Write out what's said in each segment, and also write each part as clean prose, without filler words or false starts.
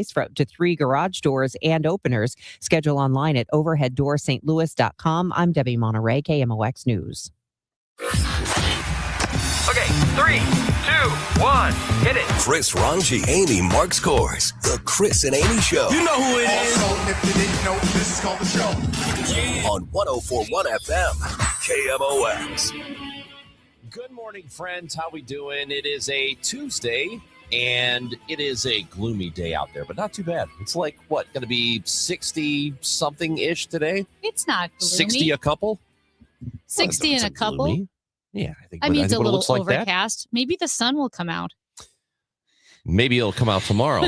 for up to 3 garage doors and openers. Schedule online at overheaddoorsstlouis.com. I'm Debbie Monterey, KMOX News. Okay, 3, 2, 1, hit it. Chris Ranji, Amy, Mark Scores. The Chris and Amy Show. You know who it is. Also, if you didn't know, this is called The Show. On 104.1 FM, KMOX. Good morning, friends. How we doing? It is a Tuesday, and it is a gloomy day out there, but not too bad. It's like, what, going to be 60-something-ish today? It's not gloomy. 60 a couple? 60 and a couple? Gloomy. Yeah, I mean, it's a little like overcast. Maybe the sun will come out. Maybe it'll come out tomorrow.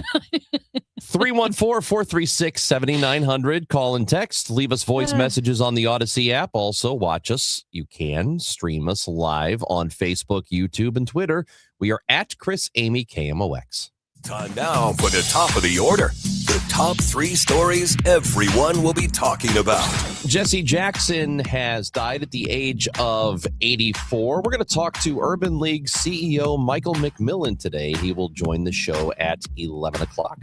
314-436-7900. Call and text. Leave us voice messages on the Odyssey app. Also, watch us. You can stream us live on Facebook, YouTube, and Twitter. We are at Chris Amy KMOX. Time now for the top of the order. The top 3 stories everyone will be talking about. Jesse Jackson has died at the age of 84. We're going to talk to Urban League CEO Michael McMillan today. He will join the show at 11 o'clock.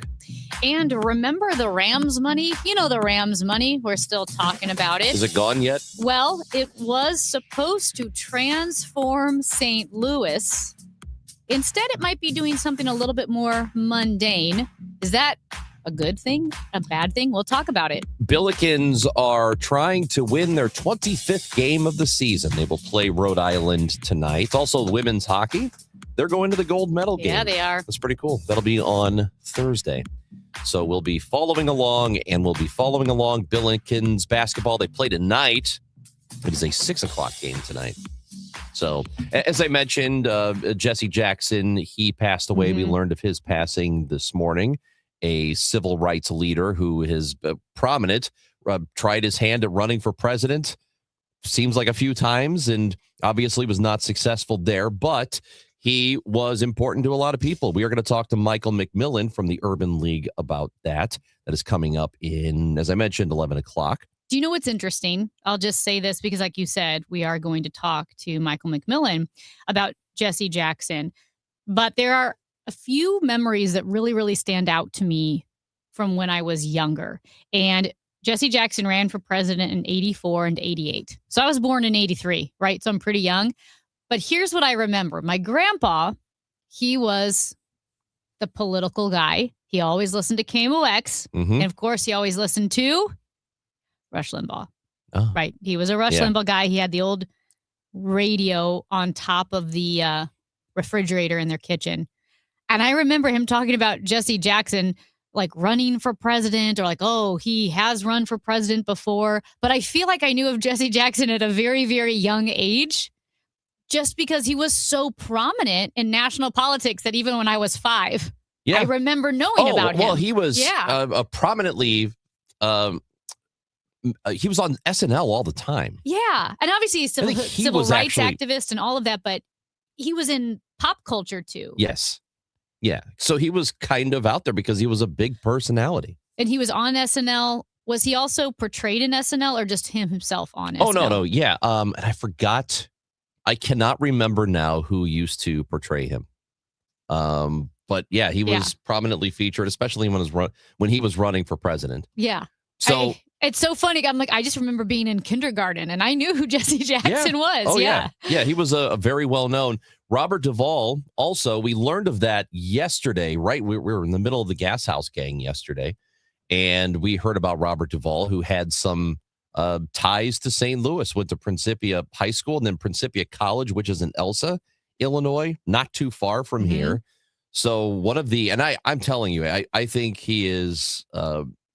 And remember the Rams money? You know the Rams money. We're still talking about it. Is it gone yet? Well, it was supposed to transform St. Louis. Instead, it might be doing something a little bit more mundane. Is that a good thing? A bad thing? We'll talk about it. Billikens are trying to win their 25th game of the season. They will play Rhode Island tonight. Also, women's hockey. They're going to the gold medal game. Yeah, they are. That's pretty cool. That'll be on Thursday. So we'll be following along, and we'll be following along Billikens basketball. They play tonight. It is a 6 o'clock game tonight. So, as I mentioned, Jesse Jackson, he passed away. We learned of his passing this morning. A civil rights leader who is prominent, tried his hand at running for president, seems like a few times, and obviously was not successful there, but he was important to a lot of people. We are going to talk to Michael McMillan from the Urban League about that. That is coming up in, as I mentioned, 11 o'clock. Do you know what's interesting? I'll just say this because, like you said, we are going to talk to Michael McMillan about Jesse Jackson. But there are a few memories that really, really stand out to me from when I was younger. And Jesse Jackson ran for president in 84 and 88. So I was born in 83, right? So I'm pretty young. But here's what I remember. My grandpa, he was the political guy. He always listened to KMOX. And of course, he always listened to Rush Limbaugh. Oh. Right. He was a Rush Limbaugh guy. He had the old radio on top of the refrigerator in their kitchen. And I remember him talking about Jesse Jackson, like running for president, or like, oh, he has run for president before. But I feel like I knew of Jesse Jackson at a very, very young age, just because he was so prominent in national politics that even when I was 5, I remember knowing about him. Well, he was prominently... he was on SNL all the time. Yeah. And obviously he's civil rights activist and all of that, but he was in pop culture too. Yes. Yeah. So he was kind of out there because he was a big personality. And he was on SNL. Was he also portrayed in SNL or just himself on SNL? Oh, no. Yeah. And I forgot. I cannot remember now who used to portray him. But yeah, he was prominently featured, especially when he was running for president. Yeah. So it's so funny. I'm like, I just remember being in kindergarten and I knew who Jesse Jackson was. Oh, yeah. Yeah, he was a very well-known. Robert Duvall, also, we learned of that yesterday, right? We were in the middle of the Gas House gang yesterday, and we heard about Robert Duvall, who had some ties to St. Louis, went to Principia High School and then Principia College, which is in Elsa, Illinois, not too far from here. So I'm telling you, I think he is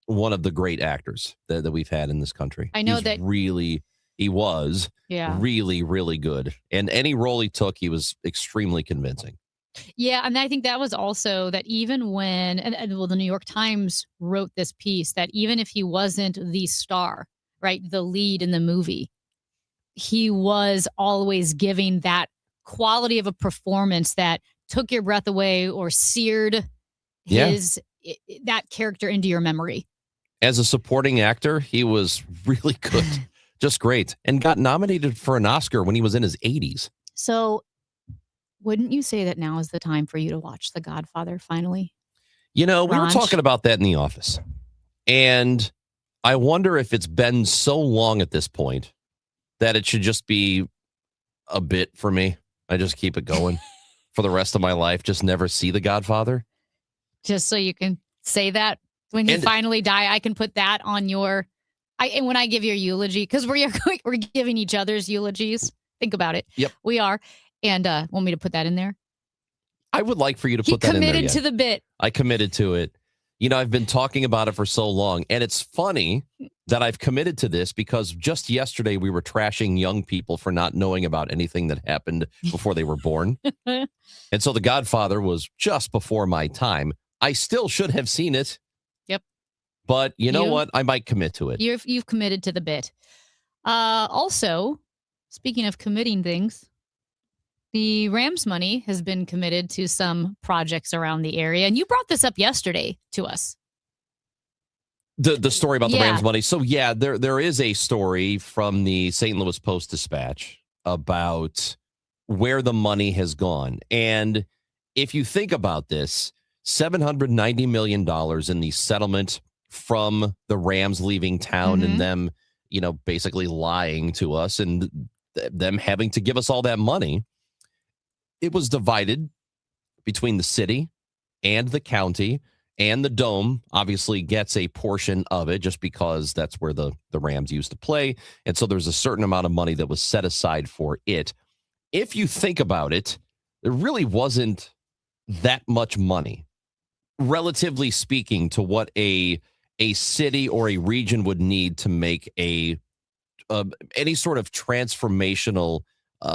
one of the great actors that we've had in this country. I know he was really, really good. And any role he took, he was extremely convincing. Yeah, and I think that was also that even when, the New York Times wrote this piece, that even if he wasn't the star, right, the lead in the movie, he was always giving that quality of a performance that took your breath away or seared that character into your memory. As a supporting actor, he was really good. Just great. And got nominated for an Oscar when he was in his 80s. So wouldn't you say that now is the time for you to watch The Godfather finally? We were Ranch. talking about that in the office. And I wonder if it's been so long at this point that it should just be a bit for me. I just keep it going for the rest of my life. Just never see The Godfather. Just so you can say that when you And- finally die, I can put that on your. And when I give your eulogy, because we're giving each other's eulogies. Think about it. Yep. We are. And want me to put that in there? I would like for you to He put that in there. committed Yeah. to the bit. I committed to it. I've been talking about it for so long. And it's funny that I've committed to this because just yesterday we were trashing young people for not knowing about anything that happened before they were born. And so The Godfather was just before my time. I still should have seen it. Yep. But you know You- what? I might commit to it. You've committed to the bit. Also, speaking of committing things, the Rams money has been committed to some projects around the area. And you brought this up yesterday to us. The story about the Yeah. Rams money. So yeah, there is a story from the St. Louis Post-Dispatch about where the money has gone. And if you think about this, $790 million in the settlement from the Rams leaving town Mhm. and them, basically lying to us and them having to give us all that money. It was divided between the city and the county. And the Dome obviously gets a portion of it just because that's where the Rams used to play. And so there's a certain amount of money that was set aside for it. If you think about it, there really wasn't that much money, relatively speaking, to what a city or a region would need to make any sort of transformational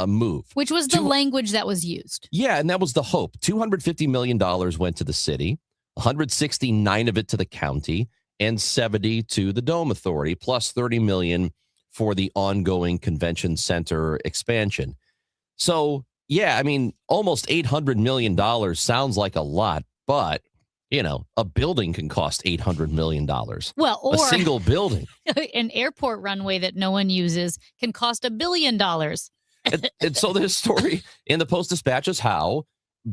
move. Which was the Two- language that was used. Yeah, and that was the hope. $250 million went to the city, 169 of it to the county, and 70 to the Dome Authority, plus 30 million for the ongoing convention center expansion. So, yeah, I mean, almost $800 million sounds like a lot, but, a building can cost $800 million. Well, or A single building. an airport runway that no one uses can cost $1 billion. And so this story in the Post-Dispatch is how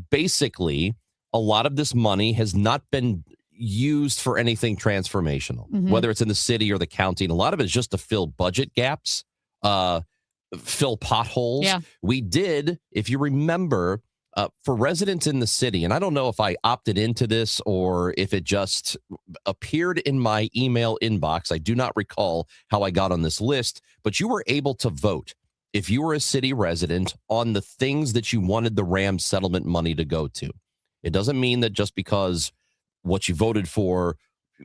basically a lot of this money has not been used for anything transformational, Mhm. whether it's in the city or the county. And a lot of it is just to fill budget gaps, fill potholes. Yeah. We did, if you remember, for residents in the city, and I don't know if I opted into this or if it just appeared in my email inbox. I do not recall how I got on this list, but you were able to vote if you were a city resident on the things that you wanted the Rams settlement money to go to. It doesn't mean that just because what you voted for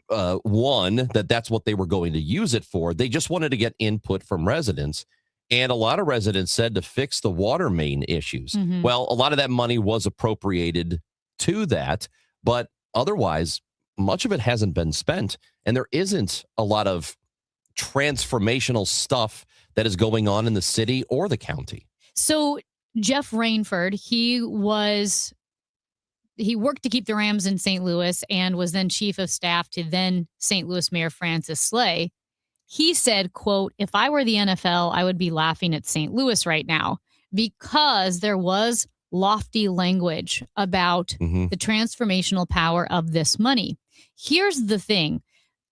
won, that's what they were going to use it for. They just wanted to get input from residents. And a lot of residents said to fix the water main issues. Mhm. Well, a lot of that money was appropriated to that, but otherwise, much of it hasn't been spent. And there isn't a lot of transformational stuff that is going on in the city or the county. So Jeff Rainford, he worked to keep the Rams in St. Louis and was then chief of staff to then St. Louis Mayor Francis Slay. He said, quote, "If I were the NFL, I would be laughing at St. Louis right now because there was lofty language about Mhm. the transformational power of this money." Here's the thing.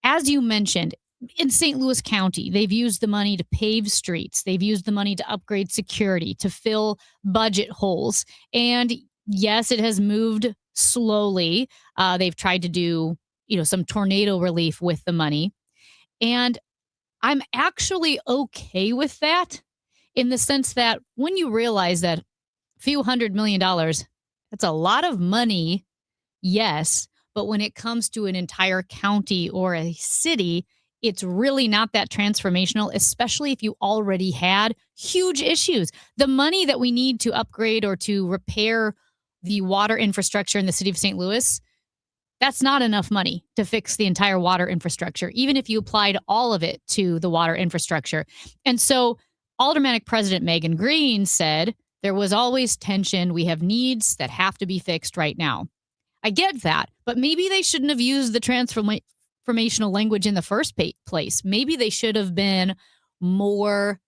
As you mentioned, in St. Louis County, they've used the money to pave streets. They've used the money to upgrade security, to fill budget holes. And yes, it has moved slowly. They've tried to do, some tornado relief with the money. And I'm actually okay with that in the sense that when you realize that a few $100 million, that's a lot of money, yes. But when it comes to an entire county or a city, it's really not that transformational, especially if you already had huge issues. The money that we need to upgrade or to repair the water infrastructure in the city of St. Louis, that's not enough money to fix the entire water infrastructure, even if you applied all of it to the water infrastructure. And so Aldermanic President Megan Green said, there was always tension. We have needs that have to be fixed right now. I get that, but maybe they shouldn't have used the transformational language in the first place. Maybe they should have been more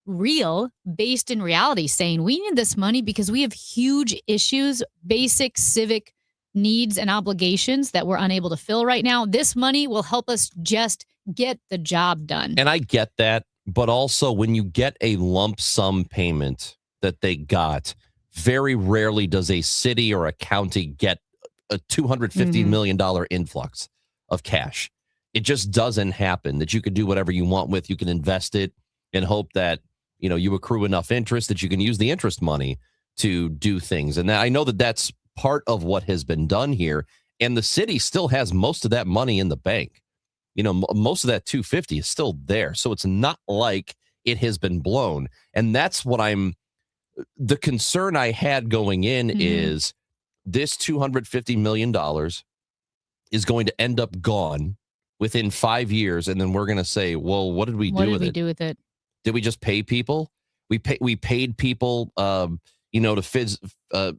real, based in reality, saying we need this money because we have huge issues, basic civic needs and obligations that we're unable to fill right now. This money will help us just get the job done. And I get that. But also, when you get a lump sum payment that they got, very rarely does a city or a county get a $250 million influx of cash. It just doesn't happen that you could do whatever you want with. You can invest it and hope that, you accrue enough interest that you can use the interest money to do things. And I know that that's part of what has been done here. And the city still has most of that money in the bank. Most of that 250 is still there. So it's not like it has been blown. And that's what the concern I had going in is this $250 million is going to end up gone within 5 years. And then we're going to say, well, what did we do with it? Did we just pay people? We paid people, to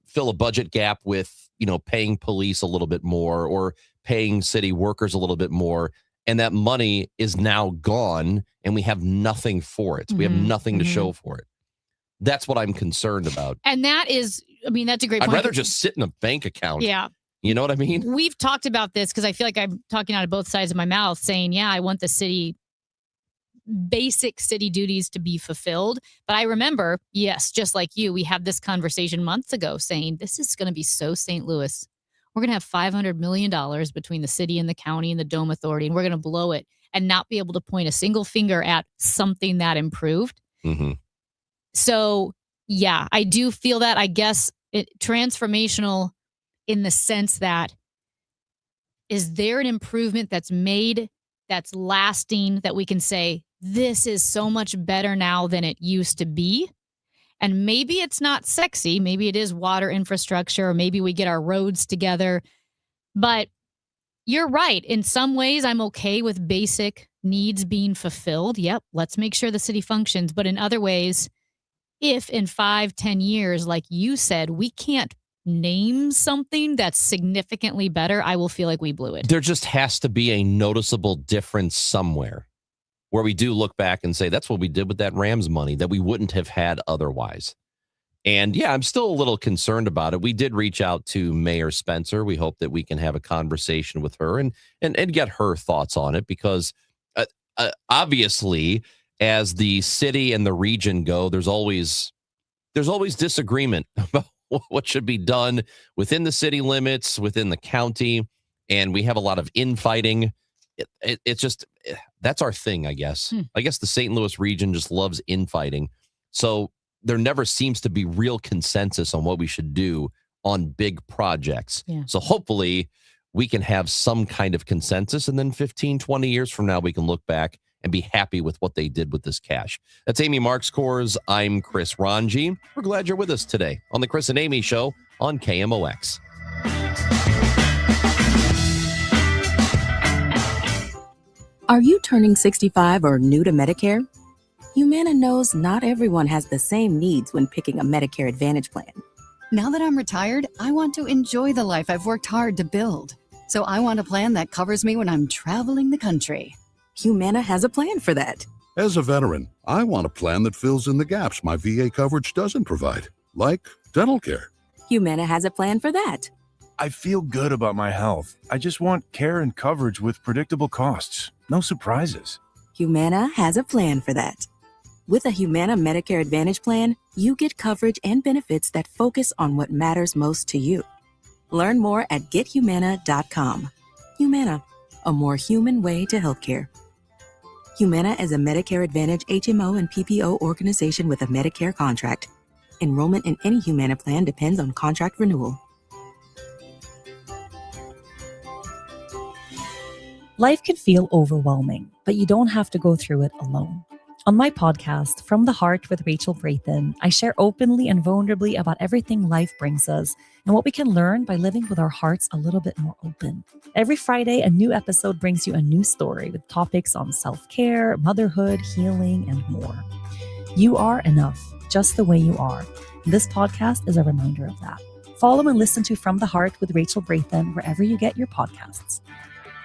fill a budget gap with, paying police a little bit more or paying city workers a little bit more. And that money is now gone and we have nothing for it. We have nothing to show for it. That's what I'm concerned about. And that's a great point. I'd rather just sit in a bank account. Yeah. You know what I mean? We've talked about this because I feel like I'm talking out of both sides of my mouth saying, I want the basic city duties to be fulfilled. But I remember, yes, just like you, we had this conversation months ago saying this is going to be so St. Louis. We're going to have $500 million between the city and the county and the Dome Authority, and we're going to blow it and not be able to point a single finger at something that improved. So, yeah, I do feel that. I guess transformational in the sense that, is there an improvement that's made, that's lasting, that we can say, this is so much better now than it used to be? And maybe it's not sexy. Maybe it is water infrastructure, or maybe we get our roads together. But you're right. In some ways, I'm okay with basic needs being fulfilled. Yep, let's make sure the city functions. But in other ways, if in 5-10 years, like you said, we can't name something that's significantly better, I will feel like we blew it. There just has to be a noticeable difference somewhere where we do look back and say, that's what we did with that Rams money that we wouldn't have had otherwise. And yeah, I'm still a little concerned about it. We did reach out to Mayor Spencer. We hope that we can have a conversation with her and get her thoughts on it, because obviously, as the city and the region go, there's always disagreement about what should be done within the city limits, within the county, and we have a lot of infighting. It's just, that's our thing, I guess. I guess the St. Louis region just loves infighting. So there never seems to be real consensus on what we should do on big projects. Yeah. So hopefully we can have some kind of consensus, and then 15, 20 years from now, we can look back and be happy with what they did with this cash. That's Amy Markscores. I'm Chris Ranji. We're glad you're with us today on the Chris and Amy Show on KMOX. Are you turning 65 or new to Medicare? Humana knows not everyone has the same needs when picking a Medicare Advantage plan. Now that I'm retired, I want to enjoy the life I've worked hard to build. So I want a plan that covers me when I'm traveling the country. Humana has a plan for that. As a veteran, I want a plan that fills in the gaps my VA coverage doesn't provide, like dental care. Humana has a plan for that. I feel good about my health. I just want care and coverage with predictable costs. No surprises. Humana has a plan for that. With a Humana Medicare Advantage plan, you get coverage and benefits that focus on what matters most to you. Learn more at gethumana.com. Humana, a more human way to healthcare. Humana is a Medicare Advantage HMO and PPO organization with a Medicare contract. Enrollment in any Humana plan depends on contract renewal. Life can feel overwhelming, but you don't have to go through it alone. On my podcast, From the Heart with Rachel Brathen, I share openly and vulnerably about everything life brings us and what we can learn by living with our hearts a little bit more open. Every Friday, a new episode brings you a new story with topics on self-care, motherhood, healing, and more. You are enough, just the way you are. And this podcast is a reminder of that. Follow and listen to From the Heart with Rachel Brathen wherever you get your podcasts.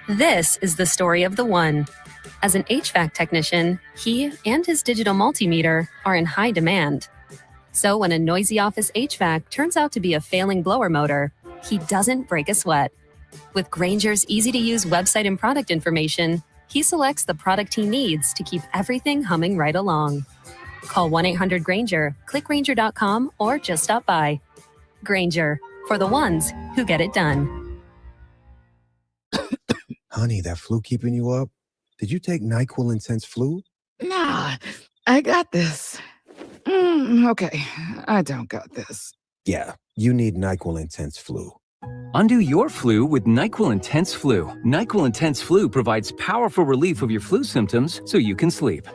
This is the story of the one. As an HVAC technician, he and his digital multimeter are in high demand. So when a noisy office HVAC turns out to be a failing blower motor, he doesn't break a sweat. With Grainger's easy-to-use website and product information, he selects the product he needs to keep everything humming right along. Call 1-800-GRAINGER, click Grainger.com, or just stop by. Grainger, for the ones who get it done. Honey, that flu keeping you up? Did you take NyQuil Intense Flu? Nah, I got this. Okay, I don't got this. Yeah, you need NyQuil Intense Flu. Undo your flu with NyQuil Intense Flu. NyQuil Intense Flu provides powerful relief of your flu symptoms so you can sleep.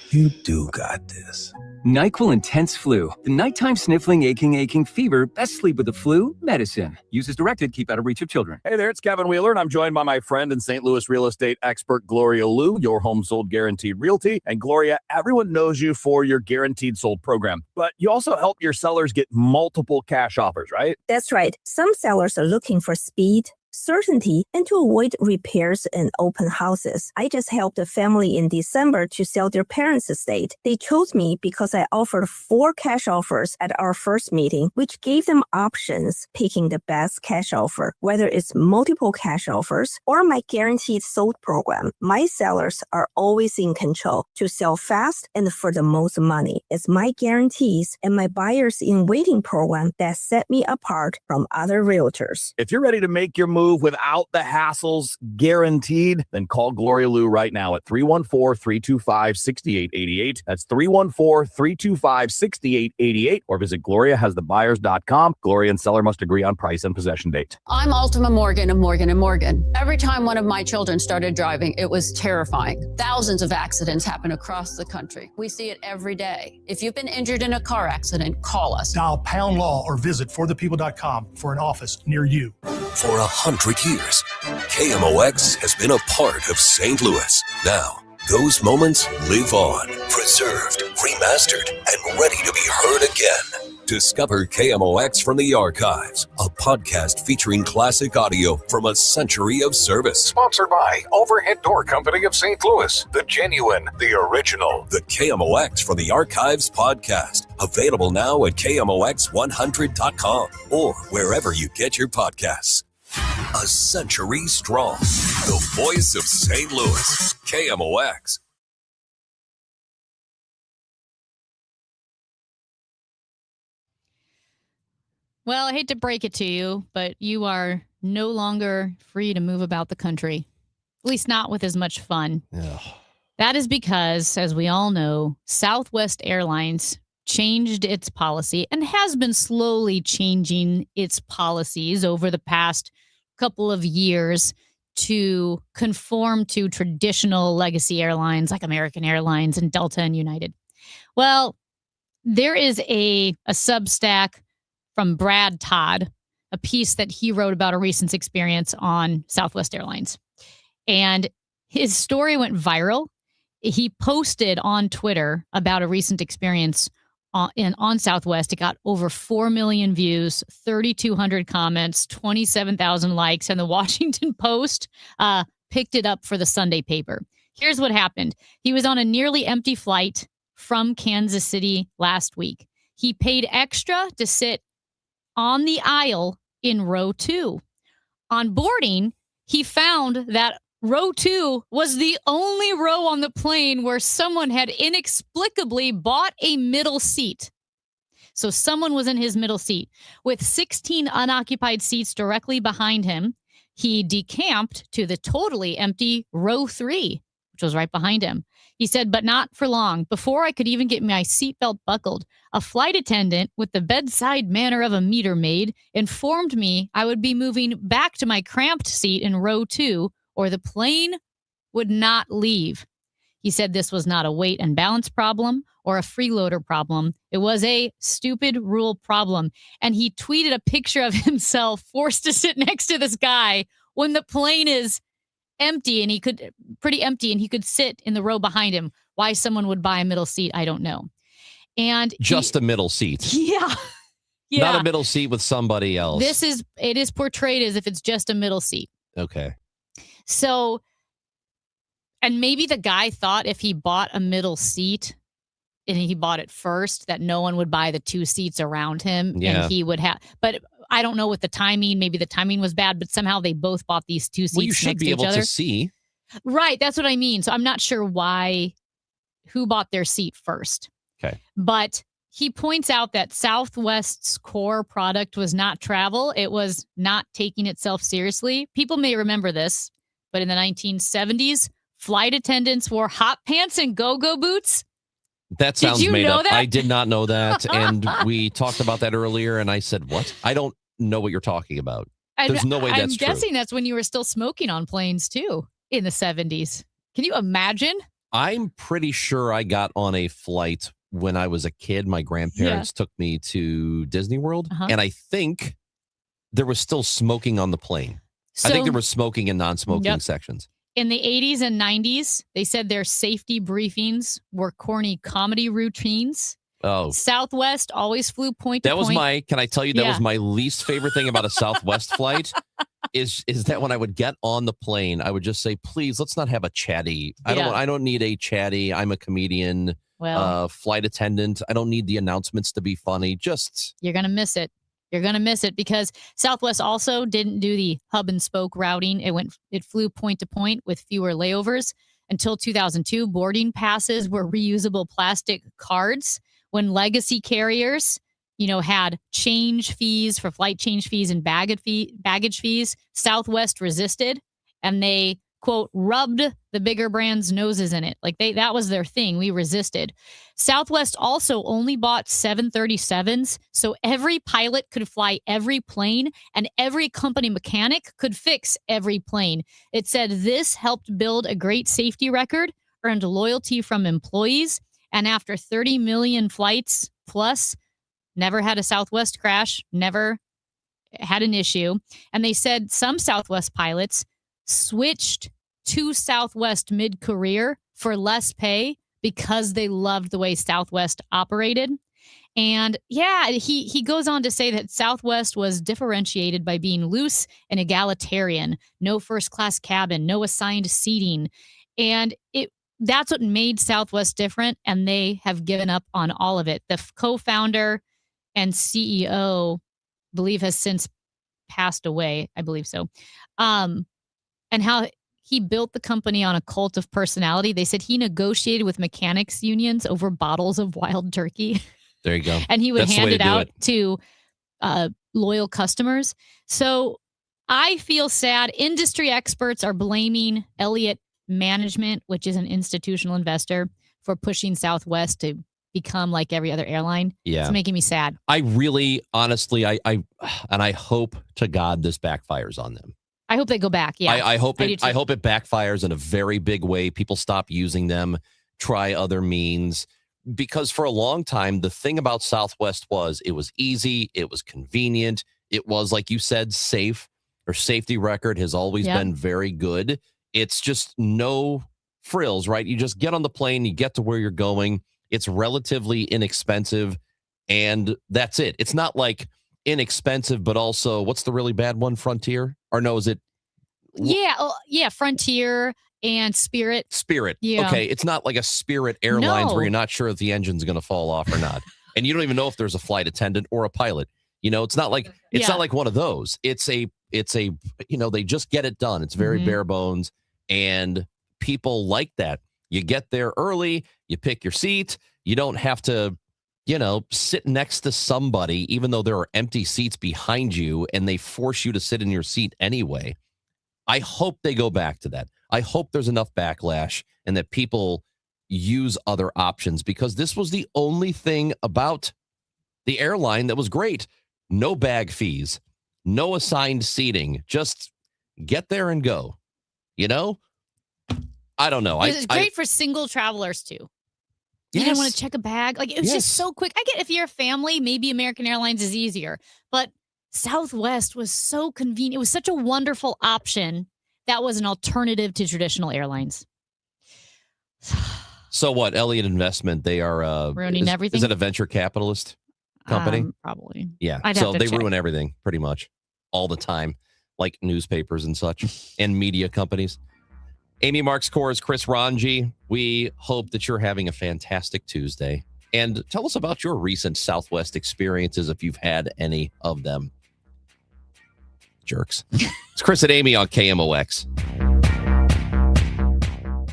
You do got this. NyQuil Intense Flu. The nighttime sniffling, aching fever. Best sleep with the flu medicine. Use as directed. Keep out of reach of children. Hey there, it's Kevin Wheeler, and I'm joined by my friend and St. Louis real estate expert, Gloria Liu, your home sold guaranteed realty. And Gloria, everyone knows you for your guaranteed sold program, but you also help your sellers get multiple cash offers, right? That's right. Some sellers are looking for speed, certainty, and to avoid repairs and open houses. I just helped a family in December to sell their parents' estate. They chose me because I offered 4 cash offers at our first meeting, which gave them options picking the best cash offer, whether it's multiple cash offers or my guaranteed sold program. My sellers are always in control to sell fast and for the most money. It's my guarantees and my buyers in waiting program that set me apart from other realtors. If you're ready to make your move without the hassles, guaranteed, then call Gloria Liu right now at 314-325-6888. That's 314-325-6888, or visit GloriaHasTheBuyers.com. Gloria and seller must agree on price and possession date. I'm Ultima Morgan of Morgan & Morgan. Every time one of my children started driving, it was terrifying. Thousands of accidents happen across the country. We see it every day. If you've been injured in a car accident, call us. Dial pound law or visit forthepeople.com for an office near you. For 100 years, KMOX has been a part of St. Louis. Now, those moments live on, preserved, remastered, and ready to be heard again. Discover KMOX from the Archives, a podcast featuring classic audio from a century of service. Sponsored by Overhead Door Company of St. Louis, the genuine, the original. The KMOX from the Archives podcast, available now at KMOX100.com or wherever you get your podcasts. A century strong, the voice of St. Louis, KMOX. Well, I hate to break it to you, but you are no longer free to move about the country, at least not with as much fun. Ugh. That is because, as we all know, Southwest Airlines changed its policy and has been slowly changing its policies over the past couple of years to conform to traditional legacy airlines like American Airlines and Delta and United. Well, there is a Substack from Brad Todd, a piece that he wrote about a recent experience on Southwest Airlines. And his story went viral. He posted on Twitter about a recent experience on Southwest. It got over 4 million views, 3,200 comments, 27,000 likes, and the Washington Post picked it up for the Sunday paper. Here's what happened. He was on a nearly empty flight from Kansas City last week. He paid extra to sit on the aisle in row 2. On boarding, he found that row 2 was the only row on the plane where someone had inexplicably bought a middle seat. So someone was in his middle seat. With 16 unoccupied seats directly behind him, he decamped to the totally empty row 3, which was right behind him. He said, but not for long. Before I could even get my seatbelt buckled, a flight attendant with the bedside manner of a meter maid informed me I would be moving back to my cramped seat in row 2 or the plane would not leave. He said this was not a weight and balance problem or a freeloader problem. It was a stupid rule problem. And he tweeted a picture of himself forced to sit next to this guy when the plane is empty and he could sit in the row behind him. Why someone would buy a middle seat, I don't know. And just a middle seat. Yeah. Not a middle seat with somebody else. It is portrayed as if it's just a middle seat. Okay. So, and maybe the guy thought if he bought a middle seat and he bought it first, that no one would buy the 2 seats around him and he would have, but I don't know what the timing, maybe the timing was bad, but somehow they both bought these two seats Well, you should next be to each able other. to see. Right. That's what I mean. So I'm not sure who bought their seat first. Okay. But he points out that Southwest's core product was not travel. It was not taking itself seriously. People may remember this, but in the 1970s, flight attendants wore hot pants and go-go boots. That sounds Did you made know up. that? I did not know that. And we talked about that earlier, and I said, what? I don't know what you're talking about. There's no way that's I'm true. guessing that's when you were still smoking on planes, too, in the 70s. Can you imagine? I'm pretty sure I got on a flight when I was a kid. My grandparents took me to Disney World, and I think there was still smoking on the plane. I think there was smoking and non-smoking sections. In the 80s and 90s, they said their safety briefings were corny comedy routines. Oh, Southwest always flew point to that was point. can I tell you, that was my least favorite thing about a Southwest flight is that when I would get on the plane, I would just say, please, let's not have a chatty. I don't need a chatty. I'm a comedian, flight attendant. I don't need the announcements to be funny. Just You're going to miss it. You're going to miss it because Southwest also didn't do the hub and spoke routing. It flew point to point with fewer layovers. Until 2002, boarding passes were reusable plastic cards. When legacy carriers, had change fees for flight change fees and baggage fees, Southwest resisted, and they, quote, rubbed the bigger brands' noses in it. Like that was their thing. We resisted. Southwest also only bought 737s, so every pilot could fly every plane and every company mechanic could fix every plane. It said this helped build a great safety record, earned loyalty from employees, and after 30 million flights plus, never had a Southwest crash, never had an issue. And they said some Southwest pilots switched to Southwest mid-career for less pay because they loved the way Southwest operated. And he goes on to say that Southwest was differentiated by being loose and egalitarian, no first-class cabin, no assigned seating. And that's what made Southwest different, and they have given up on all of it. The co-founder and CEO, believe, has since passed away. I believe so. And how he built the company on a cult of personality. They said he negotiated with mechanics unions over bottles of wild turkey. There you go. And he would That's the hand way it to do out to loyal customers. So I feel sad. Industry experts are blaming Elliott Management, which is an institutional investor, for pushing Southwest to become like every other airline. Yeah. It's making me sad. I really, honestly, I hope to God this backfires on them. I hope they go back. Yeah. I hope do it too. I hope it backfires in a very big way. People stop using them, try other means. Because for a long time, the thing about Southwest was it was easy, it was convenient, it was, like you said, safe. Their safety record has always been very good. It's just no frills, right? You just get on the plane, you get to where you're going. It's relatively inexpensive, and that's it. It's not like inexpensive, but also, what's the really bad one? Frontier? Or no, is it? Yeah. Frontier and Spirit. Spirit. Yeah. Okay. It's not like a Spirit Airlines No. where you're not sure if the engine's going to fall off or not. And you don't even know if there's a flight attendant or a pilot. It's not like not like one of those. It's a they just get it done. It's very bare bones, and people like that. You get there early, you pick your seat, you don't have to, sit next to somebody, even though there are empty seats behind you and they force you to sit in your seat anyway. I hope they go back to that. I hope there's enough backlash and that people use other options, because this was the only thing about the airline that was great. No bag fees, no assigned seating, just get there and go. I don't know. It's great for single travelers too. You didn't want to check a bag. Like, it's just so quick. I get if you're a family, maybe American Airlines is easier, but Southwest was so convenient. It was such a wonderful option that was an alternative to traditional airlines. So what? Elliott Investment, they are ruining everything. Is it a venture capitalist company? Probably. Yeah. I'd So have to they check. ruin everything pretty much all the time, like newspapers and such and media companies. Amy Marks Kors, Chris Ranji, we hope that you're having a fantastic Tuesday. And tell us about your recent Southwest experiences if you've had any of them. Jerks. It's Chris and Amy on KMOX.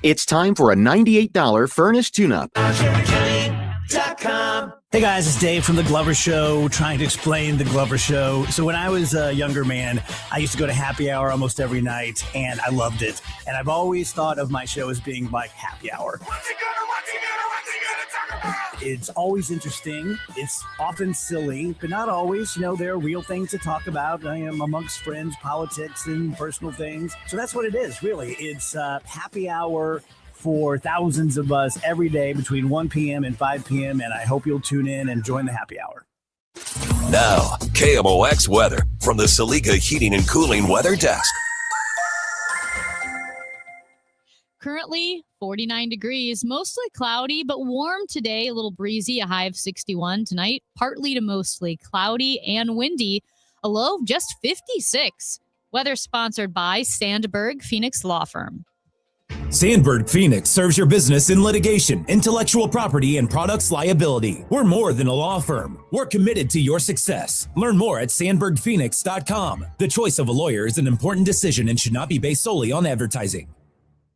It's time for a $98 furnace tune-up. Hey guys, it's Dave from The Glover Show, trying to explain The Glover Show. So when I was a younger man, I used to go to happy hour almost every night, and I loved it. And I've always thought of my show as being like happy hour. It's always interesting. It's often silly, but not always. You know, there are real things to talk about. I am amongst friends, politics, and personal things. So that's what it is, really. It's happy hour for thousands of us every day between 1 p.m. and 5 p.m. And I hope you'll tune in and join the happy hour. Now, KMOX weather from the Saliga Heating and Cooling Weather Desk. Currently 49 degrees, mostly cloudy, but warm today, a little breezy, a high of 61 tonight, partly to mostly cloudy and windy, a low of just 56. Weather sponsored by Sandberg Phoenix Law Firm. Sandberg Phoenix serves your business in litigation, intellectual property, and products liability. We're more than a law firm. We're committed to your success. Learn more at sandbergphoenix.com. The choice of a lawyer is an important decision and should not be based solely on advertising.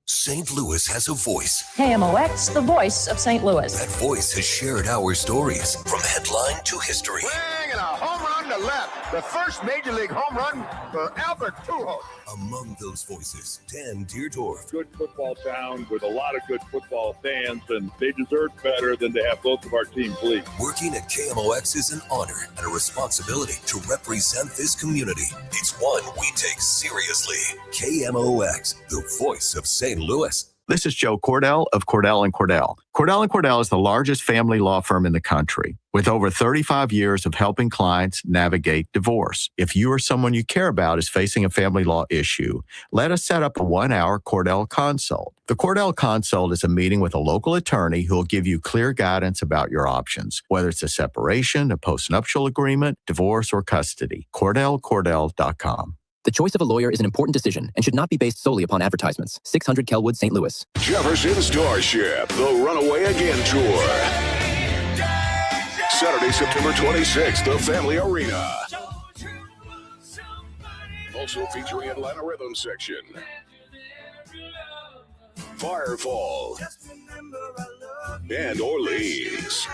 St. Louis has a voice. KMOX, the voice of St. Louis. That voice has shared our stories from headline to history. And a home run to left. The first major league home run for Albert Pujols. Among those voices, Dan Deerdorf. Good football town with a lot of good football fans, and they deserve better than to have both of our teams lead. Working at KMOX is an honor and a responsibility to represent this community. It's one we take seriously. KMOX, the voice of St. Louis. This is Joe Cordell of Cordell & Cordell. Cordell & Cordell is the largest family law firm in the country, with over 35 years of helping clients navigate divorce. If you or someone you care about is facing a family law issue, let us set up a 1-hour Cordell Consult. The Cordell Consult is a meeting with a local attorney who will give you clear guidance about your options, whether it's a separation, a postnuptial agreement, divorce, or custody. CordellCordell.com. The choice of a lawyer is an important decision and should not be based solely upon advertisements. 600 Kelwood, St. Louis. Jefferson Starship, the Runaway Again Tour. Saturday, September 26th, the Family Arena. Also featuring Atlanta Rhythm Section. Firefall. And Orleans.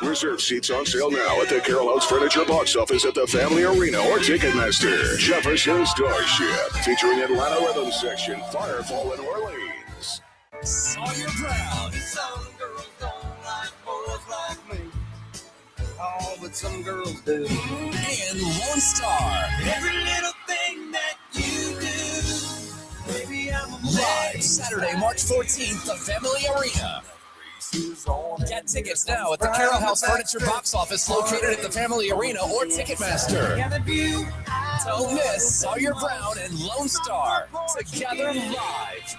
Reserve seats on sale now at the Carroll House Furniture box office at the Family Arena or Ticketmaster. Jefferson Starship, featuring Atlanta Rhythm Section, Firefall, and Orleans. Sawyer Brown. Some girls don't like boys like me. Oh, but some girls do. And Lone Star. Every little thing that you do. Baby, I'm a Live Saturday, March 14th, the Family Arena. Get tickets now at the Carroll House Furniture box office located at the Family Arena or Ticketmaster. Don't miss Sawyer Brown and Lone Star together live.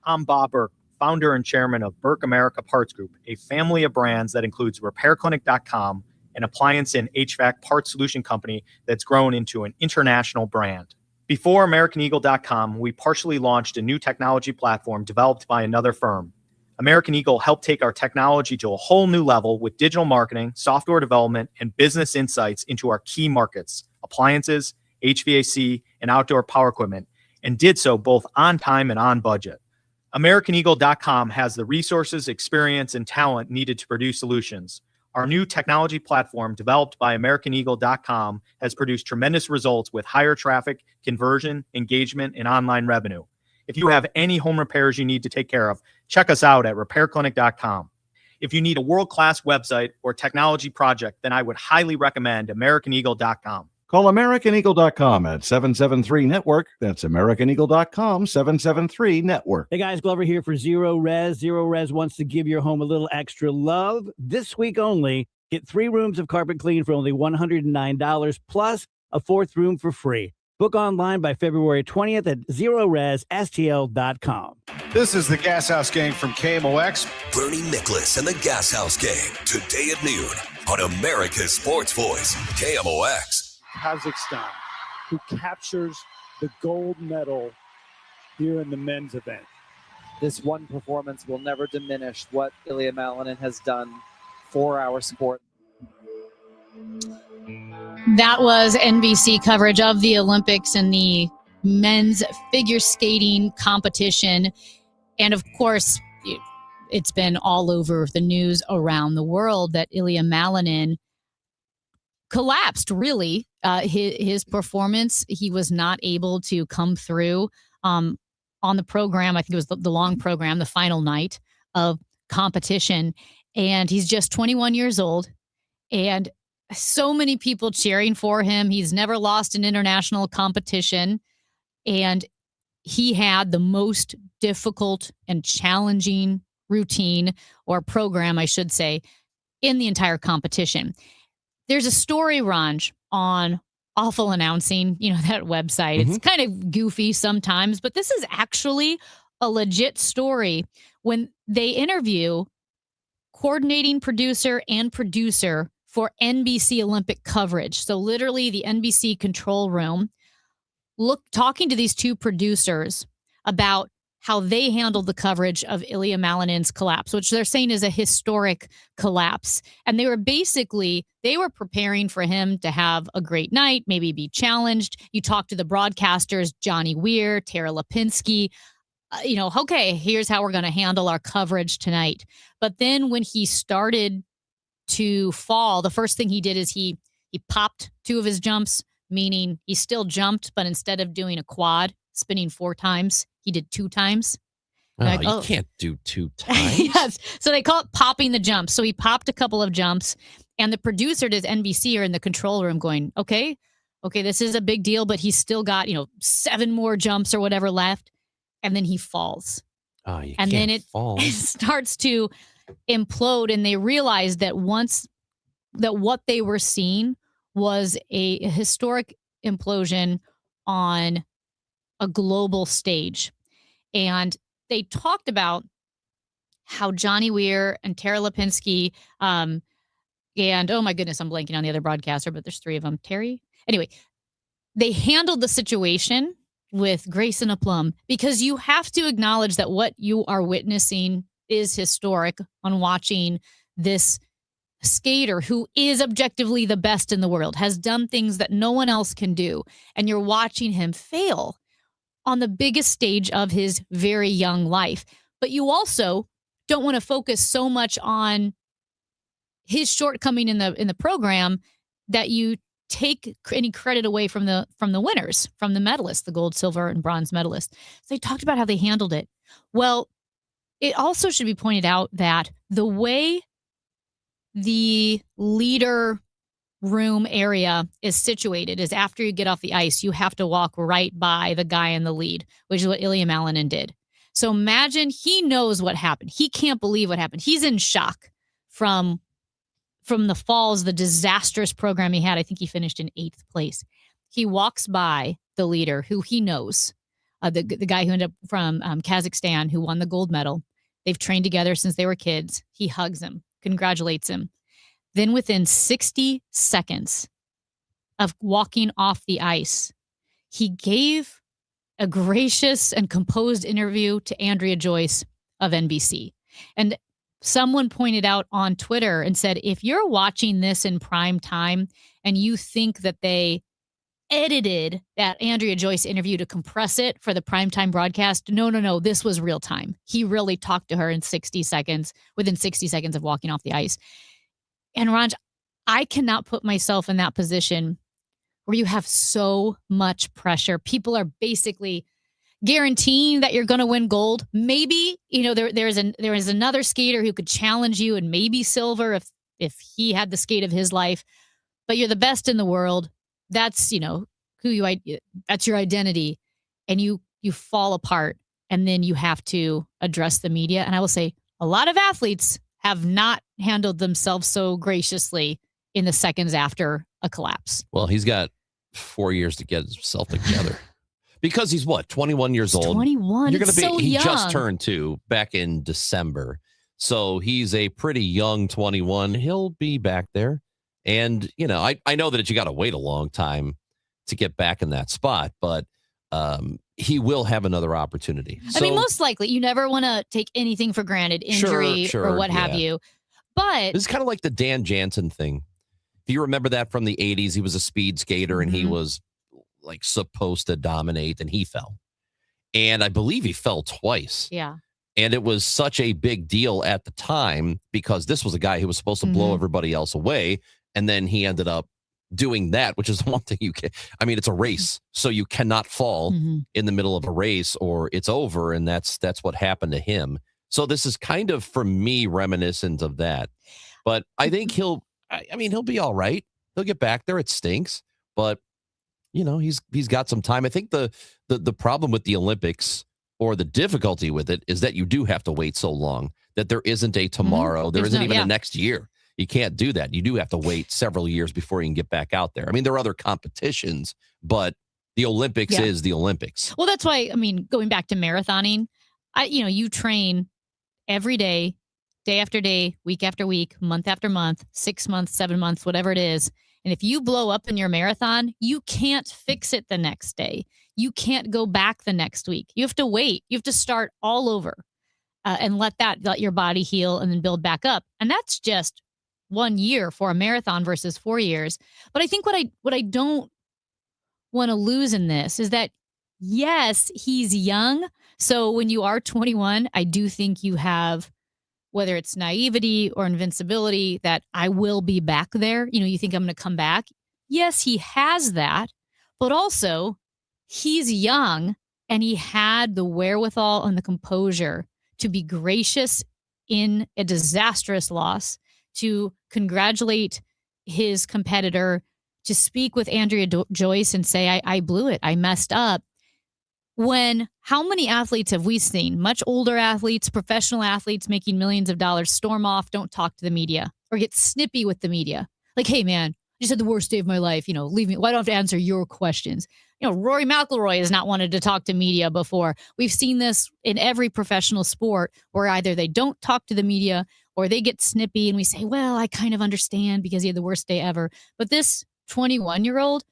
I'm Bob Burke, founder and chairman of Burke America Parts Group, a family of brands that includes RepairClinic.com, an appliance and HVAC parts solution company that's grown into an international brand. Before AmericanEagle.com, we partially launched a new technology platform developed by another firm. American Eagle helped take our technology to a whole new level with digital marketing, software development, and business insights into our key markets, appliances, HVAC, and outdoor power equipment, and did so both on time and on budget. AmericanEagle.com has the resources, experience, and talent needed to produce solutions. Our new technology platform, developed by AmericanEagle.com, has produced tremendous results with higher traffic, conversion, engagement, and online revenue. If you have any home repairs you need to take care of, check us out at RepairClinic.com. If you need a world-class website or technology project, then I would highly recommend AmericanEagle.com. Call AmericanEagle.com at 773-NETWORK. That's AmericanEagle.com, 773-NETWORK. Hey guys, Glover here for Zero Res. Zero Res wants to give your home a little extra love. This week only, get 3 rooms of carpet clean for only $109 plus a 4th room for free. Book online by February 20th at ZeroResSTL.com. This is the Gas House Gang from KMOX. Bernie Nicholas and the Gas House Gang, today at noon on America's Sports Voice, KMOX. Kazakhstan, who captures the gold medal here in the men's event. This one performance will never diminish what Ilya Malinin has done for our sport. That was NBC coverage of the Olympics and the men's figure skating competition. And of course, it's been all over the news around the world that Ilya Malinin collapsed, really. His performance, he was not able to come through on the program. I think it was the long program, the final night of competition. And he's just 21 years old. And so many people cheering for him. He's never lost an international competition. And he had the most difficult and challenging routine, or program, I should say, in the entire competition. There's a story, Ranj, on Awful Announcing, that website. It's kind of goofy sometimes, but this is actually a legit story. When they interview coordinating producer and producer for NBC Olympic coverage, so literally the NBC control room, talking to these two producers about how they handled the coverage of Ilya Malinin's collapse, which they're saying is a historic collapse. And they were preparing for him to have a great night, maybe be challenged. You talk to the broadcasters, Johnny Weir, Tara Lipinski, okay, here's how we're going to handle our coverage tonight. But then when he started to fall, the first thing he did is he popped two of his jumps, meaning he still jumped, but instead of doing a quad, spinning 4 times, he did 2 times. You can't do 2 times. Yes. So they call it popping the jumps. So he popped a couple of jumps, and the producer does NBC are in the control room going, okay, this is a big deal, but he's still got, 7 more jumps or whatever left. And then he falls. And then it starts to implode. And they realize that what they were seeing was a historic implosion on a global stage. And they talked about how Johnny Weir and Tara Lipinski, and oh my goodness, I'm blanking on the other broadcaster, but there's 3 of them. Terry? Anyway, they handled the situation with grace and aplomb, because you have to acknowledge that what you are witnessing is historic on watching this skater who is objectively the best in the world, has done things that no one else can do. And you're watching him fail on the biggest stage of his very young life. But you also don't want to focus so much on his shortcoming in the program that you take any credit away from the winners, from the medalists, the gold, silver, and bronze medalists. So they talked about how they handled it. Well, it also should be pointed out that the way the leader room area is situated is after you get off the ice, you have to walk right by the guy in the lead, which is what Ilya Malinin did. So imagine he knows what happened. He can't believe what happened. He's in shock from the falls, the disastrous program he had. I think he finished in 8th place. He walks by the leader who he knows, the guy who ended up from Kazakhstan, who won the gold medal. They've trained together since they were kids. He hugs him, congratulates him. Then within 60 seconds of walking off the ice, he gave a gracious and composed interview to Andrea Joyce of NBC. And someone pointed out on Twitter and said, if you're watching this in prime time and you think that they edited that Andrea Joyce interview to compress it for the primetime broadcast, no, this was real time. He really talked to her in 60 seconds, within 60 seconds of walking off the ice. And Ranj, I cannot put myself in that position where you have so much pressure. People are basically guaranteeing that you're going to win gold. Maybe, there is another skater who could challenge you and maybe silver if he had the skate of his life. But you're the best in the world. That's, that's your identity. And you fall apart, and then you have to address the media. And I will say a lot of athletes have not handled themselves so graciously in the seconds after a collapse. Well, he's got 4 years to get himself together. Because he's 21 years old. 21. You're It's so he young. just turned 2 back in December. So he's a pretty young 21. He'll be back there. And, I know that you got to wait a long time to get back in that spot, but he will have another opportunity. I mean, most likely, you never want to take anything for granted, injury Sure, or what have you. But it's kind of like the Dan Jansen thing. If If you remember that from the 80s, he was a speed skater and he Mhm. was like supposed to dominate and he fell. And I believe he fell twice. Yeah. And it was such a big deal at the time because this was a guy who was supposed to blow Mhm. everybody else away. And then he ended up doing that, which is one thing you can. I mean, it's a race. So you cannot fall Mhm. in the middle of a race or it's over. And that's what happened to him. So this is kind of, for me, reminiscent of that. But I think he'll be all right. He'll get back there. It stinks. But, he's got some time. I think the problem with the Olympics or the difficulty with it is that you do have to wait so long that there isn't a tomorrow. There There's isn't no- even yeah. a next year. You can't do that. You do have to wait several years before you can get back out there. I mean, there are other competitions, but the Olympics Yeah. is the Olympics. Well, that's why, going back to marathoning, you train every day after day, week after week, month after month, 6 months, 7 months, whatever it is. And if you blow up in your marathon, you can't fix it the next day. You can't go back the next week. You have to wait. You have to start all over and let your body heal and then build back up. And that's just 1 year for a marathon versus 4 years. But I think what I don't want to lose in this is that, yes, he's young. So when you are 21, I do think you have, whether it's naivety or invincibility, that I will be back there. You think I'm going to come back. Yes, he has that, but also he's young and he had the wherewithal and the composure to be gracious in a disastrous loss, to congratulate his competitor, to speak with Andrea Joyce and say, I blew it. I messed up. When how many athletes have we seen, much older athletes, professional athletes making millions of dollars, storm off, don't talk to the media or get snippy with the media? Like, hey, man, I just had the worst day of my life. Leave me. Why do I have to answer your questions? Rory McIlroy has not wanted to talk to media before. We've seen this in every professional sport where either they don't talk to the media or they get snippy and we say, well, I kind of understand because he had the worst day ever. But this 21-year-old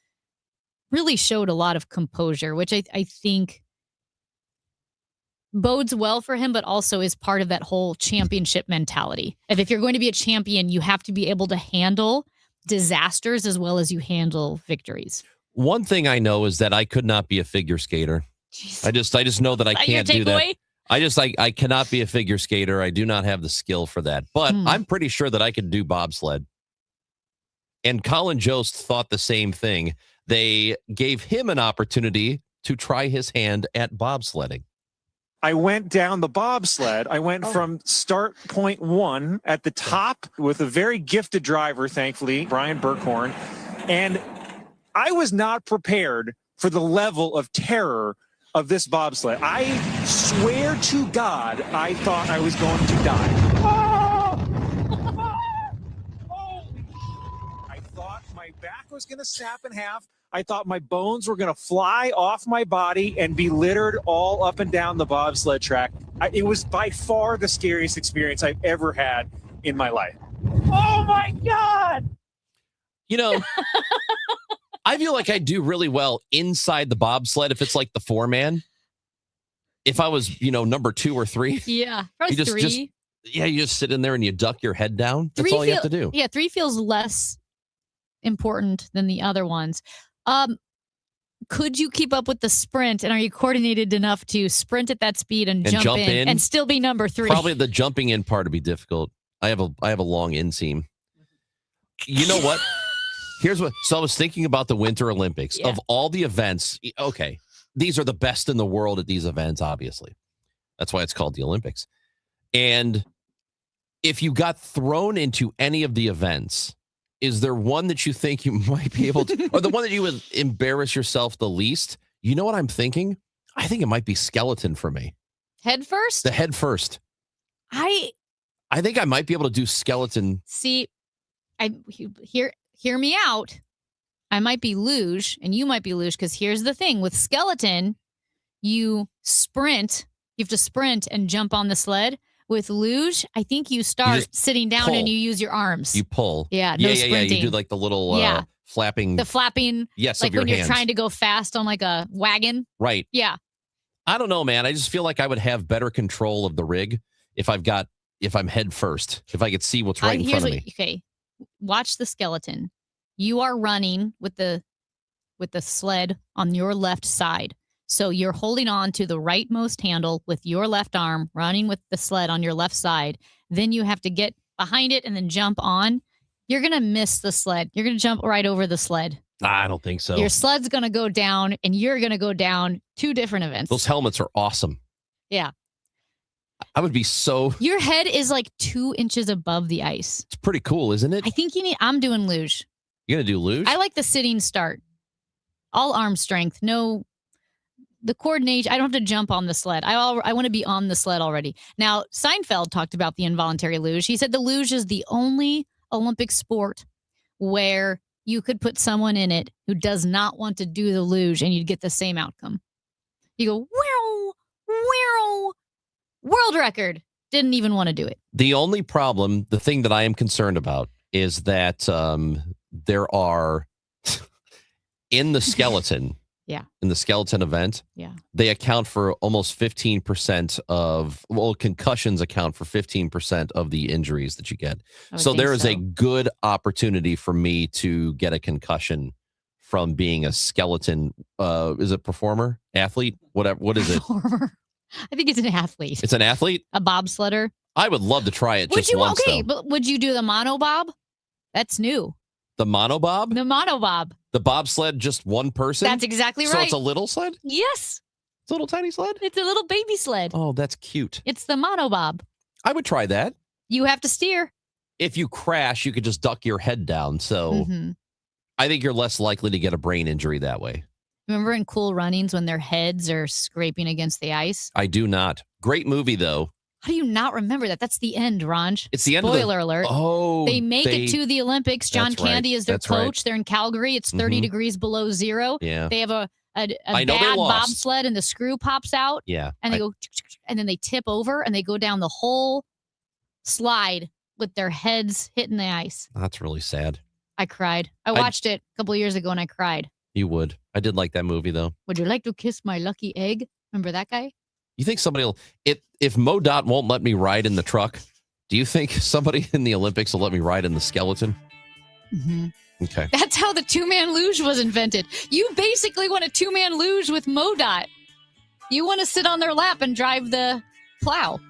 really showed a lot of composure, which I think bodes well for him, but also is part of that whole championship mentality. If you're going to be a champion, you have to be able to handle disasters as well as you handle victories. One thing I know is that I could not be a figure skater. I just know that I can't do that. I cannot be a figure skater. I do not have the skill for that. But I'm pretty sure that I could do bobsled. And Colin Jost thought the same thing. They gave him an opportunity to try his hand at bobsledding. I went down the bobsled. I went from start point 1 at the top with a very gifted driver, thankfully, Brian Burkhorn. And I was not prepared for the level of terror of this bobsled. I swear to God, I thought I was going to die. I thought my back was going to snap in half. I thought my bones were going to fly off my body and be littered all up and down the bobsled track. It was by far the scariest experience I've ever had in my life. Oh my God! I feel like I do really well inside the bobsled if it's like the 4-man. If I was, number 2 or 3. Yeah, probably you just, 3. You just sit in there and you duck your head down. That's all you have to do. Yeah, 3 feels less important than the other ones. Could you keep up with the sprint, and are you coordinated enough to sprint at that speed and jump in and still be number 3? Probably the jumping in part would be difficult. I have a long inseam. You know what? So I was thinking about the Winter Olympics. Of all the events. Okay, these are the best in the world at these events, obviously. That's why it's called the Olympics. And if you got thrown into any of the events, is there one that you think you might be able to, or the one that you would embarrass yourself the least? You know what I'm thinking? I think it might be skeleton for me. Head first? The head first. I think I might be able to do skeleton. See, hear me out. I might be luge and you might be luge, because here's the thing with skeleton, you sprint. You have to sprint and jump on the sled. With luge, I think you start sitting down and you use your arms. You pull. Yeah, no sprinting. You do like the little flapping. The flapping. Yes, like of your when hands. you're trying to go fast on like a wagon. Right. Yeah. I don't know, man. I just feel like I would have better control of the rig if I'm head first. If I could see what's right in front of me. Okay, watch the skeleton. you are running with the sled on your left side. So you're holding on to the rightmost handle with your left arm, running with the sled on your left side. Then you have to get behind it and then jump on. You're going to miss the sled. You're going to jump right over the sled. I don't think so. Your sled's going to go down and you're going to go down. 2 different events. Those helmets are awesome. Yeah. I would be so... Your head is like 2 inches above the ice. It's pretty cool, isn't it? I think I'm doing luge. You're going to do luge? I like the sitting start. All arm strength. No, the coordination. I don't have to jump on the sled. I want to be on the sled already. Now, Seinfeld talked about the involuntary luge. He said the luge is the only Olympic sport where you could put someone in it who does not want to do the luge and you'd get the same outcome. You go, wow, wow, world record. Didn't even want to do it. The only problem, the thing that I am concerned about is that there are in the skeleton. Yeah. In the skeleton event. Yeah. They account for almost 15% of, concussions account for 15% of the injuries that you get. So there is a good opportunity for me to get a concussion from being a skeleton. Is it performer? Athlete? Whatever. What is it? Performer. I think it's an athlete. It's an athlete? A bobsledder. I would love to try it just once. Okay, but would you do the monobob? That's new. The monobob? The monobob. The bobsled, just one person? That's exactly right. So it's a little sled? Yes. It's a little tiny sled? It's a little baby sled. Oh, that's cute. It's the monobob. I would try that. You have to steer. If you crash, you could just duck your head down. So I think you're less likely to get a brain injury that way. Remember in Cool Runnings when their heads are scraping against the ice? I do not. Great movie, though. How do you not remember that? That's the end, Ranj. It's the end. Spoiler alert. Oh, they make it to the Olympics. John Candy is their coach. Right. They're in Calgary. It's 30 degrees below zero. Yeah. They have a bad bobsled and the screw pops out. Yeah. And they go, and then they tip over and they go down the whole slide with their heads hitting the ice. That's really sad. I cried. I watched it a couple of years ago and I cried. You would. I did like that movie, though. Would you like to kiss my lucky egg? Remember that guy? You think somebody will, if MoDOT won't let me ride in the truck, do you think somebody in the Olympics will let me ride in the skeleton? Okay. That's how the 2-man luge was invented. You basically want a 2-man luge with MoDOT. You want to sit on their lap and drive the plow.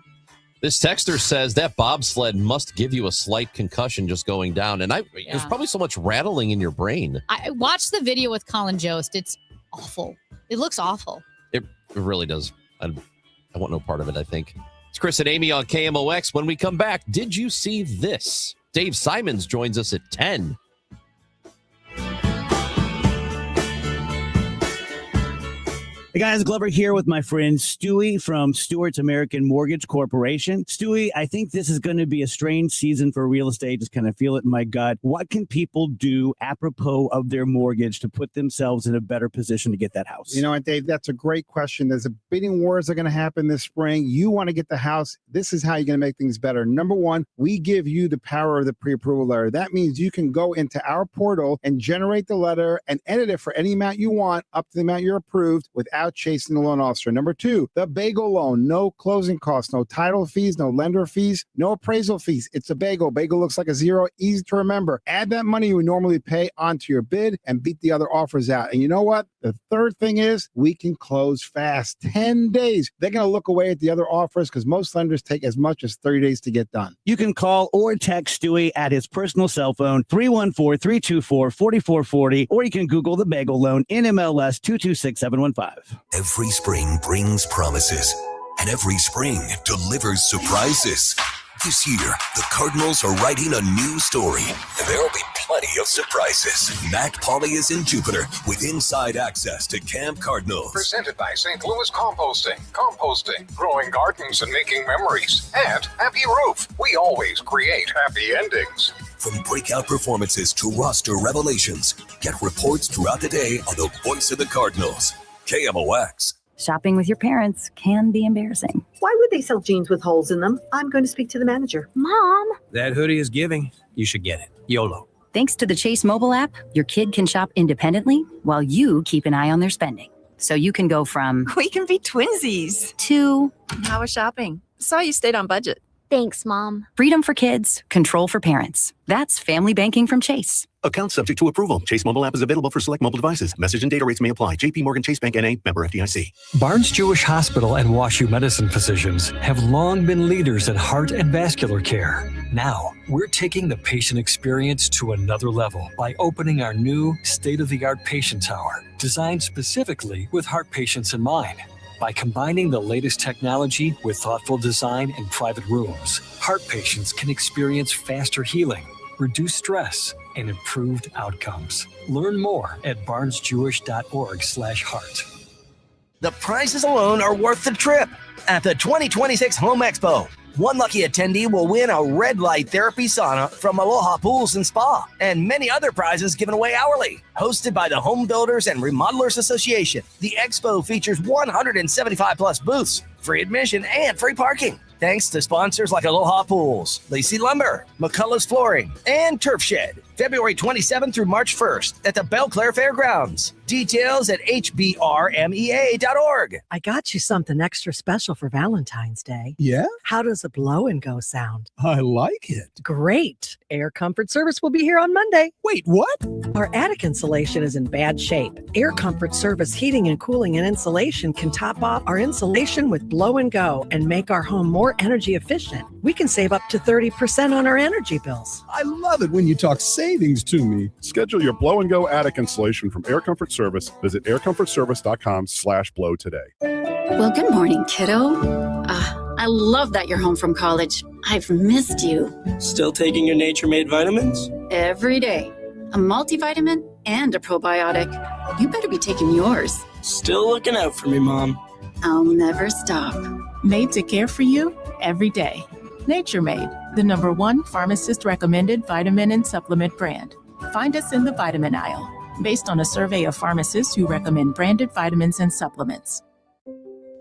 This texter says that bobsled must give you a slight concussion just going down. And there's probably so much rattling in your brain. I watched the video with Colin Jost. It's awful. It looks awful. It really does. I want no part of it, I think. It's Chris and Amy on KMOX. When we come back, did you see this? Dave Simons joins us at 10. Hey guys, Glover here with my friend Stewie from Stewart's American Mortgage Corporation. Stewie, I think this is going to be a strange season for real estate. Just kind of feel it in my gut. What can people do apropos of their mortgage to put themselves in a better position to get that house? You know what, Dave, that's a great question. There's a bidding wars that are going to happen this spring. You want to get the house. This is how you're going to make things better. Number one, we give you the power of the pre-approval letter. That means you can go into our portal and generate the letter and edit it for any amount you want up to the amount you're approved without chasing the loan officer. Number two, the bagel loan, no closing costs, no title fees, no lender fees, no appraisal fees. It's a bagel. Bagel looks like a zero, easy to remember. Add that money you would normally pay onto your bid and beat the other offers out. And you know what? The third thing is we can close fast. 10 days. They're going to look away at the other offers because most lenders take as much as 30 days to get done. You can call or text Stewie at his personal cell phone, 314-324-4440, or you can Google the bagel loan, NMLS 226715. Every spring brings promises, and every spring delivers surprises. This year, the Cardinals are writing a new story, and there will be plenty of surprises. Matt Pauley is in Jupiter with inside access to Camp Cardinals. Presented by St. Louis Composting. Composting, growing gardens and making memories. And Happy Roof. We always create happy endings. From breakout performances to roster revelations, get reports throughout the day on the voice of the Cardinals. KMOX. Shopping with your parents can be embarrassing. Why would they sell jeans with holes in them? I'm going to speak to the manager. Mom! That hoodie is giving. You should get it. YOLO. Thanks to the Chase mobile app, your kid can shop independently while you keep an eye on their spending. So you can go from... We can be twinsies. To... How was shopping? Saw you stayed on budget. Thanks, Mom. Freedom for kids, control for parents. That's family banking from Chase. Account subject to approval. Chase mobile app is available for select mobile devices. Message and data rates may apply. JP Morgan Chase Bank N.A. member FDIC. Barnes Jewish Hospital and WashU Medicine physicians have long been leaders in heart and vascular care. Now, we're taking the patient experience to another level by opening our new state-of-the-art patient tower, designed specifically with heart patients in mind. By combining the latest technology with thoughtful design and private rooms, heart patients can experience faster healing, reduce stress, and improved outcomes. Learn more at barnesjewish.org/heart. The prices alone are worth the trip at the 2026 Home Expo. One lucky attendee will win a red light therapy sauna from Aloha Pools and Spa, and many other prizes given away hourly. Hosted by the Home Builders and Remodelers Association, the expo features 175 plus booths, free admission, and free parking. Thanks to sponsors like Aloha Pools, Lacey Lumber, McCullough's Flooring, and Turf Shed. February 27th through March 1st at the Belle Claire Fairgrounds. Details at hbrmea.org. I got you something extra special for Valentine's Day. Yeah? How does a blow and go sound? I like it. Great. Air Comfort Service will be here on Monday. Wait, what? Our attic insulation is in bad shape. Air Comfort Service heating and cooling and insulation can top off our insulation with blow and go and make our home more energy efficient. We can save up to 30% on our energy bills. I love it when you talk savings to me. Schedule your blow and go attic installation from Air Comfort Service. Visit aircomfortservice.com/blow today. Well, good morning, kiddo. I love that you're home from college. I've missed you. Still taking your Nature Made vitamins? Every day. A multivitamin and a probiotic. You better be taking yours. Still looking out for me, Mom. I'll never stop. Made to care for you every day. Nature Made, the #1 pharmacist recommended vitamin and supplement brand. Find us in the vitamin aisle, based on a survey of pharmacists who recommend branded vitamins and supplements.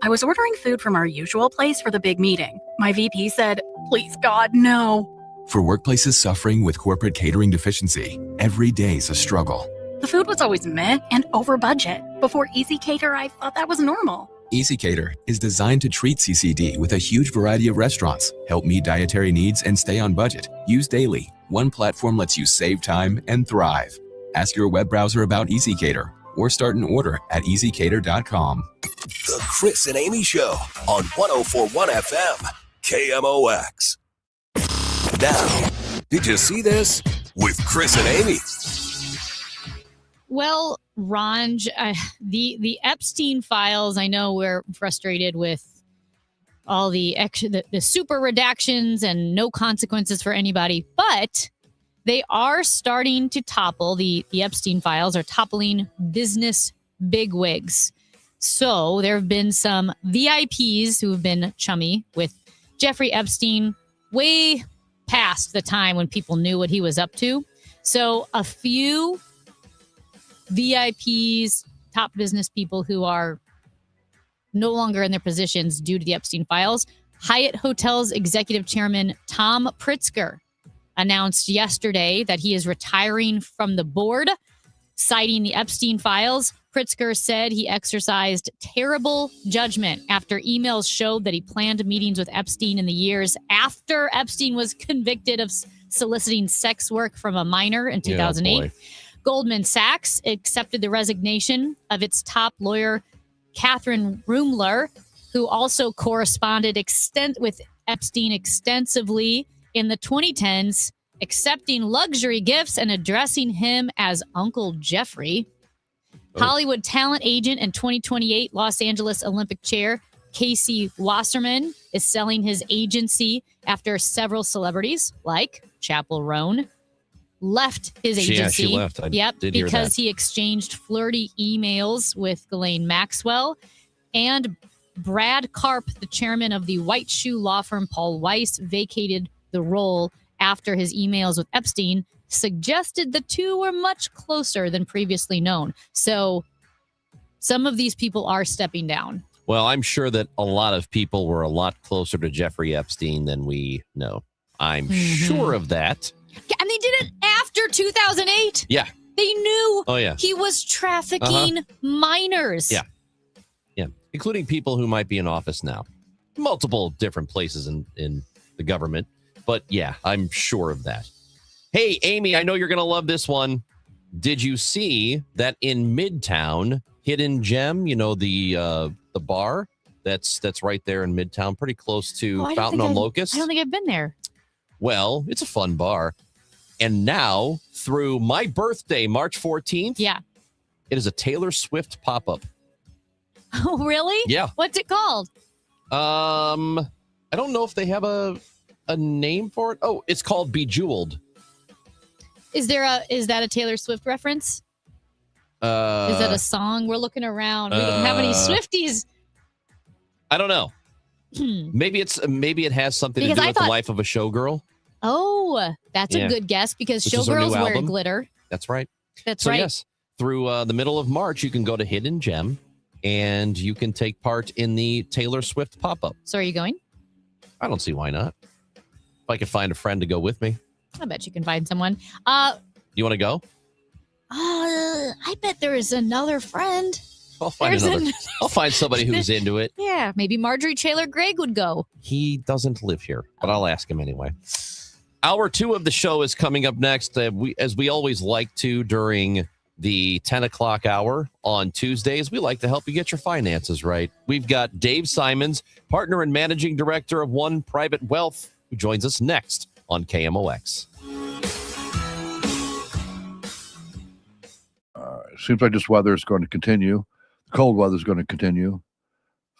I was ordering food from our usual place for the big meeting. My VP said, "Please, God, no." For workplaces suffering with corporate catering deficiency, every day's a struggle. The food was always meh and over budget. Before Easy Cater, I thought that was normal. Easy Cater is designed to treat CCD with a huge variety of restaurants, help meet dietary needs, and stay on budget. Use daily. One platform lets you save time and thrive. Ask your web browser about Easy Cater or start an order at easycater.com. The Chris and Amy Show on 104.1 FM, KMOX. Now, did you see this? With Chris and Amy. Well, Ranj, the Epstein files, I know we're frustrated with all the super redactions and no consequences for anybody, but they are starting to topple. The Epstein files are toppling business bigwigs. So there have been some VIPs who have been chummy with Jeffrey Epstein way past the time when people knew what he was up to. So a few VIPs, top business people who are no longer in their positions due to the Epstein files. Hyatt Hotels executive chairman Tom Pritzker announced yesterday that he is retiring from the board, citing the Epstein files. Pritzker said he exercised terrible judgment after emails showed that he planned meetings with Epstein in the years after Epstein was convicted of soliciting sex work from a minor in 2008. Yeah, Goldman Sachs accepted the resignation of its top lawyer, Catherine Rumler, who also corresponded with Epstein extensively in the 2010s, accepting luxury gifts and addressing him as Uncle Jeffrey. Hollywood talent agent and 2028 Los Angeles Olympic chair Casey Wasserman is selling his agency after several celebrities like Chappell Roan left his agency. She left. I did hear because that. he exchanged flirty emails with Ghislaine Maxwell. And Brad Karp, the chairman of the white shoe law firm Paul Weiss, vacated the role after his emails with Epstein suggested the two were much closer than previously known. So some of these people are stepping down. Well, I'm sure that a lot of people were a lot closer to Jeffrey Epstein than we know. I'm sure of that. Yeah, and they did it after 2008. Yeah. They knew he was trafficking minors. Yeah. Yeah. Including people who might be in office now. Multiple different places in the government. But yeah, I'm sure of that. Hey, Amy, I know you're going to love this one. Did you see that in Midtown, Hidden Gem, the bar that's right there in Midtown, pretty close to Fountain on Locust? I don't think I've been there. Well, it's a fun bar. And now, through my birthday, March 14th, it is a Taylor Swift pop-up. Oh, really? Yeah. What's it called? I don't know if they have a name for it. Oh, it's called Bejeweled. Is that a Taylor Swift reference? Is that a song? We're looking around. We don't have any Swifties. I don't know. Maybe it has something to do with the life of a showgirl. Oh, that's a good guess because showgirls wear glitter. That's right. That's so right. Yes, through the middle of March, you can go to Hidden Gem and you can take part in the Taylor Swift pop-up. So are you going? I don't see why not. If I could find a friend to go with me. I bet you can find someone. You want to go? I bet there is another friend. I'll find somebody who's into it. Yeah, maybe Marjorie Taylor Greig would go. He doesn't live here, but I'll ask him anyway. Hour 2 of the show is coming up next. As we always like to during the 10 o'clock hour on Tuesdays, we like to help you get your finances right. We've got Dave Simons, partner and managing director of One Private Wealth, who joins us next on KMOX. Seems like this weather is going to continue. The cold weather is going to continue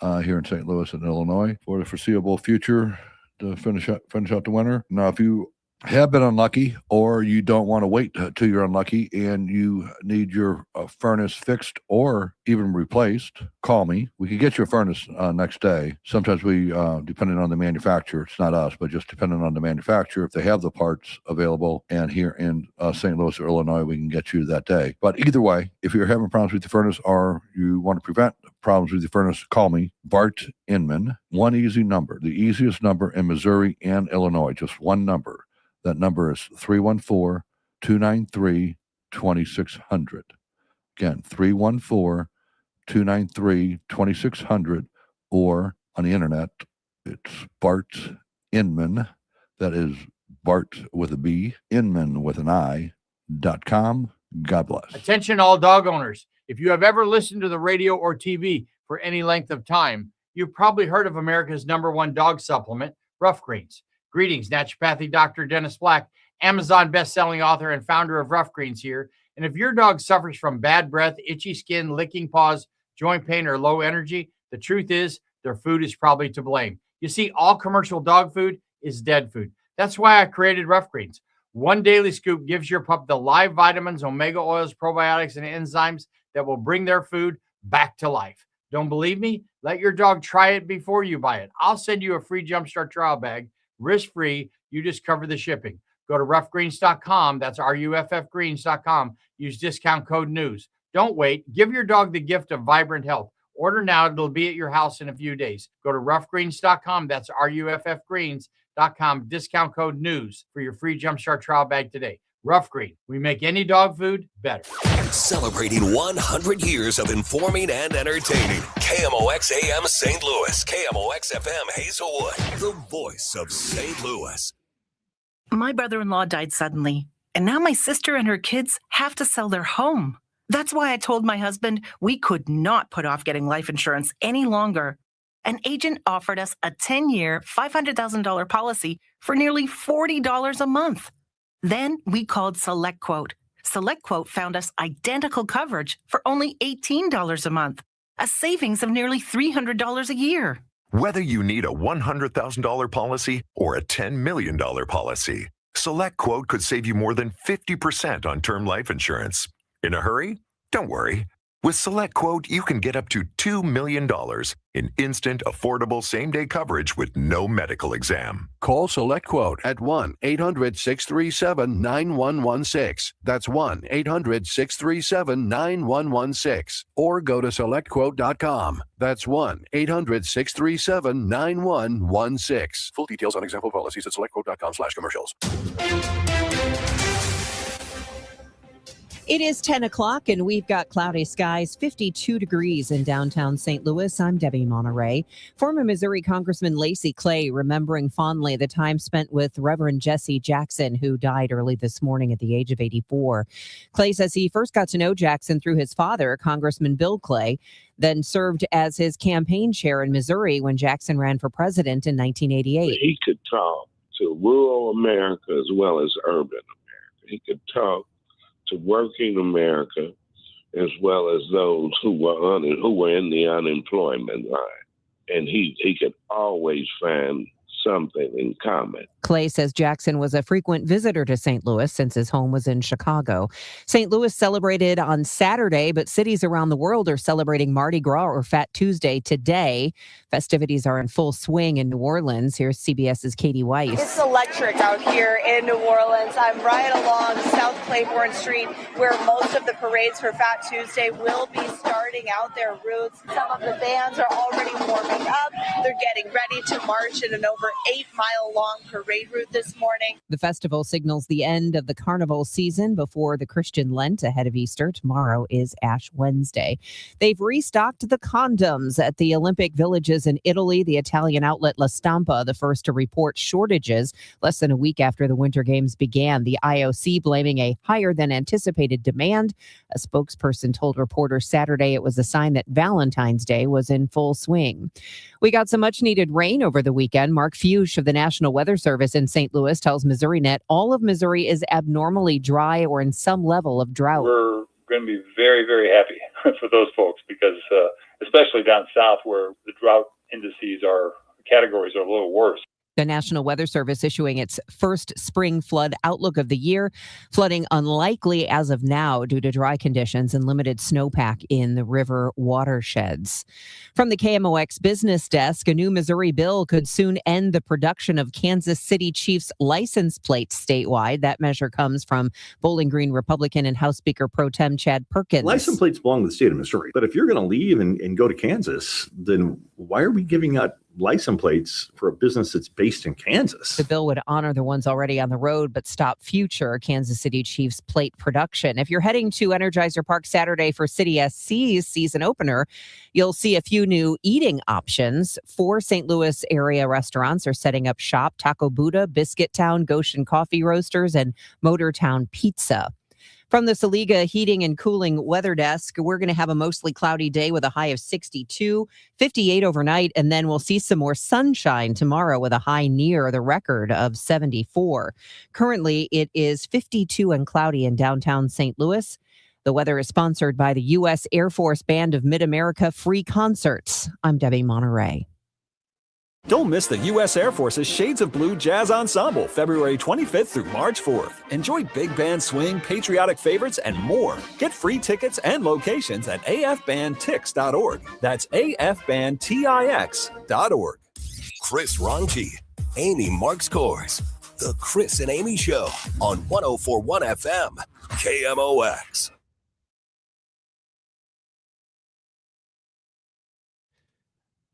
here in St. Louis and Illinois for the foreseeable future to finish out the winter. Now, if you have been unlucky or you don't want to wait till you're unlucky and you need your furnace fixed or even replaced, call me. We can get your furnace next day. Sometimes we, depending on the manufacturer, it's not us, but just depending on the manufacturer, if they have the parts available and here in St. Louis or Illinois, we can get you that day. But either way, if you're having problems with the furnace or you want to prevent problems with the furnace, call me, Bart Inman. One easy number, the easiest number in Missouri and Illinois, just one number. That number is 314-293-2600. Again, 314-293-2600, or on the internet, it's Bart Inman. That is Bart with a B, Inman with an I.com. God bless. Attention all dog owners. If you have ever listened to the radio or TV for any length of time, you've probably heard of America's #1 dog supplement, Rough Greens. Greetings, naturopathic Dr. Dennis Black, Amazon best-selling author and founder of Rough Greens here. And if your dog suffers from bad breath, itchy skin, licking paws, joint pain, or low energy, the truth is their food is probably to blame. You see, all commercial dog food is dead food. That's why I created Rough Greens. One daily scoop gives your pup the live vitamins, omega oils, probiotics, and enzymes that will bring their food back to life. Don't believe me? Let your dog try it before you buy it. I'll send you a free Jumpstart trial bag. Risk-free, you just cover the shipping. Go to roughgreens.com. That's RUFFgreens.com. Use discount code NEWS. Don't wait. Give your dog the gift of vibrant health. Order now. It'll be at your house in a few days. Go to roughgreens.com. That's RUFFgreens.com. Discount code NEWS for your free Jumpstart trial bag today. Rough Green. We make any dog food better. Celebrating 100 years of informing and entertaining. KMOX AM St. Louis. KMOX FM Hazelwood. The voice of St. Louis. My brother-in-law died suddenly, and now my sister and her kids have to sell their home. That's why I told my husband we could not put off getting life insurance any longer. An agent offered us a 10-year, $500,000 policy for nearly $40 a month. Then we called SelectQuote. SelectQuote found us identical coverage for only $18 a month, a savings of nearly $300 a year. Whether you need a $100,000 policy or a $10 million policy, SelectQuote could save you more than 50% on term life insurance. In a hurry? Don't worry. With SelectQuote, you can get up to $2 million in instant, affordable same-day coverage with no medical exam. Call SelectQuote at 1-800-637-9116. That's 1-800-637-9116. Or go to SelectQuote.com. That's 1-800-637-9116. Full details on example policies at SelectQuote.com/commercials. It is 10 o'clock and we've got cloudy skies, 52 degrees in downtown St. Louis. I'm Debbie Monterey. Former Missouri Congressman Lacey Clay remembering fondly the time spent with Reverend Jesse Jackson, who died early this morning at the age of 84. Clay says he first got to know Jackson through his father, Congressman Bill Clay, then served as his campaign chair in Missouri when Jackson ran for president in 1988. He could talk to rural America as well as urban America. He could talk to working America as well as those who were in the unemployment line. And he could always find something in common. Clay says Jackson was a frequent visitor to St. Louis since his home was in Chicago. St. Louis celebrated on Saturday, but cities around the world are celebrating Mardi Gras or Fat Tuesday today. Festivities are in full swing in New Orleans. Here's CBS's Katie Weiss. It's electric out here in New Orleans. I'm right along South Claiborne Street, where most of the parades for Fat Tuesday will be starting out their routes. Some of the bands are already warming up. They're getting ready to march in an over 8-mile-long parade route this morning. The festival signals the end of the carnival season before the Christian Lent ahead of Easter. Tomorrow is Ash Wednesday. They've restocked the condoms at the Olympic villages in Italy. The Italian outlet La Stampa, the first to report shortages less than a week after the Winter Games began. The IOC blaming a higher than anticipated demand. A spokesperson told reporters Saturday it was a sign that Valentine's Day was in full swing. We got some much needed rain over the weekend. Mark Fuchs of the National Weather Service in St. Louis tells MissouriNet all of Missouri is abnormally dry or in some level of drought. We're going to be very, very happy for those folks because especially down south where the drought categories are a little worse. The National Weather Service issuing its first spring flood outlook of the year. Flooding unlikely as of now due to dry conditions and limited snowpack in the river watersheds. From the KMOX business desk, a new Missouri bill could soon end the production of Kansas City Chiefs license plates statewide. That measure comes from Bowling Green Republican and House Speaker Pro Tem Chad Perkins. License plates belong to the state of Missouri. But if you're going to leave and go to Kansas, then why are we giving out license plates for a business that's based in Kansas? The bill would honor the ones already on the road, but stop future Kansas City Chiefs plate production. If you're heading to Energizer Park Saturday for City SC's season opener, you'll see a few new eating options. 4 St. Louis area restaurants are setting up shop: Taco Buddha, Biscuit Town, Goshen Coffee Roasters, and Motortown Pizza. From the Saliga Heating and Cooling Weather Desk, we're going to have a mostly cloudy day with a high of 62, 58 overnight, and then we'll see some more sunshine tomorrow with a high near the record of 74. Currently, it is 52 and cloudy in downtown St. Louis. The weather is sponsored by the U.S. Air Force Band of Mid-America Free Concerts. I'm Debbie Monterey. Don't miss the U.S. Air Force's Shades of Blue Jazz Ensemble, February 25th through March 4th. Enjoy big band swing, patriotic favorites, and more. Get free tickets and locations at afbandtix.org. That's afbandtix.org. Chris Ronchi, Amy Marks Kors. The Chris and Amy Show on 104.1 FM, KMOX.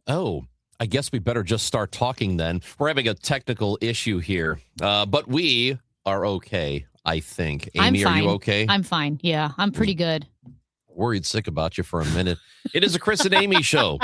Oh, I guess we better just start talking then. We're having a technical issue here, but we are okay, I think. Amy, are you okay? I'm fine. Yeah, I'm pretty good. Worried sick about you for a minute. It is a Chris and Amy show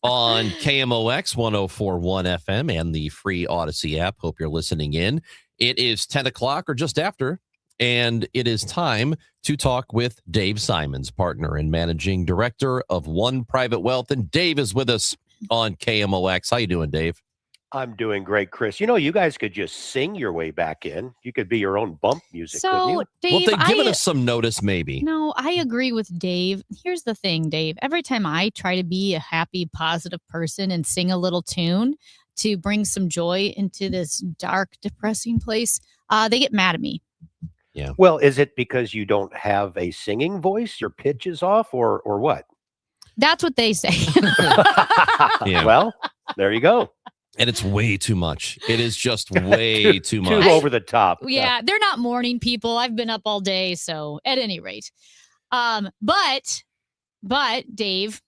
on KMOX 104.1 FM and the free Odyssey app. Hope you're listening in. It is 10 o'clock or just after, and it is time to talk with Dave Simons, partner and managing director of One Private Wealth. And Dave is with us on KMOX. How you doing, Dave? I'm doing great, Chris. You know, you guys could just sing your way back in. You could be your own bump music, couldn't you? Dave, well, they've given us some notice, maybe. No, I agree with Dave. Here's the thing, Dave. Every time I try to be a happy, positive person and sing a little tune to bring some joy into this dark, depressing place, they get mad at me. Yeah. Well, is it because you don't have a singing voice? Your pitch is off, or what? That's what they say. Yeah. Well, there you go. And it's way too much. It is just way too much. Too over the top. Yeah, they're not morning people. I've been up all day, so at any rate. But Dave,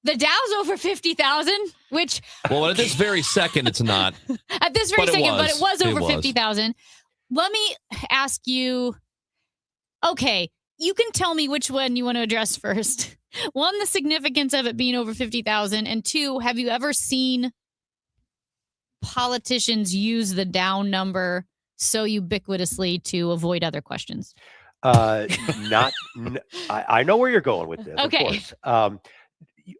the Dow's over 50,000, which well, at this very second, it's not. At this very second, but it was over 50,000. Let me ask you Okay, you can tell me which one you want to address first. One, the significance of it being over 50,000, and two, have you ever seen politicians use the down number so ubiquitously to avoid other questions? I know where you're going with this. Okay. Of course.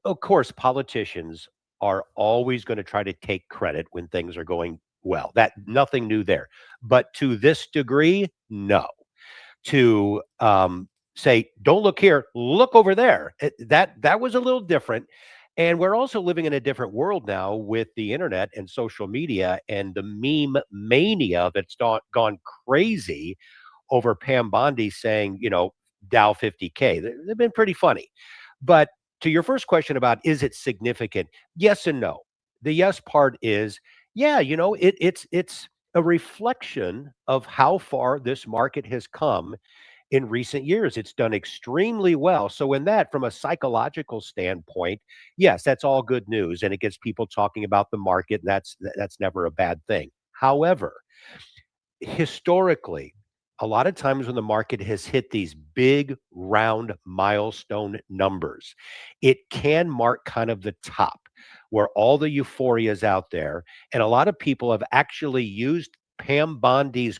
Of course, politicians are always going to try to take credit when things are going well. That nothing new there. But to this degree, no. To say, don't look here, look over there. That was a little different. And we're also living in a different world now with the internet and social media and the meme mania that's gone crazy over Pam Bondi saying, Dow 50K. They've been pretty funny. But to your first question about is it significant? Yes and no. The yes part is, yeah, it's a reflection of how far this market has come in recent years. It's done extremely well. So in that, from a psychological standpoint, yes, that's all good news. And it gets people talking about the market. That's never a bad thing. However, historically, a lot of times when the market has hit these big round milestone numbers, it can mark kind of the top where all the euphoria is out there. And a lot of people have actually used Pam Bondi's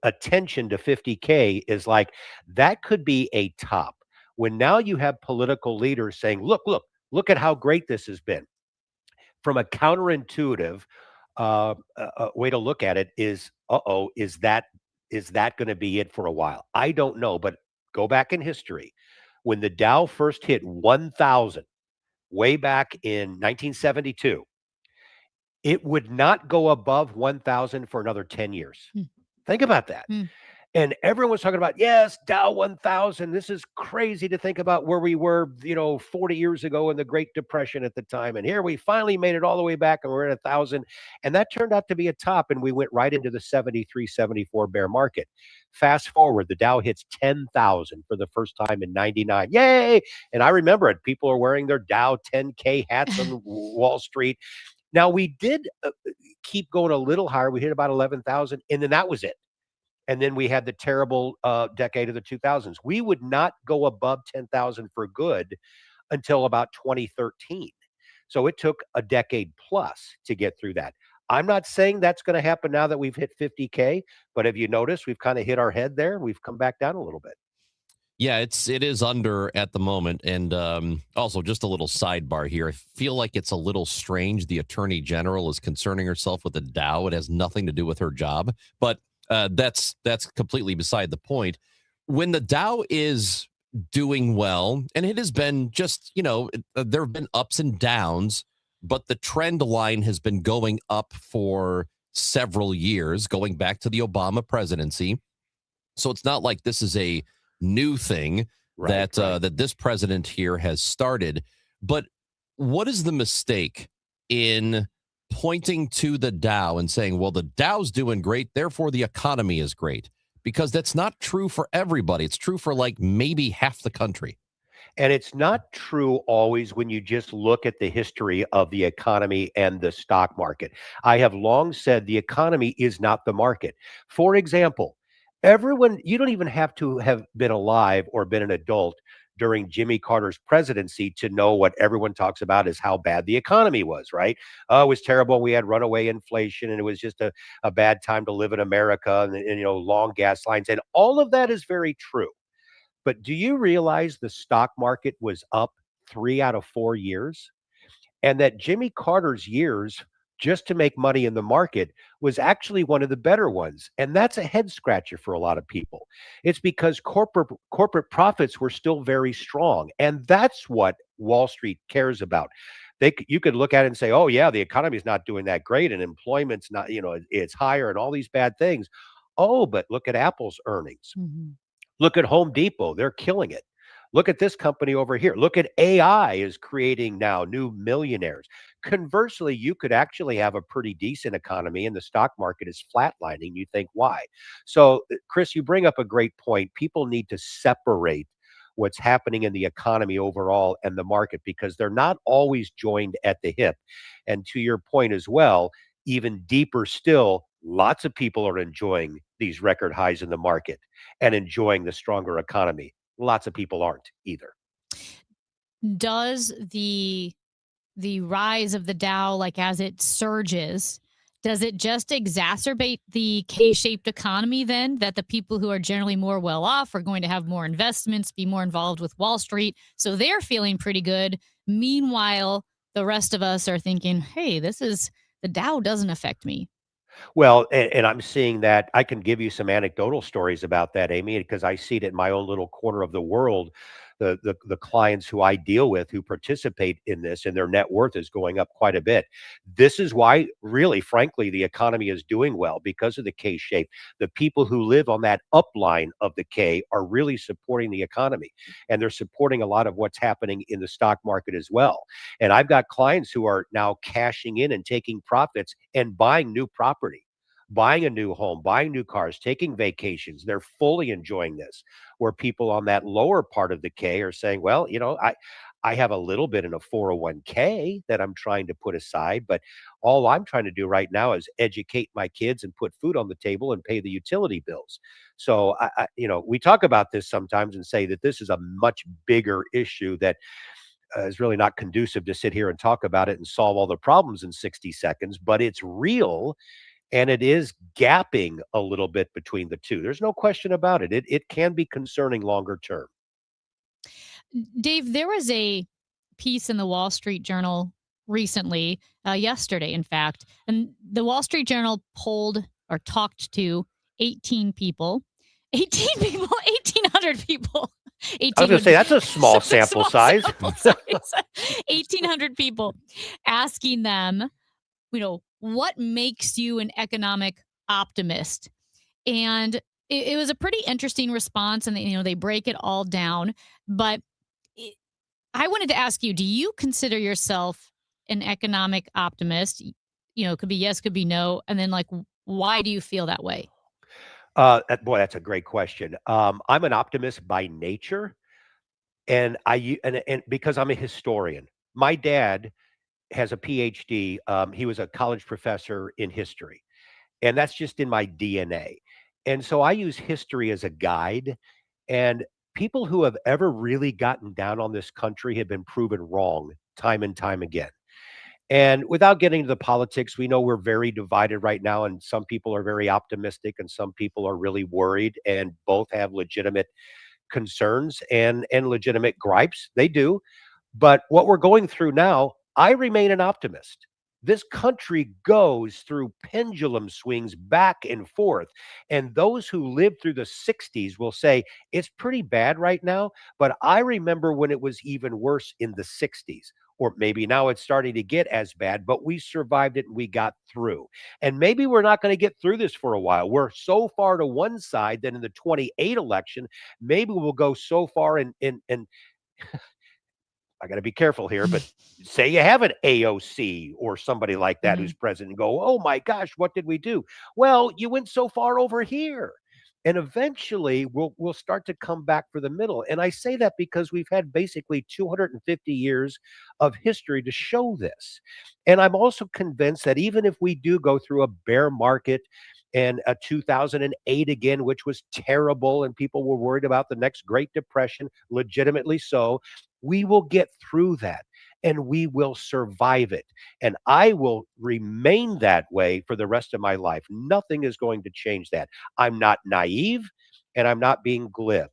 attention to 50K is like, that could be a top. When now you have political leaders saying, look at how great this has been. From a counterintuitive way to look at it is, is that going to be it for a while? I don't know, but go back in history. When the Dow first hit 1,000 way back in 1972, it would not go above 1,000 for another 10 years. Think about that. And everyone was talking about, yes, Dow 1,000. This is crazy to think about where we were, 40 years ago in the Great Depression at the time. And here we finally made it all the way back and we're at 1,000. And that turned out to be a top. And we went right into the 73, 74 bear market. Fast forward, the Dow hits 10,000 for the first time in 99. Yay. And I remember it. People are wearing their Dow 10K hats on Wall Street. Now, we did keep going a little higher. We hit about 11,000, and then that was it. And then we had the terrible decade of the 2000s. We would not go above 10,000 for good until about 2013. So it took a decade plus to get through that. I'm not saying that's going to happen now that we've hit 50K, but have you noticed we've kind of hit our head there? We've come back down a little bit. Yeah, it is under at the moment. And also just a little sidebar here. I feel like it's a little strange. The Attorney General is concerning herself with the Dow. It has nothing to do with her job, but that's completely beside the point. When the Dow is doing well, and it has been just, there have been ups and downs, but the trend line has been going up for several years, going back to the Obama presidency. So it's not like this is a new thing that this president here has started. But what is the mistake in pointing to the Dow and saying, well, the Dow's doing great, therefore the economy is great? Because that's not true for everybody. It's true for like maybe half the country. And it's not true always when you just look at the history of the economy and the stock market. I have long said the economy is not the market. For example, you don't even have to have been alive or been an adult during Jimmy Carter's presidency to know what everyone talks about is how bad the economy was, right? It was terrible. We had runaway inflation and it was just a bad time to live in America and long gas lines. And all of that is very true. But do you realize the stock market was up 3 out of 4 years? And that Jimmy Carter's years just to make money in the market was actually one of the better ones. And that's a head scratcher for a lot of people. It's because corporate profits were still very strong. And that's what Wall Street cares about. You could look at it and say, oh yeah, the economy is not doing that great and employment's not, it's higher and all these bad things. Oh, but look at Apple's earnings. Mm-hmm. Look at Home Depot. They're killing it. Look at this company over here. Look at AI is creating now new millionaires. Conversely, you could actually have a pretty decent economy and the stock market is flatlining. You think, why? So, Chris, you bring up a great point. People need to separate what's happening in the economy overall and the market because they're not always joined at the hip. And to your point as well, even deeper still, Lots of people are enjoying these record highs in the market and enjoying the stronger economy. Lots of people aren't either. Does the rise of the Dow, like as it surges, does it just exacerbate the K-shaped economy then, that the people who are generally more well off are going to have more investments, be more involved with Wall Street, so they're feeling pretty good? Meanwhile, the rest of us are thinking, hey, the Dow doesn't affect me. Well, and I'm seeing that. I can give you some anecdotal stories about that, Amy, because I see it in my own little corner of the world. The clients who I deal with who participate in this, and their net worth is going up quite a bit. This is why, really, frankly, the economy is doing well, because of the K shape. The people who live on that upline of the K are really supporting the economy, and they're supporting a lot of what's happening in the stock market as well. And I've got clients who are now cashing in and taking profits and buying new property, buying a new home, buying new cars, taking vacations. They're fully enjoying this. Where people on that lower part of the K are saying, well, I have a little bit in a 401k that I'm trying to put aside, but all I'm trying to do right now is educate my kids and put food on the table and pay the utility bills. So, we talk about this sometimes and say that this is a much bigger issue that is really not conducive to sit here and talk about it and solve all the problems in 60 seconds, but it's real. And it is gapping a little bit between the two. There's no question about it. It can be concerning longer term. Dave, there was a piece in the Wall Street Journal recently, yesterday, in fact, and the Wall Street Journal polled or talked to 18 people, 1,800 people. I was going to say, that's a small sample size. 1,800 people, asking them, what makes you an economic optimist? And it was a pretty interesting response, and they break it all down. But I wanted to ask you, do you consider yourself an economic optimist? It could be yes, could be no. And then, why do you feel that way? Boy, that's a great question. I'm an optimist by nature, and because I'm a historian. My dad has a PhD. He was a college professor in history, and that's just in my DNA. And so I use history as a guide, and people who have ever really gotten down on this country have been proven wrong time and time again. And without getting to the politics, we know we're very divided right now, and some people are very optimistic and some people are really worried, and both have legitimate concerns and legitimate gripes. They do. But what we're going through now, I remain an optimist. This country goes through pendulum swings back and forth. And those who lived through the 60s will say it's pretty bad right now. But I remember when it was even worse in the 60s. Or maybe now it's starting to get as bad, but we survived it and we got through. And maybe we're not going to get through this for a while. We're so far to one side that in the 28 election, maybe we'll go so far and I got to be careful here, but say you have an AOC or somebody like that who's president and go, oh my gosh, what did we do? Well, you went so far over here. And eventually we'll start to come back for the middle. And I say that because we've had basically 250 years of history to show this. And I'm also convinced that even if we do go through a bear market and a 2008 again, which was terrible, and people were worried about the next Great Depression, legitimately so, we will get through that and we will survive it. And I will remain that way for the rest of my life. Nothing is going to change that. I'm not naive and I'm not being glib.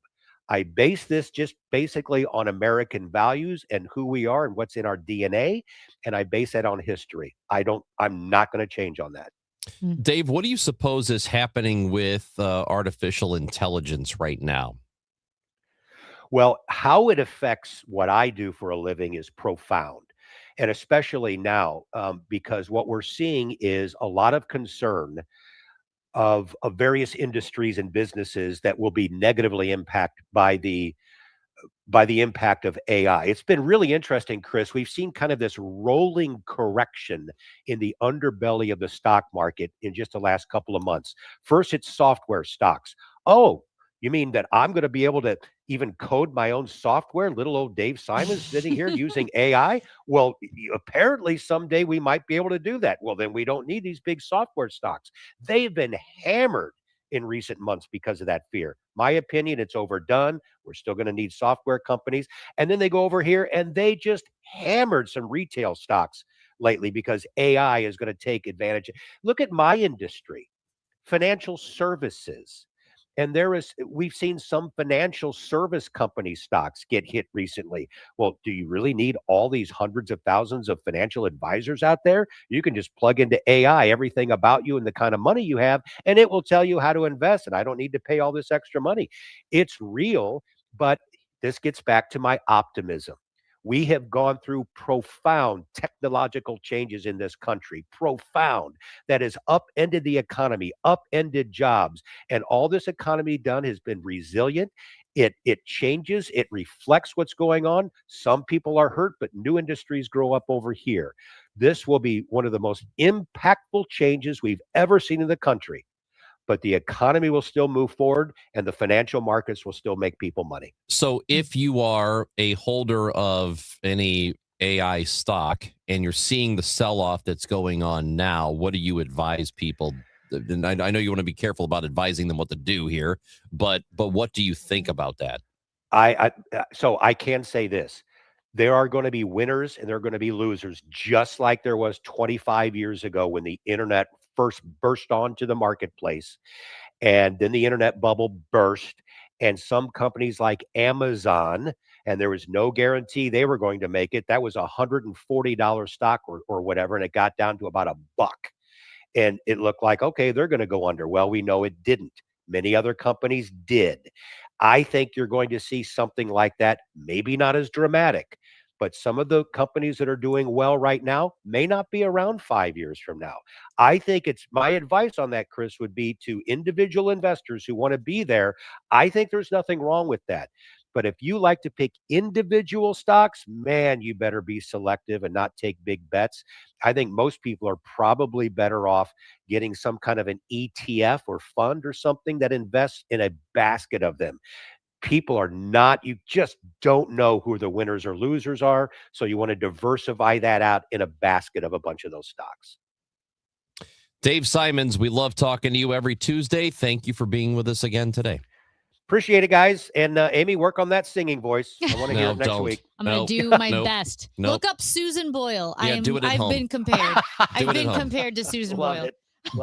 I base this just basically on American values and who we are and what's in our DNA. And I base that on history. I'm not going to change on that. Dave, what do you suppose is happening with artificial intelligence right now? Well, how it affects what I do for a living is profound. And especially now, because what we're seeing is a lot of concern of various industries and businesses that will be negatively impacted by the impact of AI. It's been really interesting, Chris. We've seen kind of this rolling correction in the underbelly of the stock market in just the last couple of months. First, it's software stocks. Oh, you mean that I'm going to be able to even code my own software. Little old Dave Simons sitting here using AI. Well, apparently someday we might be able to do that. Well, then we don't need these big software stocks. They've been hammered in recent months because of that fear. My opinion, it's overdone. We're still going to need software companies. And then they go over here and they just hammered some retail stocks lately because AI is going to take advantage. Look at my industry, financial services. And we've seen some financial service company stocks get hit recently. Well, do you really need all these hundreds of thousands of financial advisors out there? You can just plug into AI everything about you and the kind of money you have, and it will tell you how to invest. And I don't need to pay all this extra money. It's real, but this gets back to my optimism. We have gone through profound technological changes in this country, profound, that has upended the economy, upended jobs. And all this economy done has been resilient. It changes, it reflects what's going on. Some people are hurt, but new industries grow up over here. This will be one of the most impactful changes we've ever seen in the country. But the economy will still move forward and the financial markets will still make people money. So if you are a holder of any AI stock and you're seeing the sell-off that's going on now, what do you advise people? And I know you want to be careful about advising them what to do here, but what do you think about that? So I can say this. There are going to be winners and there are going to be losers, just like there was 25 years ago when the internet first burst onto the marketplace, and then the internet bubble burst, and some companies like Amazon, and there was no guarantee they were going to make it. That was $140 stock or whatever, and it got down to about $1. And it looked like, okay, they're going to go under. Well, we know it didn't. Many other companies did. I think you're going to see something like that, maybe not as dramatic, but some of the companies that are doing well right now may not be around 5 years from now. I think it's my advice on that, Chris, would be to individual investors who want to be there. I think there's nothing wrong with that. But if you like to pick individual stocks, man, you better be selective and not take big bets. I think most people are probably better off getting some kind of an ETF or fund or something that invests in a basket of them. People are not, you just don't know who the winners or losers are. So you want to diversify that out in a basket of a bunch of those stocks. Dave Simons, we love talking to you every Tuesday. Thank you for being with us again today. Appreciate it, guys. And Amy, work on that singing voice. I want to hear it next week. I'm going to do my best. Look up Susan Boyle. Yeah, do it at home. I've been compared. I've been compared to Susan Boyle.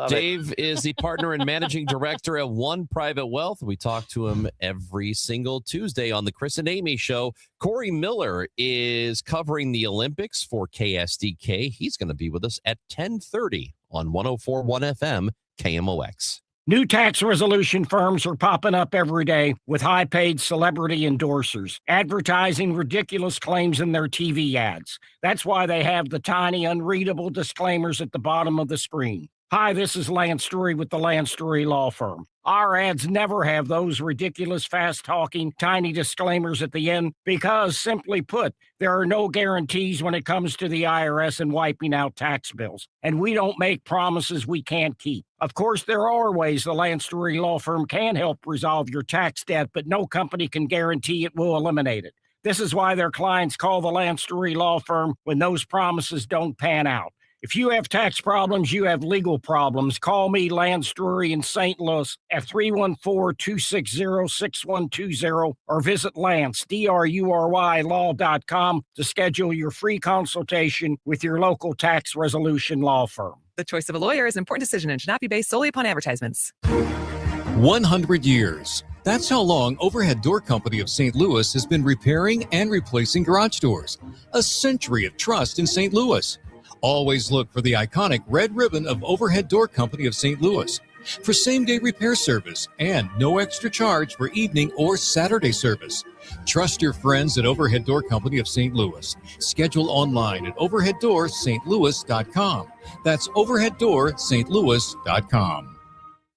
Dave is the partner and managing director at One Private Wealth. We talk to him every single Tuesday on the Chris and Amy Show. Corey Miller is covering the Olympics for KSDK. He's going to be with us at 10:30 on 104.1 FM KMOX. New tax resolution firms are popping up every day with high-paid celebrity endorsers, advertising ridiculous claims in their TV ads. That's why they have the tiny, unreadable disclaimers at the bottom of the screen. Hi, this is Lance Drury with the Lance Drury Law Firm. Our ads never have those ridiculous, fast-talking, tiny disclaimers at the end because, simply put, there are no guarantees when it comes to the IRS and wiping out tax bills. And we don't make promises we can't keep. Of course, there are ways the Lance Drury Law Firm can help resolve your tax debt, but no company can guarantee it will eliminate it. This is why their clients call the Lance Drury Law Firm when those promises don't pan out. If you have tax problems, you have legal problems, call me, Lance Drury in St. Louis at 314-260-6120 or visit Lance, DRURY law.com to schedule your free consultation with your local tax resolution law firm. The choice of a lawyer is an important decision and should not be based solely upon advertisements. 100 years. That's how long Overhead Door Company of St. Louis has been repairing and replacing garage doors. A century of trust in St. Louis. Always look for the iconic red ribbon of Overhead Door Company of St. Louis for same-day repair service and no extra charge for evening or Saturday service. Trust your friends at Overhead Door Company of St. Louis. Schedule online at overheaddoorsstlouis.com. That's overheaddoorsstlouis.com.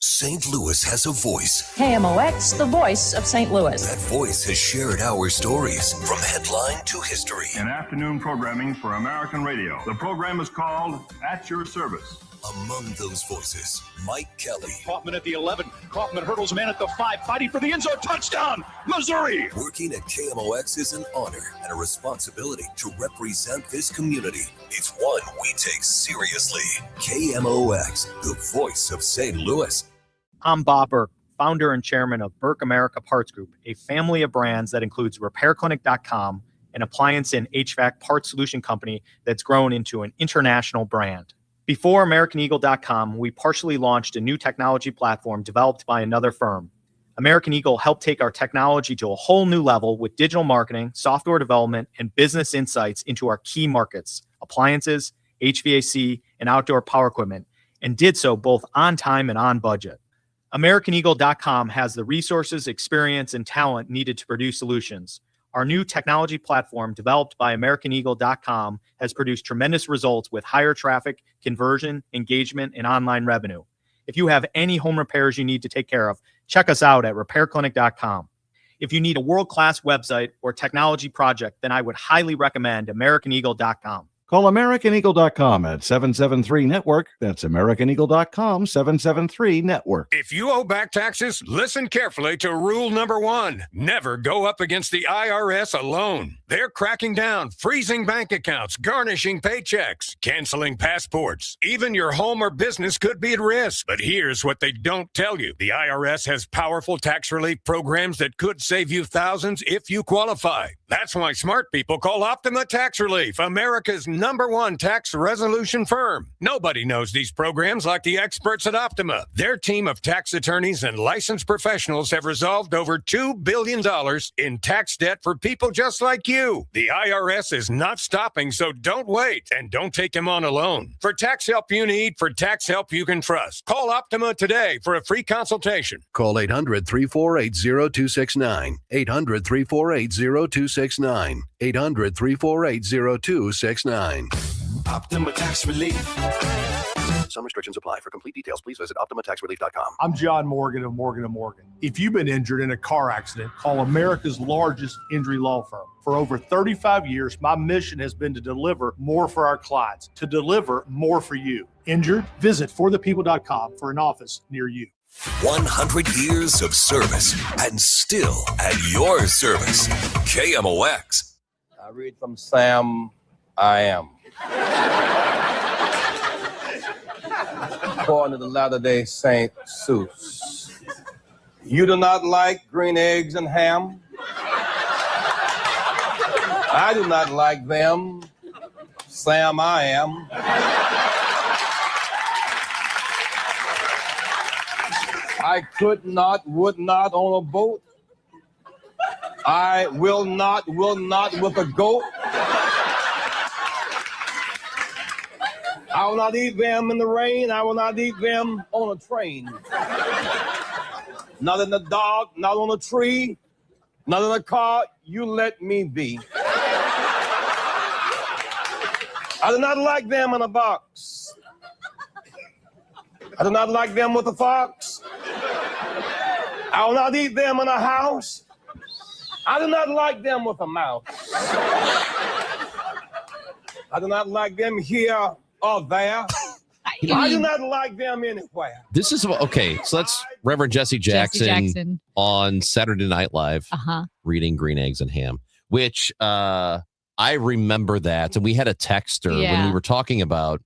St. Louis has a voice. KMOX, the voice of St. Louis. That voice has shared our stories from headline to history. In afternoon programming for American radio. The program is called At Your Service. Among those voices, Mike Kelly. Kaufman at the 11. Kaufman hurdles man at the 5, fighting for the end zone. Touchdown, Missouri! Working at KMOX is an honor and a responsibility to represent this community. It's one we take seriously. KMOX, the voice of St. Louis. I'm Bob Burke, founder and chairman of Burke America Parts Group, a family of brands that includes RepairClinic.com, an appliance and HVAC parts solution company that's grown into an international brand. Before AmericanEagle.com, we partially launched a new technology platform developed by another firm. American Eagle helped take our technology to a whole new level with digital marketing, software development, and business insights into our key markets, appliances, HVAC, and outdoor power equipment, and did so both on time and on budget. AmericanEagle.com has the resources, experience, and talent needed to produce solutions. Our new technology platform, developed by AmericanEagle.com, has produced tremendous results with higher traffic, conversion, engagement, and online revenue. If you have any home repairs you need to take care of, check us out at RepairClinic.com. If you need a world-class website or technology project, then I would highly recommend AmericanEagle.com. Call AmericanEagle.com at 773-NETWORK. That's AmericanEagle.com, 773-NETWORK. If you owe back taxes, listen carefully to rule number 1. Never go up against the IRS alone. They're cracking down, freezing bank accounts, garnishing paychecks, canceling passports. Even your home or business could be at risk. But here's what they don't tell you. The IRS has powerful tax relief programs that could save you thousands if you qualify. That's why smart people call Optima Tax Relief, America's #1 tax resolution firm. Nobody knows these programs like the experts at Optima. Their team of tax attorneys and licensed professionals have resolved over $2 billion in tax debt for people just like you. The IRS is not stopping, so don't wait, and don't take them on alone. For tax help you need, for tax help you can trust, call Optima today for a free consultation. Call 800-348-0269. 800-348-0269. 800-348-0269. Optima Tax Relief. Some restrictions apply. For complete details, please visit OptimaTaxRelief.com. I'm John Morgan of Morgan & Morgan. If you've been injured in a car accident, call America's largest injury law firm. For over 35 years, my mission has been to deliver more for our clients, to deliver more for you. Injured? Visit forthepeople.com for an office near you. 100 years of service and still at your service. KMOX. I read from Sam I Am. According to the Latter-day Saint Seuss. You do not like green eggs and ham? I do not like them. Sam I Am. I could not, would not on a boat. I will not with a goat. I will not eat them in the rain. I will not eat them on a train. Not in the dark, not on a tree, not in a car. You let me be. I do not like them in a box. I do not like them with a fox. I will not eat them in a house. I do not like them with a mouse. I do not like them here or there. I do not like them anywhere. This is okay. So that's Reverend Jesse Jackson on Saturday Night Live reading Green Eggs and Ham, which I remember that. And we had a texter when we were talking about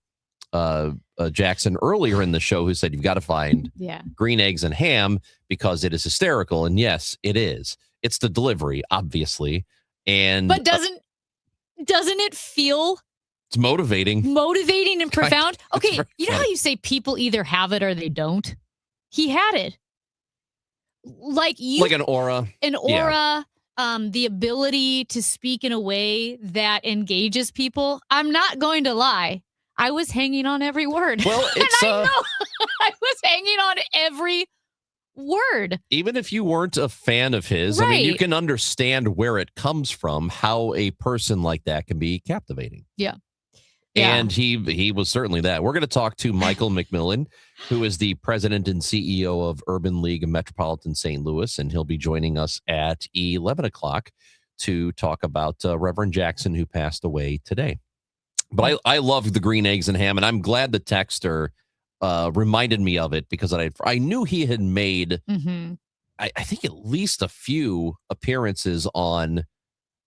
Jackson earlier in the show who said you've got to find Green Eggs and Ham because it is hysterical. And yes, it is. It's the delivery, obviously. But doesn't it feel it's motivating and profound? Okay, you know how you say people either have it or they don't? He had it. Like an aura. The ability to speak in a way that engages people. I'm not going to lie. I was hanging on every word. Well, it's I know. I was hanging on every word. Even if you weren't a fan of his, I mean, you can understand where it comes from, how a person like that can be captivating. Yeah. And he was certainly that. We're going to talk to Michael McMillan, who is the president and CEO of Urban League of Metropolitan St. Louis, and he'll be joining us at 11 o'clock to talk about Reverend Jackson, who passed away today. But I love the Green Eggs and Ham, and I'm glad the texter reminded me of it because I knew he had made, Mm-hmm. I think, at least a few appearances on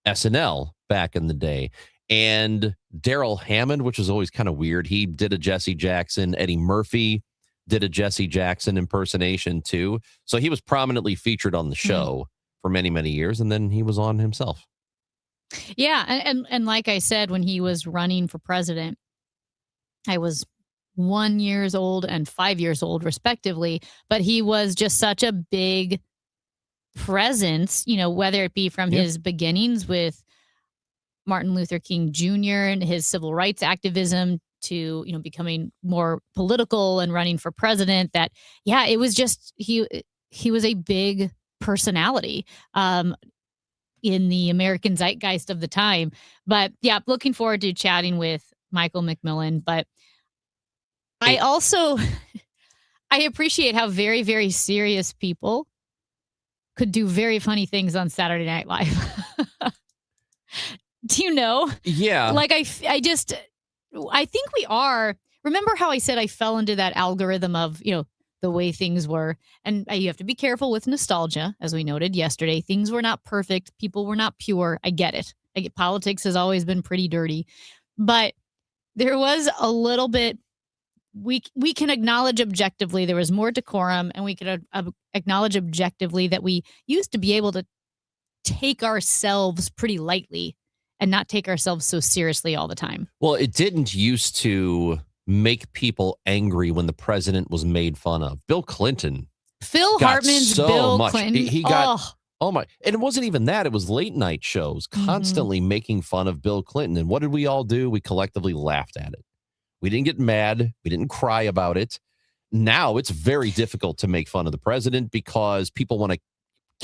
SNL back in the day. And Daryl Hammond, which was always kind of weird, he did a Jesse Jackson. Eddie Murphy did a Jesse Jackson impersonation too. So he was prominently featured on the show for many, many years, and then he was on himself. Yeah, and like I said, when he was running for president, I was 1 year old and 5 years old, respectively. But he was just such a big presence, whether it be from his beginnings with Martin Luther King Jr. and his civil rights activism to, becoming more political and running for president. That, it was just he was a big personality in the American zeitgeist of the time. But yeah, looking forward to chatting with Michael McMillan. But I also I appreciate how very, very serious people could do very funny things on Saturday Night Live. Do you know? Yeah. Like I think we are. Remember how I said I fell into that algorithm of, the way things were. And you have to be careful with nostalgia. As we noted yesterday, things were not perfect. People were not pure. I get it. Politics has always been pretty dirty. But there was a little bit, we can acknowledge objectively there was more decorum, and we can acknowledge objectively that we used to be able to take ourselves pretty lightly and not take ourselves so seriously all the time. Well, it didn't used to make people angry when the president was made fun of. Bill Clinton. Phil got Hartman's so Bill much. Clinton. He got, oh my. And it wasn't even that. It was late night shows constantly making fun of Bill Clinton. And what did we all do? We collectively laughed at it. We didn't get mad. We didn't cry about it. Now it's very difficult to make fun of the president because people want to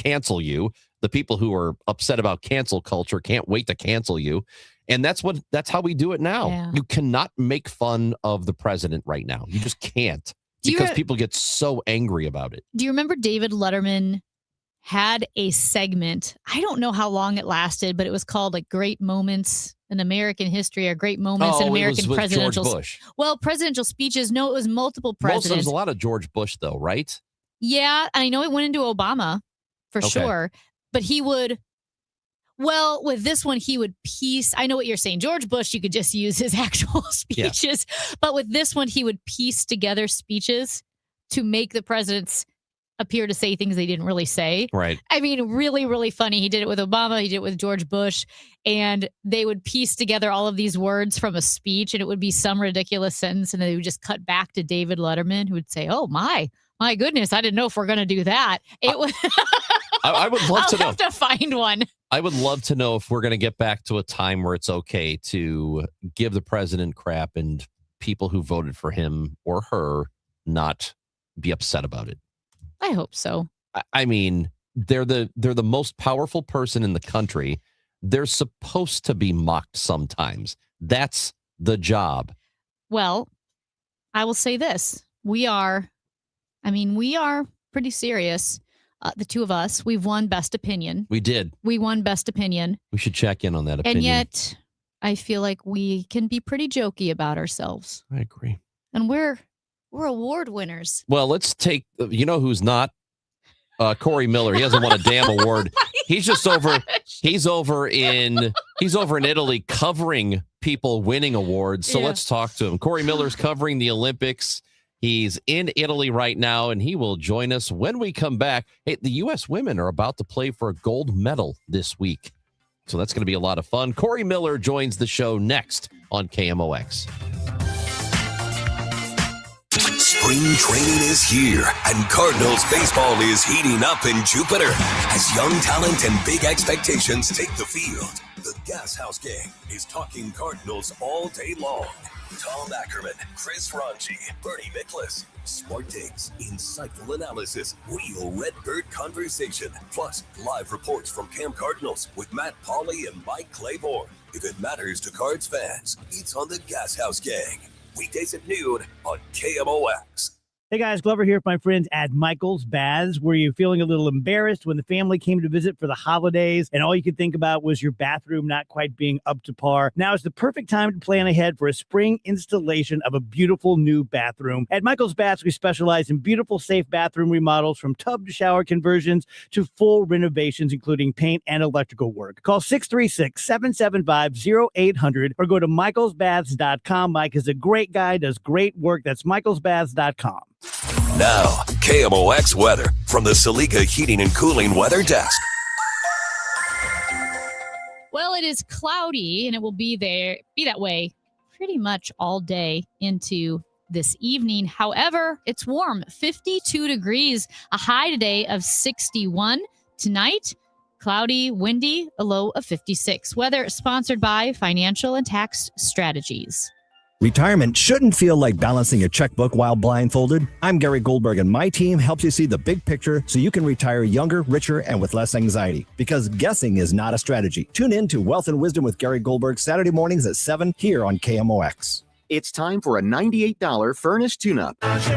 cancel you. The people who are upset about cancel culture can't wait to cancel you. And that's how we do it now. Yeah. You cannot make fun of the president right now. You just can't because people get so angry about it. Do you remember David Letterman had a segment? I don't know how long it lasted, but it was called like Great Moments in American History or Great Moments in American it was with Presidential George Bush. Well, presidential speeches. No, it was multiple presidents. There was a lot of George Bush though, right? Yeah, I know it went into Obama for sure, but he would. Well, with this one, he would piece. I know what you're saying. George Bush, you could just use his actual speeches. But with this one, he would piece together speeches to make the presidents appear to say things they didn't really say. Right. I mean, really, really funny. He did it with Obama. He did it with George Bush. And they would piece together all of these words from a speech, and it would be some ridiculous sentence. And they would just cut back to David Letterman, who would say, oh, my goodness, I didn't know if we're going to do that. It was. I would love to know. I'll have to find one. I would love to know if we're going to get back to a time where it's okay to give the president crap and people who voted for him or her not be upset about it. I hope so. I mean, they're the most powerful person in the country. They're supposed to be mocked sometimes. That's the job. Well, I will say this. We are pretty serious. The two of us, we've won Best Opinion. We did. We won Best Opinion. We should check in on that opinion. And yet, I feel like we can be pretty jokey about ourselves. I agree. And we're award winners. Well, let's take, who's not? Corey Miller. He hasn't won a damn award. He's just over. He's over in Italy covering people winning awards. So let's talk to him. Corey Miller's covering the Olympics. He's in Italy right now, and he will join us when we come back. Hey, the U.S. women are about to play for a gold medal this week. So that's going to be a lot of fun. Corey Miller joins the show next on KMOX. Spring training is here, and Cardinals baseball is heating up in Jupiter as young talent and big expectations take the field. The Gas House Gang is talking Cardinals all day long. Tom Ackerman, Chris Ranchi, Bernie Miklas, smart takes, insightful analysis, real Redbird conversation, plus live reports from Camp Cardinals with Matt Pauley and Mike Claiborne. If it matters to Cards fans, it's on the Gas House Gang. Weekdays at noon on KMOX. Hey guys, Glover here with my friends at Michael's Baths. Were you feeling a little embarrassed when the family came to visit for the holidays and all you could think about was your bathroom not quite being up to par? Now is the perfect time to plan ahead for a spring installation of a beautiful new bathroom. At Michael's Baths, we specialize in beautiful, safe bathroom remodels from tub to shower conversions to full renovations, including paint and electrical work. Call 636-775-0800 or go to michaelsbaths.com. Mike is a great guy, does great work. That's michaelsbaths.com. Now, KMOX weather from the Saliga Heating and Cooling Weather Desk. Well, it is cloudy and it will be that way pretty much all day into this evening. However, it's warm, 52 degrees, a high today of 61. Tonight, cloudy, windy, a low of 56. Weather sponsored by Financial and Tax Strategies. Retirement shouldn't feel like balancing a checkbook while blindfolded. I'm Gary Goldberg, and my team helps you see the big picture so you can retire younger, richer, and with less anxiety. Because guessing is not a strategy. Tune in to Wealth and Wisdom with Gary Goldberg Saturday mornings at 7 here on KMOX. It's time for a $98 furnace tune-up. Wesley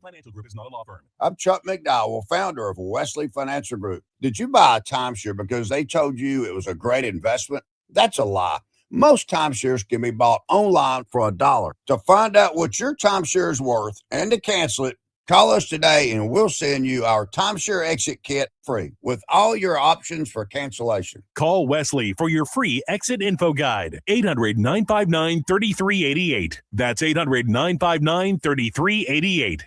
Financial Group is not a law firm. I'm Chuck McDowell, founder of Wesley Financial Group. Did you buy a timeshare because they told you it was a great investment? That's a lie. Most timeshares can be bought online for $1. To find out what your timeshare is worth and to cancel it, call us today and we'll send you our timeshare exit kit free with all your options for cancellation. Call Wesley for your free exit info guide. 800-959-3388. That's 800-959-3388.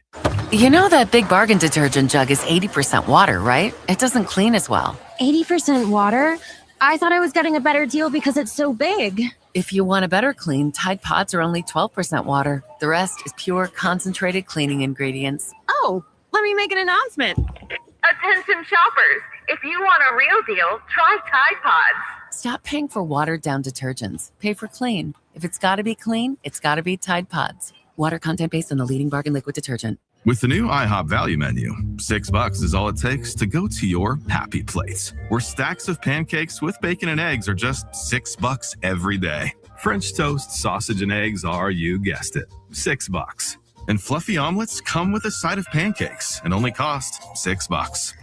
You know that Big Bargain detergent jug is 80% water, right? It doesn't clean as well. 80% water? I thought I was getting a better deal because it's so big. If you want a better clean, Tide Pods are only 12% water. The rest is pure, concentrated cleaning ingredients. Oh, let me make an announcement. Attention shoppers, if you want a real deal, try Tide Pods. Stop paying for watered-down detergents. Pay for clean. If it's got to be clean, it's got to be Tide Pods. Water content based on the leading bargain liquid detergent. With the new IHOP value menu, $6 is all it takes to go to your happy place, where stacks of pancakes with bacon and eggs are just $6 every day. French toast, sausage, and eggs are, you guessed it, $6. And fluffy omelets come with a side of pancakes and only cost $6.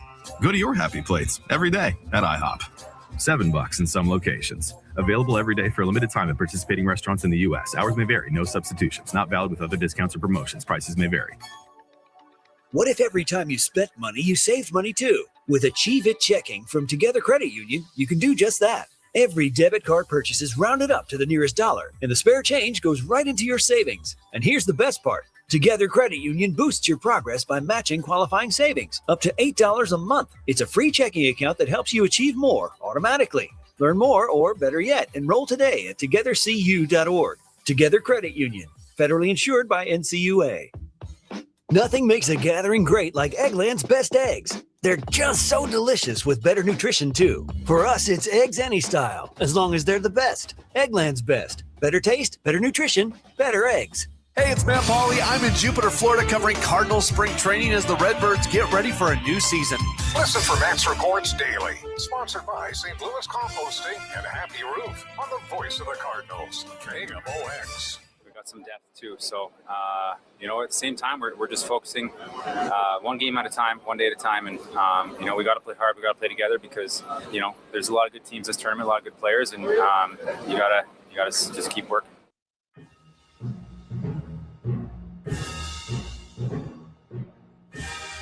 Go to your happy plates every day at IHOP. $7 in some locations. Available every day for a limited time at participating restaurants in the U.S. Hours may vary. No substitutions. Not valid with other discounts or promotions. Prices may vary. What if every time you spent money, you saved money too? With Achieve It Checking from Together Credit Union, you can do just that. Every debit card purchase is rounded up to the nearest dollar, and the spare change goes right into your savings. And here's the best part. Together Credit Union boosts your progress by matching qualifying savings up to $8 a month. It's a free checking account that helps you achieve more automatically. Learn more, or better yet, enroll today at togethercu.org. Together Credit Union, federally insured by NCUA. Nothing makes a gathering great like Eggland's Best Eggs. They're just so delicious with better nutrition, too. For us, it's eggs any style, as long as they're the best. Eggland's Best. Better taste, better nutrition, better eggs. Hey, it's Matt Pauley. I'm in Jupiter, Florida, covering Cardinal spring training as the Redbirds get ready for a new season. Listen for Matt's Reports Daily. Sponsored by St. Louis Composting and Happy Roof on the voice of the Cardinals, KMOX. Got some depth too, so at the same time we're just focusing one game at a time, one day at a time, and we got to play hard, we got to play together because there's a lot of good teams this tournament, a lot of good players, and you gotta just keep working.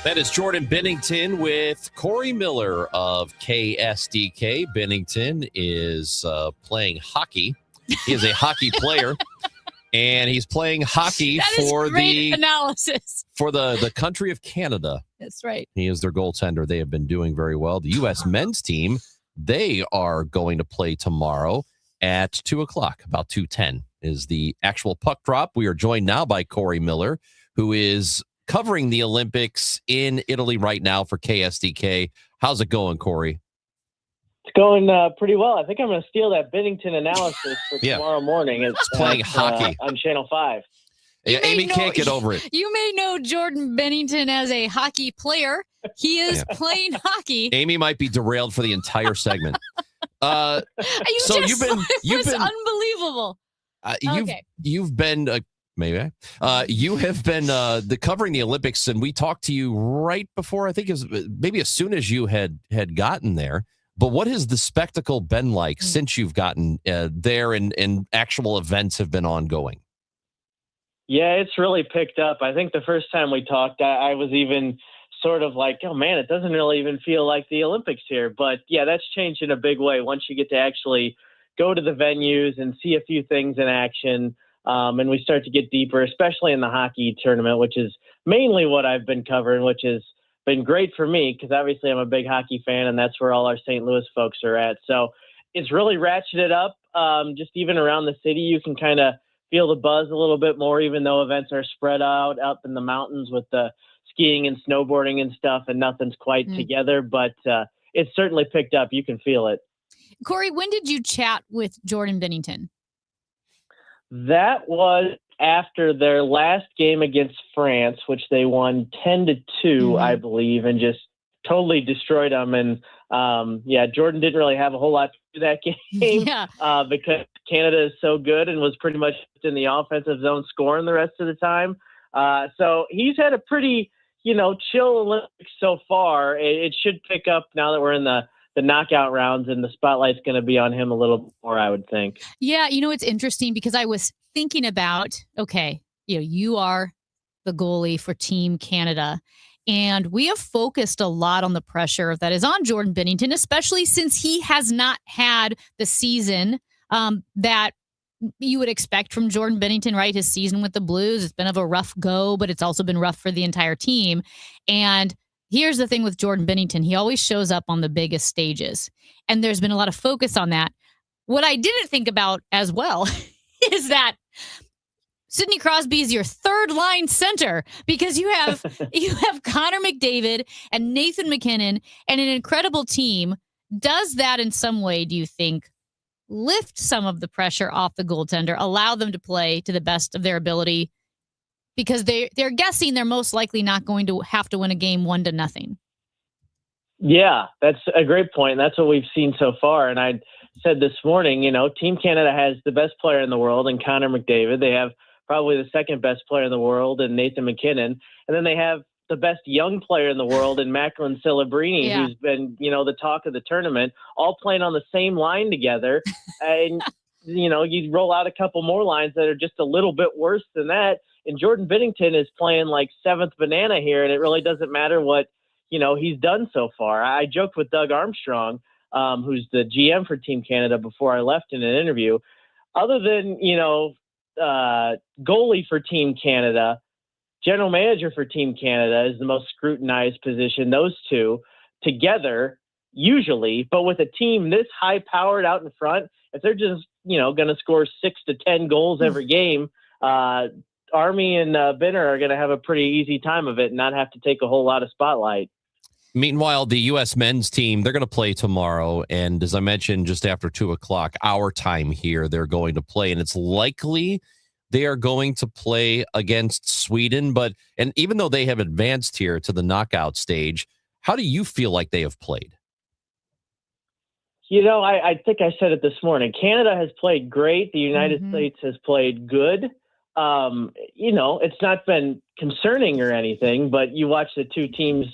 That is Jordan Bennington with Corey Miller of KSDK. Bennington is playing hockey. He is a hockey player. And he's playing hockey for the analysis for the country of Canada. That's right. He is their goaltender. They have been doing very well. The U.S. men's team, they are going to play tomorrow at 2:00. About 2:10 is the actual puck drop. We are joined now by Corey Miller, who is covering the Olympics in Italy right now for KSDK. How's it going, Corey? It's going pretty well. I think I'm going to steal that Bennington analysis for tomorrow morning. It's playing hockey on Channel 5. Yeah, Amy can't get over it. You may know Jordan Bennington as a hockey player. He is playing hockey. Amy might be derailed for the entire segment. You've been unbelievable. You've been Maybe. You have been covering the Olympics, and we talked to you right before, I think, maybe as soon as you had gotten there. But what has the spectacle been like since you've gotten there and actual events have been ongoing? Yeah, it's really picked up. I think the first time we talked, I was even sort of like, oh man, it doesn't really even feel like the Olympics here. But yeah, that's changed in a big way once you get to actually go to the venues and see a few things in action. And we start to get deeper, especially in the hockey tournament, which is mainly what I've been covering, which has been great for me because obviously I'm a big hockey fan and that's where all our St. Louis folks are at. So it's really ratcheted up. Just even around the city, you can kind of feel the buzz a little bit more, even though events are spread out up in the mountains with the skiing and snowboarding and stuff, and nothing's quite together. But it's certainly picked up. You can feel it. Corey, when did you chat with Jordan Binnington? That was after their last game against France, which they won 10-2, I believe, and just totally destroyed them. And Jordan didn't really have a whole lot to do that game because Canada is so good and was pretty much in the offensive zone scoring the rest of the time. So he's had a pretty, chill Olympics so far. It should pick up now that we're in the knockout rounds, and the spotlight's going to be on him a little more, I would think. Yeah, it's interesting because I was thinking about, you are the goalie for Team Canada, and we have focused a lot on the pressure that is on Jordan Binnington, especially since he has not had the season that you would expect from Jordan Binnington, right? His season with the Blues, it's been of a rough go, but it's also been rough for the entire team. And here's the thing with Jordan Binnington. He always shows up on the biggest stages, and there's been a lot of focus on that. What I didn't think about as well is that Sidney Crosby is your third line center because you have Connor McDavid and Nathan MacKinnon and an incredible team. Does that in some way, do you think, lift some of the pressure off the goaltender, allow them to play to the best of their ability? Because they're guessing they're most likely not going to have to win a game 1-0. Yeah, that's a great point. That's what we've seen so far. And I said this morning, Team Canada has the best player in the world in Connor McDavid. They have probably the second best player in the world in Nathan MacKinnon. And then they have the best young player in the world in Macklin Celebrini, who's been, the talk of the tournament, all playing on the same line together. And, you roll out a couple more lines that are just a little bit worse than that. And Jordan Binnington is playing like seventh banana here, and it really doesn't matter what, he's done so far. I joked with Doug Armstrong, who's the GM for Team Canada, before I left in an interview. Other than, goalie for Team Canada, general manager for Team Canada is the most scrutinized position. Those two together, usually, but with a team this high-powered out in front, if they're just, going to score 6 to 10 goals every game, Army and Benner are going to have a pretty easy time of it and not have to take a whole lot of spotlight. Meanwhile, the U.S. men's team, they're going to play tomorrow. And as I mentioned, just after 2:00, our time here, they're going to play. And it's likely they are going to play against Sweden. And even though they have advanced here to the knockout stage, how do you feel like they have played? I think I said it this morning. Canada has played great. The United States has played good. It's not been concerning or anything, but you watch the two teams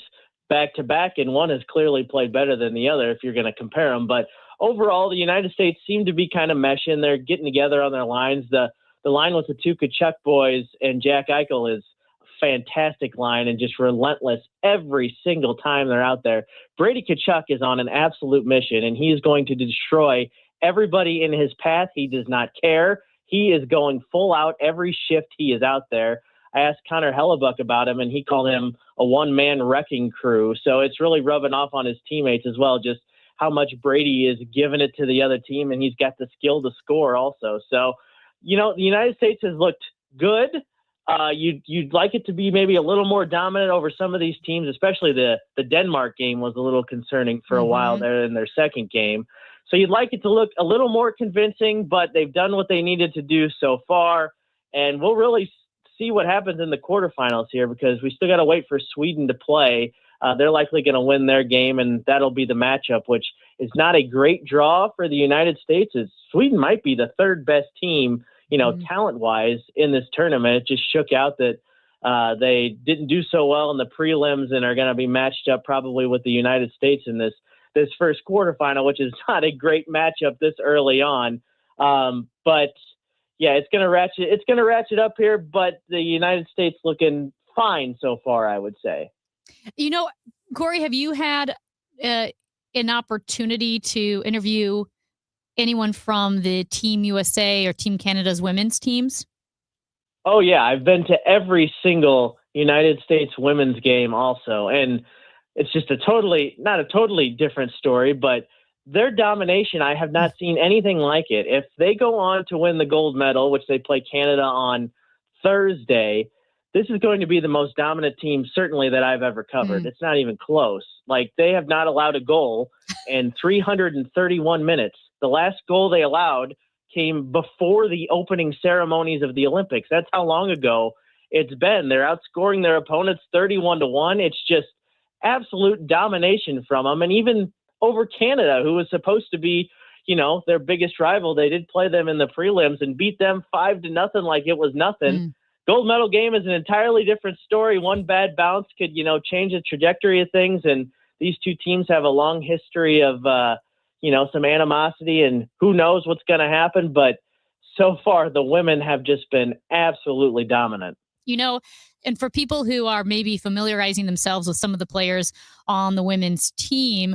back to back, and one has clearly played better than the other if you're going to compare them. But overall, the United States seem to be kind of meshing. They're getting together on their lines. The line with the two Tkachuk boys and Jack Eichel is a fantastic line and just relentless every single time they're out there. Brady Tkachuk is on an absolute mission, and he is going to destroy everybody in his path. He does not care. He is going full out every shift he is out there. I asked Connor Hellebuck about him, and he called him a one-man wrecking crew. So it's really rubbing off on his teammates as well, just how much Brady is giving it to the other team, and he's got the skill to score also. So, the United States has looked good. You'd like it to be maybe a little more dominant over some of these teams, especially the Denmark game was a little concerning for a while there in their second game. So you'd like it to look a little more convincing, but they've done what they needed to do so far. And we'll really see what happens in the quarterfinals here because we still got to wait for Sweden to play. They're likely going to win their game, and that'll be the matchup, which is not a great draw for the United States. Sweden might be the third best team, talent-wise in this tournament. It just shook out that they didn't do so well in the prelims and are going to be matched up probably with the United States in this first quarterfinal, which is not a great matchup this early on. But yeah, it's going to ratchet up here, but the United States looking fine so far, I would say. Corey, have you had an opportunity to interview anyone from the Team USA or Team Canada's women's teams? Oh, yeah. I've been to every single United States women's game also. And it's just not a totally different story, but their domination, I have not seen anything like it. If they go on to win the gold medal, which they play Canada on Thursday, this is going to be the most dominant team certainly that I've ever covered. It's not even close. Like, they have not allowed a goal in 331 minutes. The last goal they allowed came before the opening ceremonies of the Olympics. That's how long ago it's been. They're outscoring their opponents 31-1. It's just absolute domination from them. And even over Canada, who was supposed to be, their biggest rival, they did play them in the prelims and beat them 5-0 like it was nothing. Gold medal game is an entirely different story. One bad bounce could, change the trajectory of things. And these two teams have a long history of, some animosity, and who knows what's going to happen. But so far, the women have just been absolutely dominant. And for people who are maybe familiarizing themselves with some of the players on the women's team,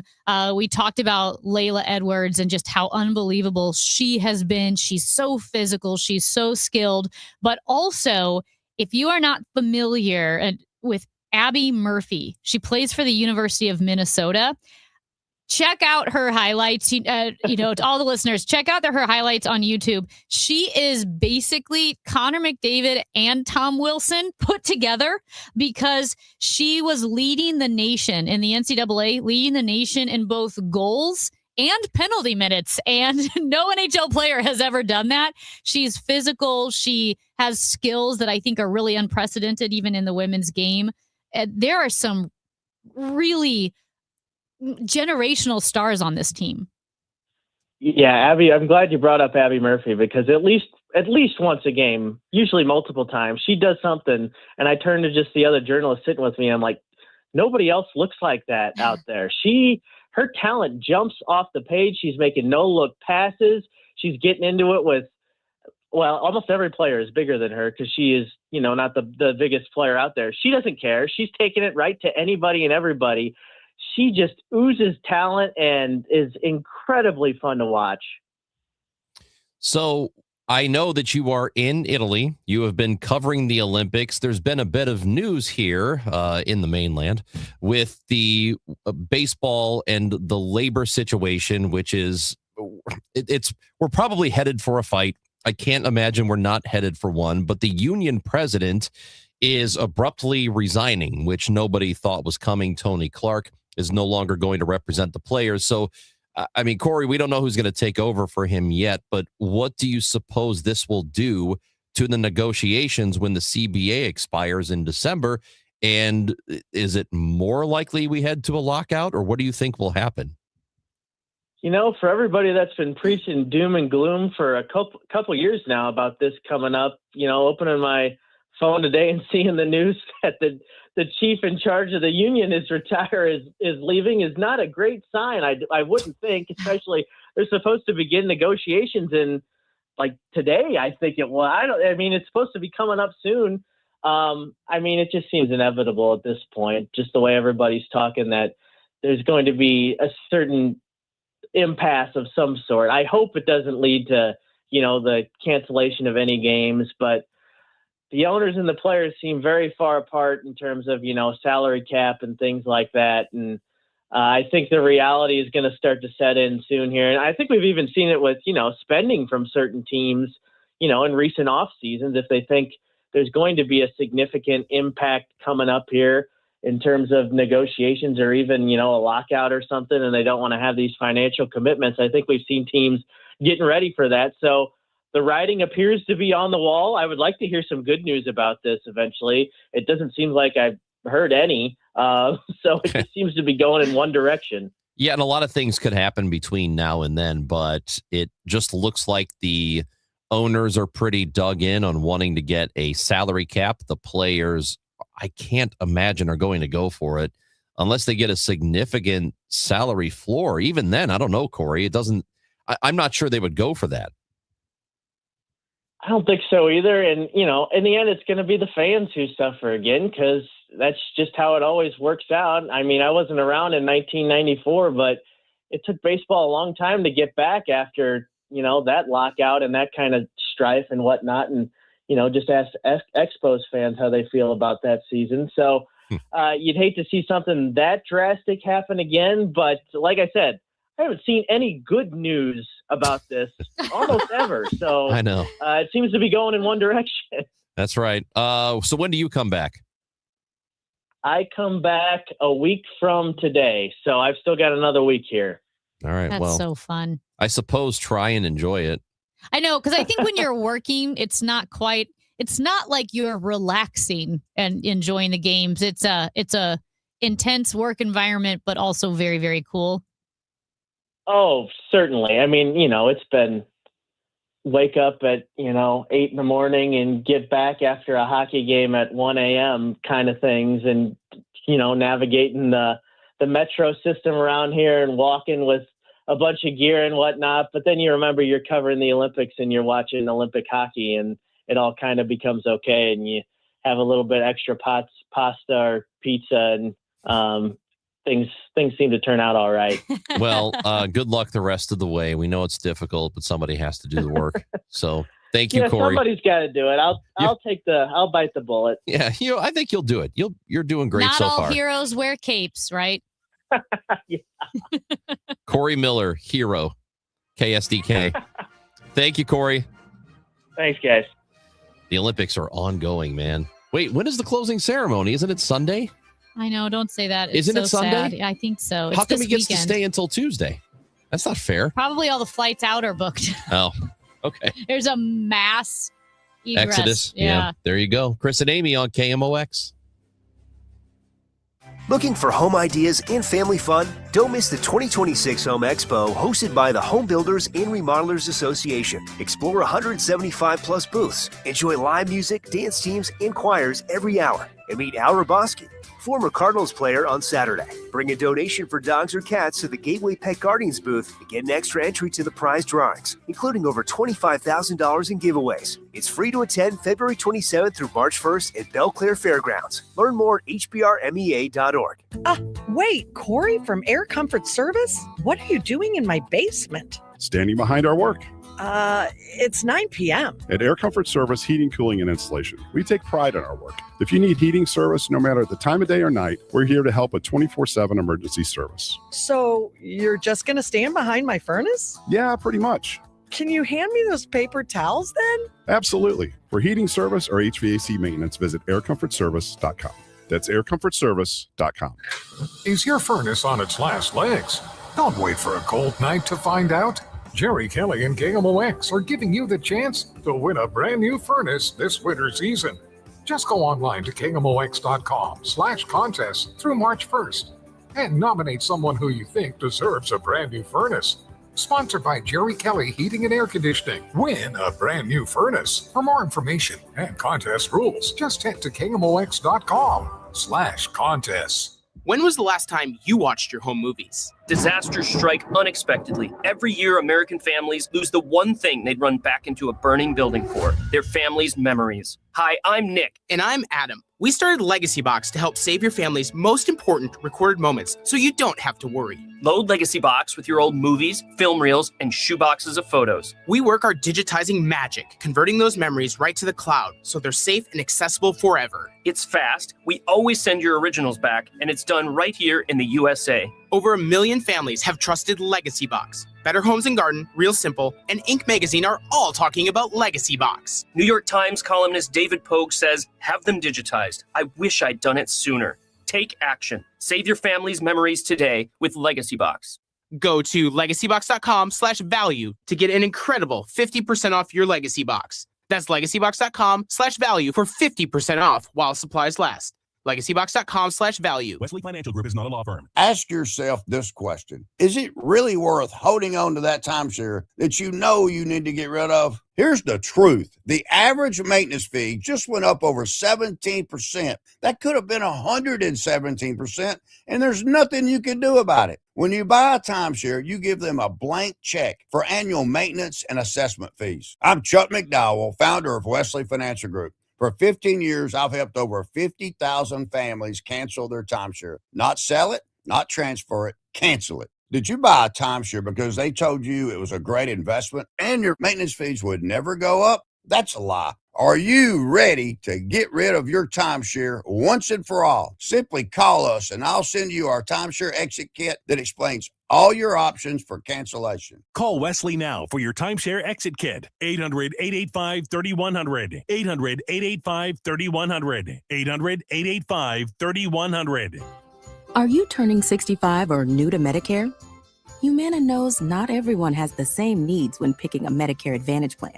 we talked about Layla Edwards and just how unbelievable she has been. She's so physical. She's so skilled. But also, if you are not familiar with Abby Murphy, she plays for the University of Minnesota. Check out her highlights. To all the listeners, check out her highlights on YouTube. She is basically Connor McDavid and Tom Wilson put together, because she was leading the nation in the NCAA, leading the nation in both goals and penalty minutes. And no NHL player has ever done that. She's physical. She has skills that I think are really unprecedented, even in the women's game. There are some really generational stars on this team. Yeah, Abby, I'm glad you brought up Abby Murphy, because at least once a game, usually multiple times, she does something, and I turn to just the other journalist sitting with me. I'm like, nobody else looks like that out there. Her talent jumps off the page. She's making no-look passes. She's getting into it with, almost every player is bigger than her, because she is, not the biggest player out there. She doesn't care. She's taking it right to anybody and everybody. She just oozes talent and is incredibly fun to watch. So I know that you are in Italy. You have been covering the Olympics. There's been a bit of news here in the mainland with the baseball and the labor situation, which is we're probably headed for a fight. I can't imagine we're not headed for one, but the union president is abruptly resigning, which nobody thought was coming. Tony Clark is no longer going to represent the players. So, Corey, we don't know who's going to take over for him yet, but what do you suppose this will do to the negotiations when the CBA expires in December? And is it more likely we head to a lockout, or what do you think will happen? For everybody that's been preaching doom and gloom for a couple years now about this coming up, opening my phone today and seeing the news that the chief in charge of the union is leaving is not a great sign. I wouldn't think, especially they're supposed to begin negotiations in today. I think it will. It's supposed to be coming up soon. It just seems inevitable at this point, just the way everybody's talking, that there's going to be a certain impasse of some sort. I hope it doesn't lead to, the cancellation of any games, but the owners and the players seem very far apart in terms of, salary cap and things like that. And I think the reality is going to start to set in soon here. And I think we've even seen it with, spending from certain teams, in recent off seasons, if they think there's going to be a significant impact coming up here in terms of negotiations, or even, a lockout or something, and they don't want to have these financial commitments. I think we've seen teams getting ready for that. So the writing appears to be on the wall. I would like to hear some good news about this eventually. It doesn't seem like I've heard any. So it just seems to be going in one direction. Yeah, and a lot of things could happen between now and then, but it just looks like the Owners are pretty dug in on wanting to get a salary cap. The players, I can't imagine, are going to go for it unless they get a significant salary floor. Even then, I don't know, Corey. I'm not sure they would go for that. I don't think so either. And, in the end, it's going to be the fans who suffer again, because that's just how it always works out. I mean, I wasn't around in 1994, but it took baseball a long time to get back after, that lockout and that kind of strife and whatnot. And, just ask Expos fans how they feel about that season. So you'd hate to see something that drastic happen again. But like I said, I haven't seen any good news about this almost ever. So I know it seems to be going in one direction. That's right. So when do you come back? I come back a week from today. So I've still got another week here. All right. That's so fun. I suppose try and enjoy it. I know, because I think when you're working, it's not like you're relaxing and enjoying the games. It's a intense work environment, but also very, very cool. Oh, certainly. I mean, it's been wake up at, 8 in the morning and get back after a hockey game at 1 a.m. kind of things. And, navigating the metro system around here and walking with a bunch of gear and whatnot. But then you remember you're covering the Olympics and you're watching Olympic hockey, and it all kind of becomes okay. And you have a little bit extra pasta or pizza, and things seem to turn out all right. Well, good luck the rest of the way. We know it's difficult, but somebody has to do the work. So thank you, Corey. Somebody's got to do it. I'll bite the bullet. Yeah, I think you'll do it. You're doing great so far. Not all heroes wear capes, right? Corey Miller, hero, KSDK. Thank you, Corey. Thanks, guys. The Olympics are ongoing, man. Wait, when is the closing ceremony? Isn't it Sunday? I know. Don't say that. It's Isn't it so Sunday? sad. I think so. How It's come this he gets weekend. to stay until Tuesday? That's not fair. Probably all the flights out are booked. Oh, okay. There's a mass egress. Exodus. Yeah. There you go. Chris and Amy on KMOX. Looking for home ideas and family fun? Don't miss the 2026 Home Expo hosted by the Home Builders and Remodelers Association. Explore 175 plus booths. Enjoy live music, dance teams, and choirs every hour. And meet Al Raboski, former Cardinals player, on Saturday. Bring a donation for dogs or cats to the Gateway Pet Guardians booth and get an extra entry to the prize drawings, including over $25,000 in giveaways. It's free to attend February 27th through March 1st at Belle Claire Fairgrounds. Learn more at hbrmea.org. Wait, Corey from Air Comfort Service? What are you doing in my basement? Standing behind our work. It's 9 p.m. At Air Comfort Service Heating, Cooling, and Installation, we take pride in our work. If you need heating service, no matter the time of day or night, we're here to help with 24/7 emergency service. So you're just going to stand behind my furnace? Yeah, pretty much. Can you hand me those paper towels then? Absolutely. For heating service or HVAC maintenance, visit aircomfortservice.com. That's aircomfortservice.com. Is your furnace on its last legs? Don't wait for a cold night to find out. Jerry Kelly and KMOX are giving you the chance to win a brand new furnace this winter season. Just go online to KMOX.com/contest through March 1st and nominate someone who you think deserves a brand new furnace. Sponsored by Jerry Kelly Heating and Air Conditioning. Win a brand new furnace. For more information and contest rules, just head to KMOX.com/contests. When was the last time you watched your home movies? Disasters strike unexpectedly. Every year, American families lose the one thing they'd run back into a burning building for: their family's memories. Hi, I'm Nick. And I'm Adam. We started Legacy Box to help save your family's most important recorded moments so you don't have to worry. Load Legacy Box with your old movies, film reels, and shoeboxes of photos. We work our digitizing magic, converting those memories right to the cloud so they're safe and accessible forever. It's fast. We always send your originals back, and it's done right here in the USA. Over 1 million families have trusted Legacy Box. Better Homes and Garden, Real Simple, and Inc. Magazine are all talking about Legacy Box. New York Times columnist David Pogue says, have them digitized. I wish I'd done it sooner. Take action. Save your family's memories today with Legacy Box. Go to legacybox.com/value to get an incredible 50% off your Legacy Box. That's legacybox.com/value for 50% off while supplies last. LegacyBox.com/value. Wesley Financial Group is not a law firm. Ask yourself this question. Is it really worth holding on to that timeshare that you know you need to get rid of? Here's the truth. The average maintenance fee just went up over 17%. That could have been 117%, and there's nothing you can do about it. When you buy a timeshare, you give them a blank check for annual maintenance and assessment fees. I'm Chuck McDowell, founder of Wesley Financial Group. For 15 years, I've helped over 50,000 families cancel their timeshare. Not sell it, not transfer it, cancel it. Did you buy a timeshare because they told you it was a great investment and your maintenance fees would never go up? That's a lie. Are you ready to get rid of your timeshare once and for all? Simply call us and I'll send you our timeshare exit kit that explains all your options for cancellation. Call Wesley now for your timeshare exit kit. 800-885-3100. 800-885-3100. 800-885-3100. Are you turning 65 or new to Medicare? Humana knows not everyone has the same needs when picking a Medicare Advantage plan.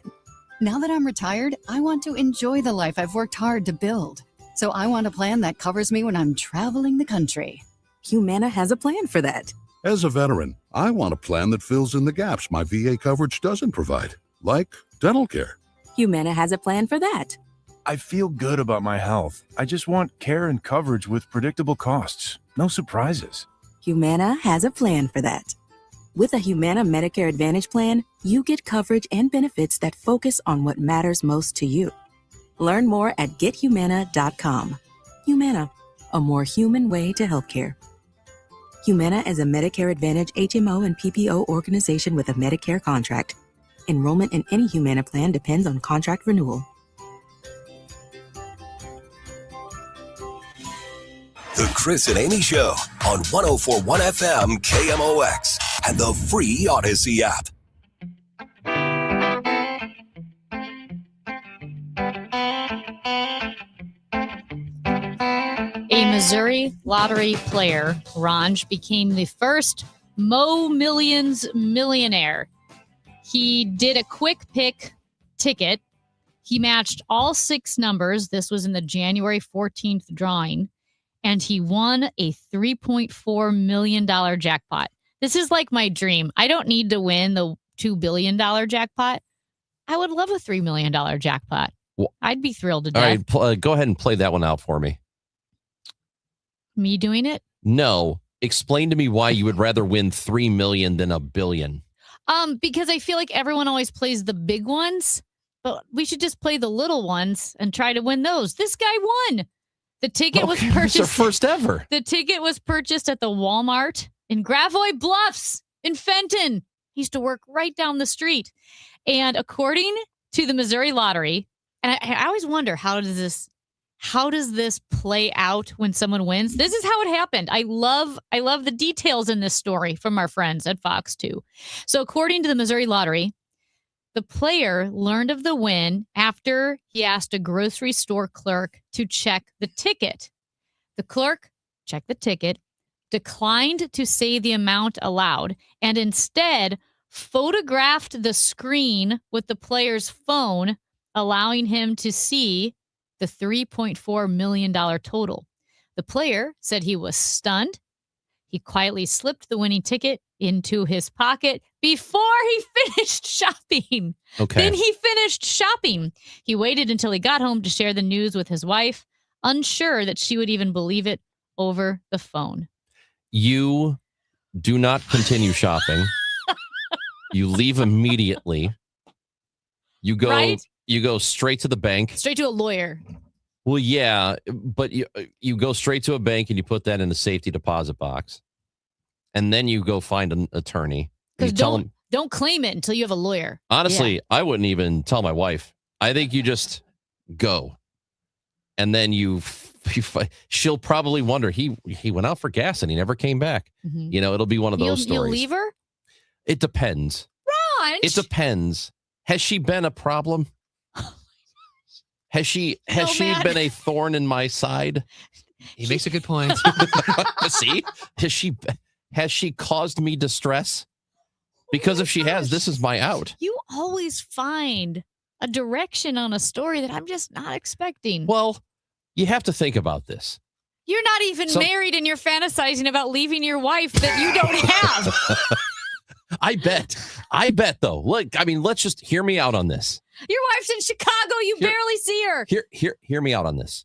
Now that I'm retired, I want to enjoy the life I've worked hard to build. So I want a plan that covers me when I'm traveling the country. Humana has a plan for that. As a veteran, I want a plan that fills in the gaps my VA coverage doesn't provide, like dental care. Humana has a plan for that. I feel good about my health. I just want care and coverage with predictable costs. No surprises. Humana has a plan for that. With a Humana Medicare Advantage plan, you get coverage and benefits that focus on what matters most to you. Learn more at gethumana.com. Humana, a more human way to healthcare. Humana is a Medicare Advantage HMO and PPO organization with a Medicare contract. Enrollment in any Humana plan depends on contract renewal. The Chris and Amy Show on 104.1 FM KMOX and the free Odyssey app. A Missouri lottery player, Ranj, became the first Mo Millions millionaire. He did a quick pick ticket. He matched all 6 numbers. This was in the January 14th drawing. And he won a $3.4 million jackpot. This is like my dream. I don't need to win the $2 billion jackpot. I would love a $3 million jackpot. Well, I'd be thrilled to all death. right, go ahead and play that one out for me. Me doing it? No. Explain to me why you would rather win 3 million than a billion. Because I feel like everyone always plays the big ones, but we should just play the little ones and try to win those. This guy won. The ticket was purchased. It's our first ever. The ticket was purchased at the Walmart in Gravois Bluffs in Fenton. He used to work right down the street. And according to the Missouri Lottery, and I always wonder, how does this play out when someone wins? This is how it happened. I love the details in this story from our friends at Fox 2. So according to the Missouri Lottery, the player learned of the win after he asked a grocery store clerk to check the ticket. The clerk checked the ticket, declined to say the amount aloud, and instead photographed the screen with the player's phone, allowing him to see the $3.4 million total. The player said he was stunned. He quietly slipped the winning ticket into his pocket before he finished shopping. Okay. Then he finished shopping. He waited until he got home to share the news with his wife, unsure that she would even believe it over the phone. You do not continue shopping. You leave immediately. You go Right? You go straight to the bank. Straight to a lawyer. Well, yeah, but you go straight to a bank and you put that in the safety deposit box. And then you go find an attorney. Because You tell them, don't claim it until you have a lawyer. honestly, Yeah. I wouldn't even tell my wife. I think you just go. And then she'll probably wonder, he went out for gas and he never came back. Mhm. You know, it'll be one of those You'll stories. leave her? It depends. Ranch? It depends. Has she been a problem? Has she man. been a thorn in my side? He makes a good point. See? Has she caused me distress? Because if she has, this is my out. You always find a direction on a story that I'm just not expecting. Well, you have to think about this. You're not even married and you're fantasizing about leaving your wife that you don't have. I bet though. Look, I mean, let's just hear me out on this. Your wife's in Chicago. You barely see her. Hear me out on this.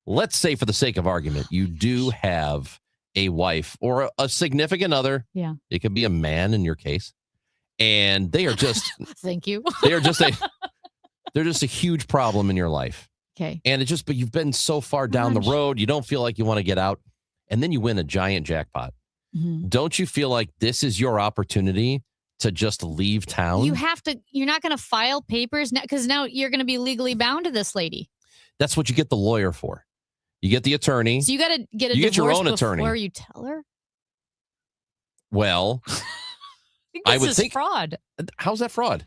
Let's say, for the sake of argument, you do have a wife or a significant other. Yeah. It could be a man in your case. And they are just thank you. they're just a huge problem in your life. Okay. And but you've been so far down the road, you don't feel like you want to get out. And then you win a giant jackpot. Mm-hmm. Don't you feel like this is your opportunity to just leave town? You're not going to file papers because now you're going to be legally bound to this lady. That's what you get the lawyer for. You get the attorney. So you got to get a you divorce get your own attorney before you tell her? Well, I would think fraud. How's that fraud?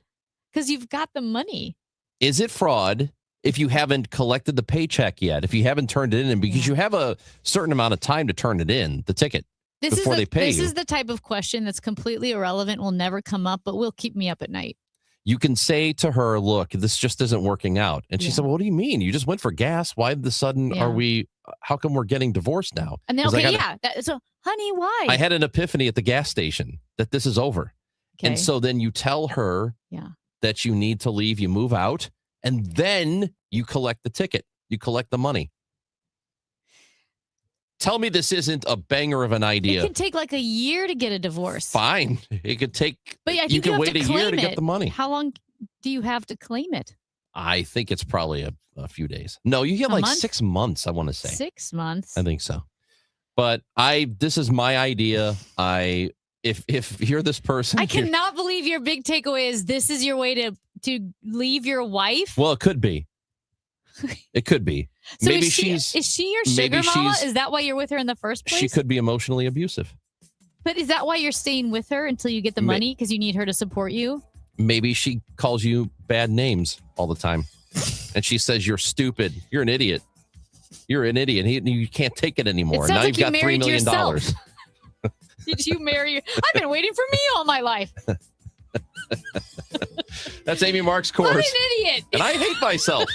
Because you've got the money. Is it fraud if you haven't collected the paycheck yet? If you haven't turned it in, because you have a certain amount of time to turn it in, the ticket, before they pay you. This is the type of question that's completely irrelevant, will never come up, but will keep me up at night. You can say to her, look, this just isn't working out. And she said, well, what do you mean? You just went for gas. Why of a sudden how come we're getting divorced now? And then, so honey, why? I had an epiphany at the gas station that this is over. Okay. And so then you tell her that you need to leave, you move out, and then you collect the ticket. You collect the money. Tell me this isn't a banger of an idea. It could take like a year to get a divorce. Fine. It could take, but I think you can wait a year to it. get the money. How long do you have to claim it? I think it's probably a few days. No, you get like 6 months, I want to say. 6 months? I think so. But this is my idea. If you're this person. I cannot believe your big takeaway is this is your way to leave your wife. Well, it could be. It could be. So maybe is she your sugar mama? Is that why you're with her in the first place? She could be emotionally abusive. But is that why you're staying with her until you get the money? Because you need her to support you? Maybe she calls you bad names all the time. And she says you're stupid. You're an idiot. You're an idiot. You can't take it anymore. Now you've got $3 million. Did you marry? I've been waiting for me all my life. That's Amy Marks Kors. What an idiot. And I hate myself.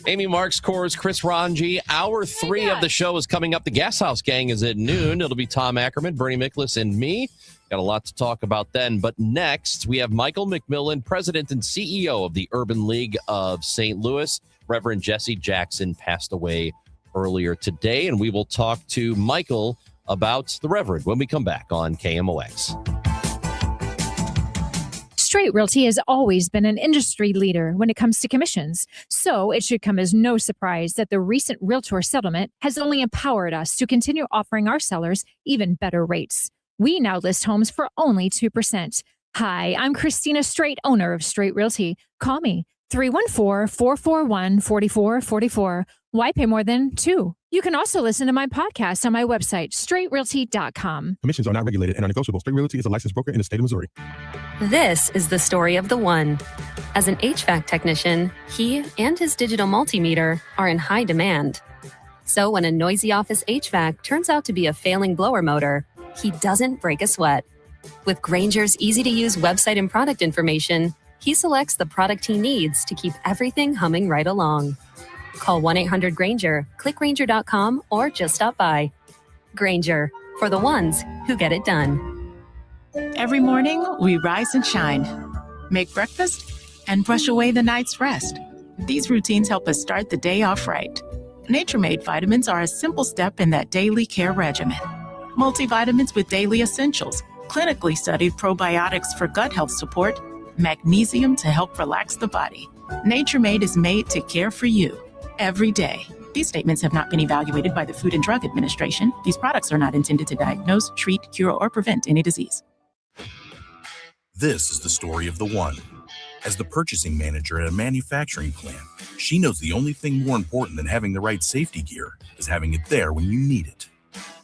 Amy Marks Kors, Chris Ranji. Hour 3 of the show is coming up. The Gas House Gang is at noon. It'll be Tom Ackerman, Bernie Miklasz, and me. Got a lot to talk about then. But next, we have Michael McMillan, President and CEO of the Urban League of St. Louis. Reverend Jesse Jackson passed away earlier today, and we will talk to Michael about the Reverend when we come back on KMOX. Straight Realty has always been an industry leader when it comes to commissions, so it should come as no surprise that the recent Realtor settlement has only empowered us to continue offering our sellers even better rates. We now list homes for only 2%. Hi, I'm Christina Straight, owner of Straight Realty. Call me 314-441-4444. Why pay more than 2? You can also listen to my podcast on my website, straightrealty.com. Commissions are not regulated and are negotiable. Straight Realty is a licensed broker in the state of Missouri. This is the story of the one. As an HVAC technician, he and his digital multimeter are in high demand. So when a noisy office HVAC turns out to be a failing blower motor, he doesn't break a sweat. With Grainger's easy-to-use website and product information, he selects the product he needs to keep everything humming right along. Call 1-800-GRAINGER, click Grainger.com, or just stop by. Grainger, for the ones who get it done. Every morning, we rise and shine, make breakfast, and brush away the night's rest. These routines help us start the day off right. Nature-Made vitamins are a simple step in that daily care regimen. Multivitamins with daily essentials, clinically studied probiotics for gut health support, magnesium to help relax the body. Nature-Made is made to care for you every day. These statements have not been evaluated by the Food and Drug Administration. These products are not intended to diagnose, treat, cure, or prevent any disease. This is the story of the one. As the purchasing manager at a manufacturing plant, she knows the only thing more important than having the right safety gear is having it there when you need it.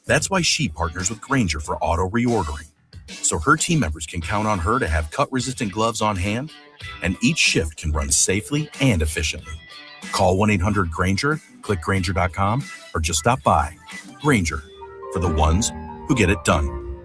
That's why she partners with Grainger for auto reordering, so her team members can count on her to have cut-resistant gloves on hand, and each shift can run safely and efficiently. Call 1-800-GRAINGER, click Grainger.com, or just stop by. Grainger, for the ones who get it done.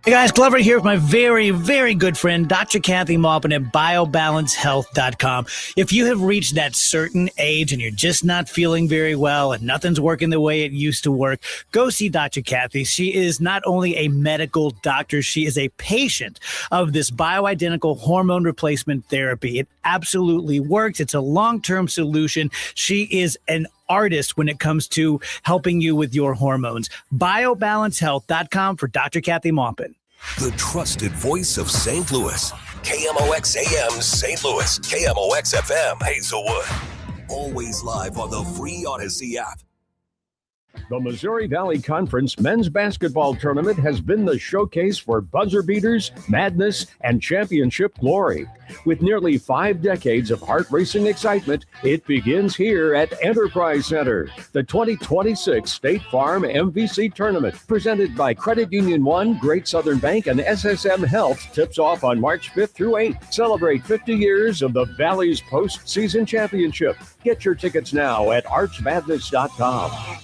Hey guys, Glover here with my very, very good friend, Dr. Kathy Maupin at BioBalanceHealth.com. If you have reached that certain age and you're just not feeling very well and nothing's working the way it used to work, go see Dr. Kathy. She is not only a medical doctor, she is a patient of this bioidentical hormone replacement therapy. It absolutely works. It's a long-term solution. She is an artist when it comes to helping you with your hormones. BioBalanceHealth.com for Dr. Kathy Maupin. The trusted voice of St. Louis. KMOX AM St. Louis. KMOX FM Hazelwood. Always live on the free Odyssey app. The Missouri Valley Conference men's basketball tournament has been the showcase for buzzer beaters, madness, and championship glory. With nearly 5 decades of heart-racing excitement, it begins here at Enterprise Center. The 2026 State Farm MVC Tournament, presented by Credit Union One, Great Southern Bank, and SSM Health, tips off on March 5th through 8th. Celebrate 50 years of the Valley's postseason championship. Get your tickets now at archmadness.com.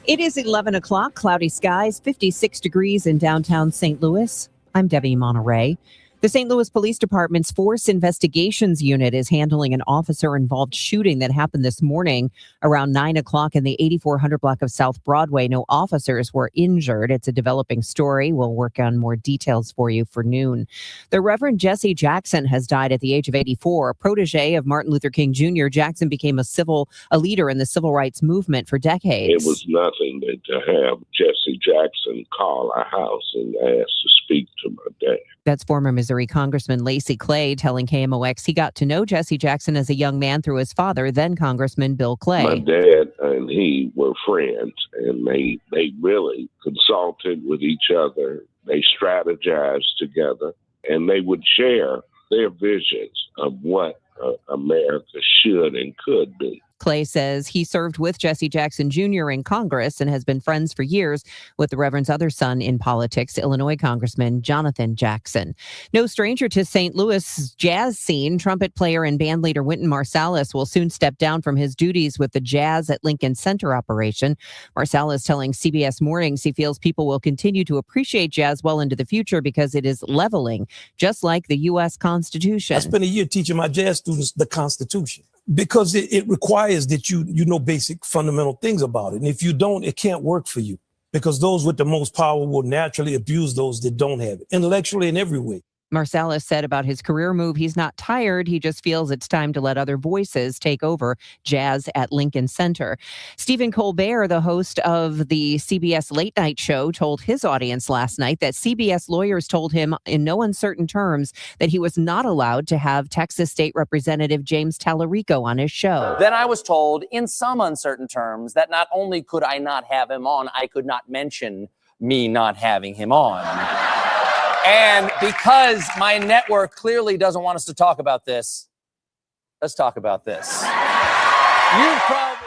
It is 11 o'clock, cloudy skies, 56 degrees in downtown St. Louis. I'm Debbie Monterey. The St. Louis Police Department's Force Investigations Unit is handling an officer-involved shooting that happened this morning around 9 o'clock in the 8400 block of South Broadway. No officers were injured. It's a developing story. We'll work on more details for you for noon. The Reverend Jesse Jackson has died at the age of 84. A protege of Martin Luther King Jr., Jackson became a leader in the civil rights movement for decades. It was nothing but to have Jesse Jackson call our house and ask to speak to my dad. That's former Missouri Congressman Lacey Clay telling KMOX he got to know Jesse Jackson as a young man through his father, then Congressman Bill Clay. My dad and he were friends, and they really consulted with each other. They strategized together, and they would share their visions of what America should and could be. Clay says he served with Jesse Jackson Jr. in Congress and has been friends for years with the Reverend's other son in politics, Illinois Congressman Jonathan Jackson. No stranger to St. Louis' jazz scene, trumpet player and bandleader Wynton Marsalis will soon step down from his duties with the Jazz at Lincoln Center operation. Marsalis telling CBS Mornings he feels people will continue to appreciate jazz well into the future because it is leveling, just like the U.S. Constitution. I spent a year teaching my jazz students the Constitution, because it requires that you know basic fundamental things about it. And if you don't, it can't work for you, because those with the most power will naturally abuse those that don't have it, intellectually in every way. Marsalis said about his career move, he's not tired. He just feels it's time to let other voices take over Jazz at Lincoln Center. Stephen Colbert, the host of the CBS Late Night Show, told his audience last night that CBS lawyers told him in no uncertain terms that he was not allowed to have Texas State Representative James Tallarico on his show. Then I was told in some uncertain terms that not only could I not have him on, I could not mention me not having him on. And because my network clearly doesn't want us to talk about this, let's talk about this.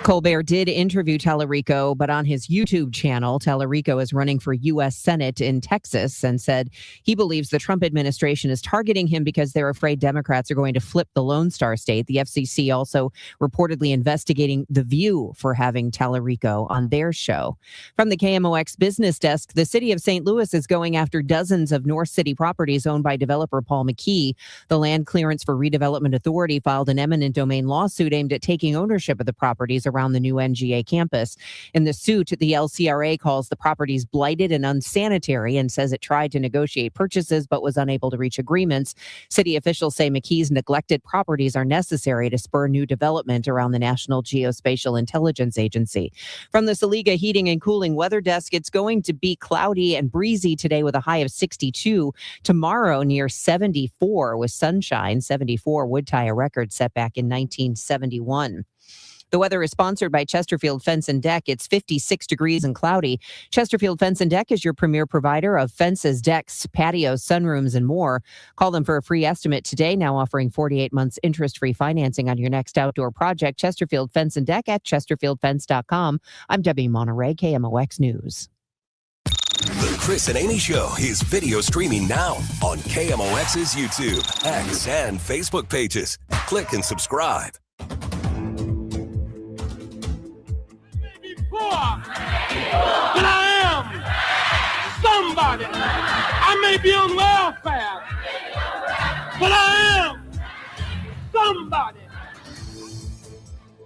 Colbert did interview Tallarico, but on his YouTube channel, Tallarico is running for U.S. Senate in Texas and said he believes the Trump administration is targeting him because they're afraid Democrats are going to flip the Lone Star State. The FCC also reportedly investigating The View for having Tallarico on their show. From the KMOX business desk, the city of St. Louis is going after dozens of North City properties owned by developer Paul McKee. The Land Clearance for Redevelopment Authority filed an eminent domain lawsuit aimed at taking ownership of the properties around the new NGA campus. In the suit, the LCRA calls the properties blighted and unsanitary and says it tried to negotiate purchases but was unable to reach agreements. City officials say McKee's neglected properties are necessary to spur new development around the National Geospatial Intelligence Agency. From the Saliga Heating and Cooling Weather Desk, it's going to be cloudy and breezy today with a high of 62. Tomorrow near 74 with sunshine. 74 would tie a record set back in 1971. The weather is sponsored by Chesterfield Fence and Deck. It's 56 degrees and cloudy. Chesterfield Fence and Deck is your premier provider of fences, decks, patios, sunrooms, and more. Call them for a free estimate today, now offering 48 months interest-free financing on your next outdoor project. Chesterfield Fence and Deck at chesterfieldfence.com. I'm Debbie Monterey, KMOX News. The Chris and Amy Show is video streaming now on KMOX's YouTube, X, and Facebook pages. Click and subscribe. But I am somebody. I may be on welfare, but I am somebody.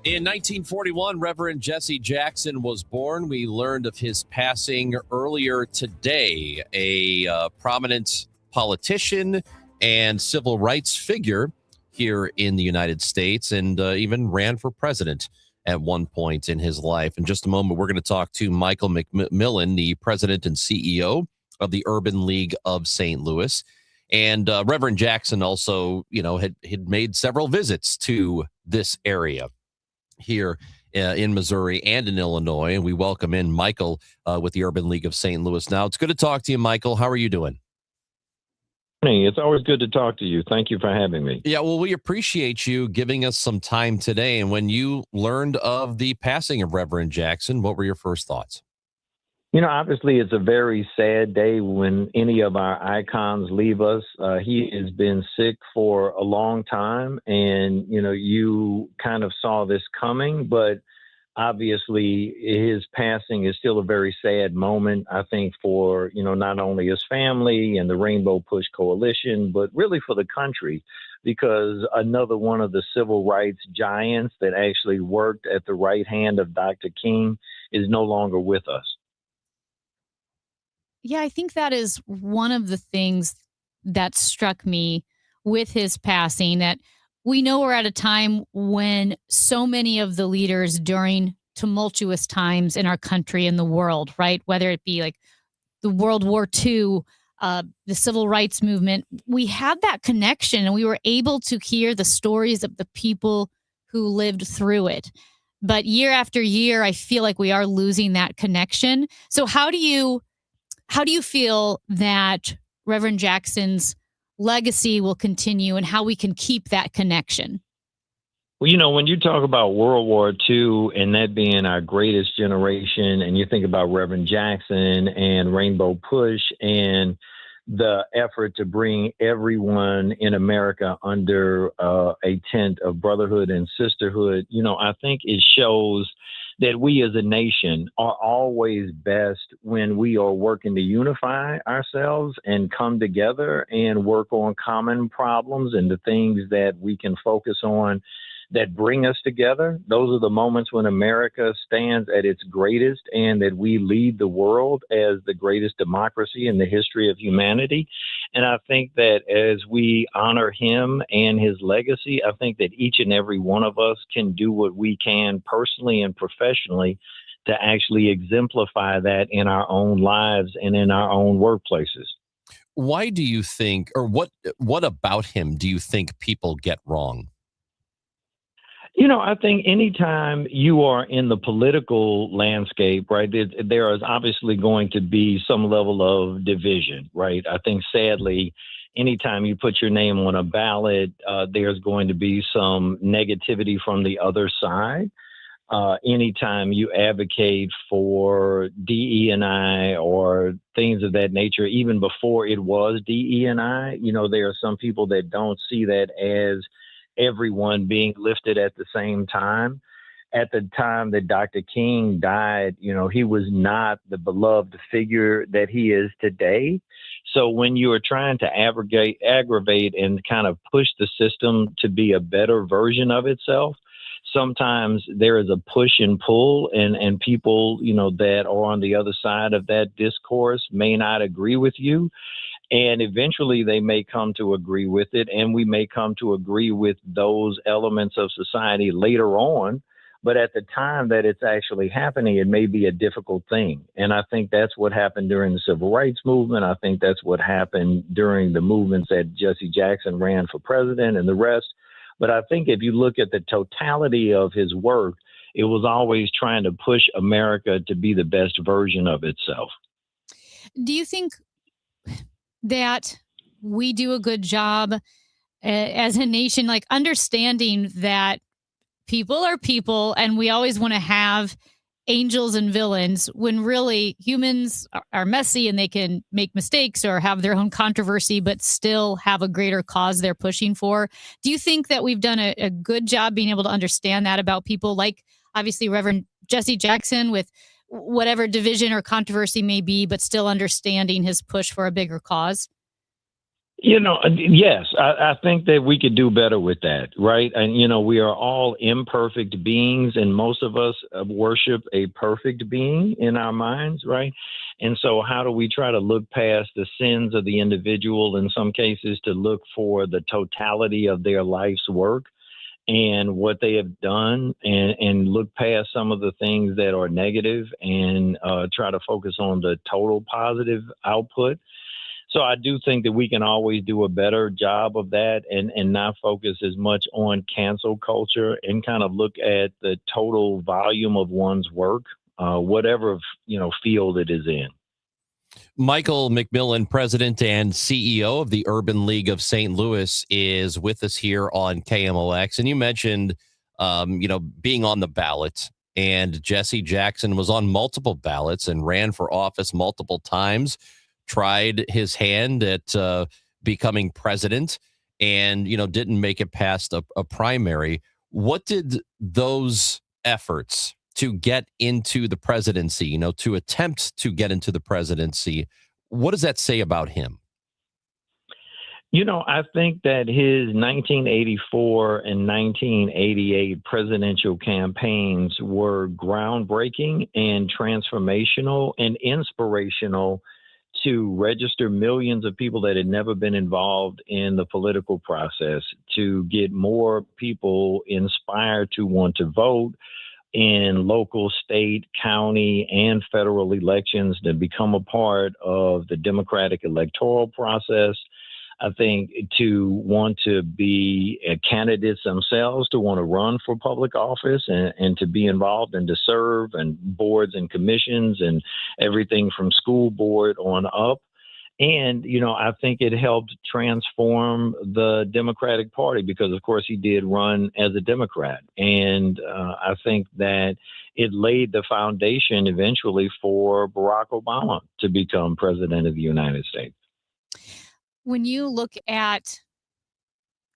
In 1941, Reverend Jesse Jackson was born. We learned of his passing earlier today. A prominent politician and civil rights figure here in the United States, and even ran for president at one point in his life. In just a moment, we're going to talk to Michael McMillan, the president and CEO of the Urban League of St. Louis. And Reverend Jackson also, had made several visits to this area here in Missouri and in Illinois. And we welcome in Michael with the Urban League of St. Louis. Now, it's good to talk to you, Michael. How are you doing? It's always good to talk to you. Thank you for having me. Yeah, well, we appreciate you giving us some time today. And when you learned of the passing of Reverend Jackson, what were your first thoughts? Obviously, it's a very sad day when any of our icons leave us. He has been sick for a long time, and, you kind of saw this coming, but obviously his passing is still a very sad moment, I think, for, not only his family and the Rainbow Push Coalition, but really for the country, because another one of the civil rights giants that actually worked at the right hand of Dr. King is no longer with us. Yeah, I think that is one of the things that struck me with his passing, that we know we're at a time when so many of the leaders during tumultuous times in our country and the world, right? Whether it be like the World War II, the civil rights movement, we had that connection and we were able to hear the stories of the people who lived through it. But year after year, I feel like we are losing that connection. So how do you feel that Reverend Jackson's legacy will continue and how we can keep that connection? Well, when you talk about World War II and that being our greatest generation, and you think about Reverend Jackson and Rainbow Push and the effort to bring everyone in America under a tent of brotherhood and sisterhood, I think it shows that we as a nation are always best when we are working to unify ourselves and come together and work on common problems and the things that we can focus on that bring us together. Those are the moments when America stands at its greatest and that we lead the world as the greatest democracy in the history of humanity. And I think that as we honor him and his legacy, I think that each and every one of us can do what we can personally and professionally to actually exemplify that in our own lives and in our own workplaces. Why do you think, or what about him do you think people get wrong? I think anytime you are in the political landscape, right, there is obviously going to be some level of division, right? I think sadly, anytime you put your name on a ballot, there's going to be some negativity from the other side. Anytime you advocate for DE&I or things of that nature, even before it was DE&I, there are some people that don't see that as everyone being lifted at the same time. At the time that Dr. King died, he was not the beloved figure that he is today. So when you are trying to aggravate and kind of push the system to be a better version of itself, sometimes there is a push and pull, and people, that are on the other side of that discourse may not agree with you. And eventually they may come to agree with it, and we may come to agree with those elements of society later on. But at the time that it's actually happening, it may be a difficult thing. And I think that's what happened during the civil rights movement. I think that's what happened during the movements that Jesse Jackson ran for president and the rest. But I think if you look at the totality of his work, it was always trying to push America to be the best version of itself. Do you think that we do a good job as a nation, like understanding that people are people and we always want to have angels and villains when really humans are messy and they can make mistakes or have their own controversy, but still have a greater cause they're pushing for? Do you think that we've done a good job being able to understand that about people like obviously Reverend Jesse Jackson with whatever division or controversy may be, but still understanding his push for a bigger cause? Yes, I think that we could do better with that, right? And, we are all imperfect beings, and most of us worship a perfect being in our minds, right? And so how do we try to look past the sins of the individual, in some cases, to look for the totality of their life's work and what they have done, and look past some of the things that are negative and try to focus on the total positive output? So I do think that we can always do a better job of that, and not focus as much on cancel culture, and kind of look at the total volume of one's work, whatever, field it is in. Michael McMillan, president and CEO of the Urban League of St. Louis, is with us here on KMOX. And you mentioned, being on the ballot, and Jesse Jackson was on multiple ballots and ran for office multiple times. Tried his hand at becoming president, and didn't make it past a primary. What did those efforts to get into the presidency, to attempt to get into the presidency, what does that say about him? I think that his 1984 and 1988 presidential campaigns were groundbreaking and transformational and inspirational to register millions of people that had never been involved in the political process, to get more people inspired to want to vote in local, state, county, and federal elections, to become a part of the democratic electoral process. I think to want to be candidates themselves, to want to run for public office, and to be involved and to serve, and boards and commissions and everything from school board on up. And, I think it helped transform the Democratic Party because, of course, he did run as a Democrat. And I think that it laid the foundation eventually for Barack Obama to become president of the United States. When you look at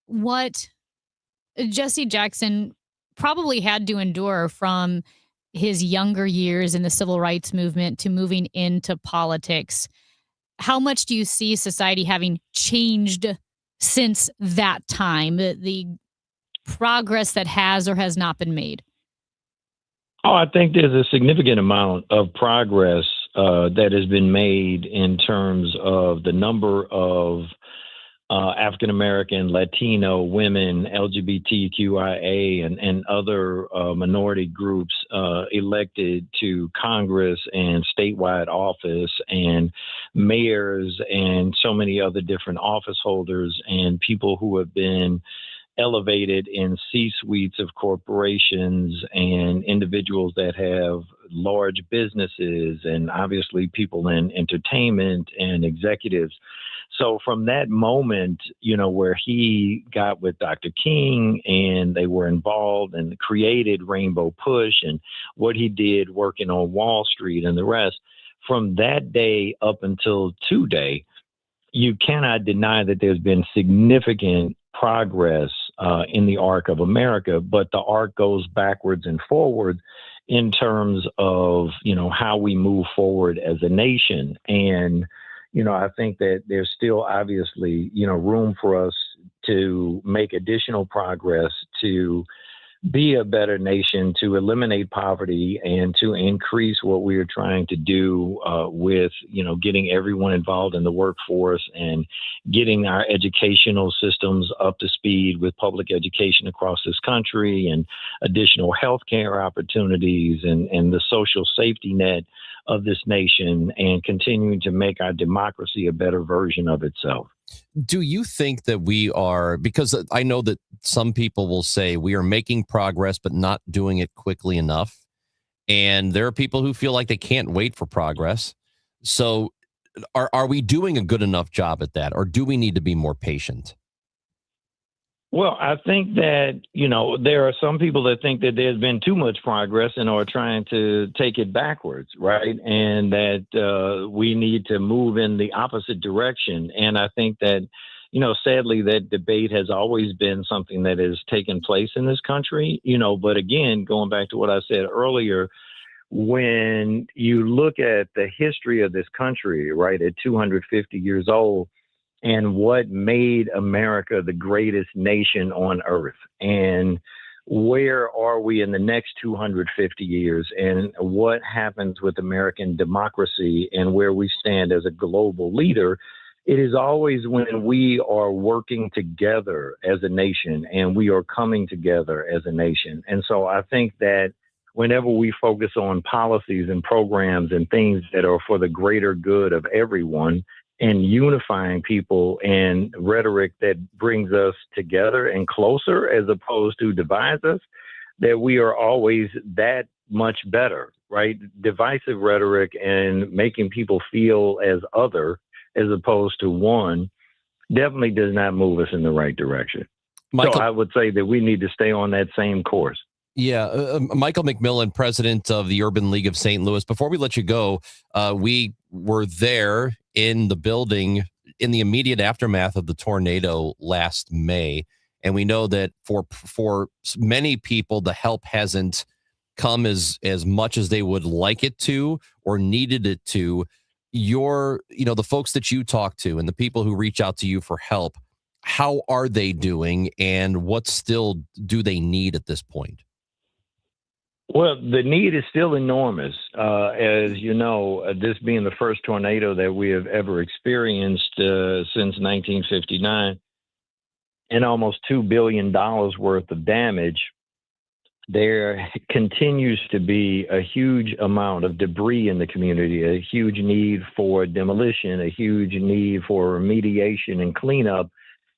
what Jesse Jackson probably had to endure from his younger years in the civil rights movement to moving into politics, how much do you see society having changed since that time, the progress that has or has not been made? Oh, I think there's a significant amount of progress that has been made in terms of the number of African American, Latino women, LGBTQIA, and other minority groups elected to Congress and statewide office, and mayors, and so many other different office holders, and people who have been elevated in C-suites of corporations, and individuals that have large businesses, and obviously people in entertainment and executives. So from that moment, where he got with Dr. King, and they were involved and created Rainbow Push, and what he did working on Wall Street and the rest, from that day up until today, you cannot deny that there's been significant progress in the arc of America, but the arc goes backwards and forward in terms of, how we move forward as a nation. And, I think that there's still obviously, room for us to make additional progress, to be a better nation, to eliminate poverty, and to increase what we are trying to do with, getting everyone involved in the workforce, and getting our educational systems up to speed with public education across this country, and additional healthcare opportunities, and the social safety net of this nation, and continuing to make our democracy a better version of itself. Do you think that we are, because I know that some people will say we are making progress, but not doing it quickly enough. And there are people who feel like they can't wait for progress. So are we doing a good enough job at that? Or do we need to be more patient? Well, I think that, there are some people that think that there's been too much progress and are trying to take it backwards, right? And that we need to move in the opposite direction. And I think that, sadly, that debate has always been something that has taken place in this country, but again, going back to what I said earlier, when you look at the history of this country, right, at 250 years old, and what made America the greatest nation on earth, and where are we in the next 250 years, and what happens with American democracy and where we stand as a global leader, it is always when we are working together as a nation and we are coming together as a nation. And so I think that whenever we focus on policies and programs and things that are for the greater good of everyone, and unifying people and rhetoric that brings us together and closer as opposed to divides us, that we are always that much better, right? Divisive rhetoric and making people feel as other as opposed to one definitely does not move us in the right direction. Michael, so I would say that we need to stay on that same course. Yeah, Michael McMillan, president of the Urban League of St. Louis. Before we let you go, we were there in the building in the immediate aftermath of the tornado last May, and we know that for many people, the help hasn't come as much as they would like it to or needed it to. The folks that you talk to and the people who reach out to you for help, how are they doing, and what still do they need at this point? Well, the need is still enormous. As you know, this being the first tornado that we have ever experienced since 1959, and almost $2 billion worth of damage, there continues to be a huge amount of debris in the community, a huge need for demolition, a huge need for remediation and cleanup.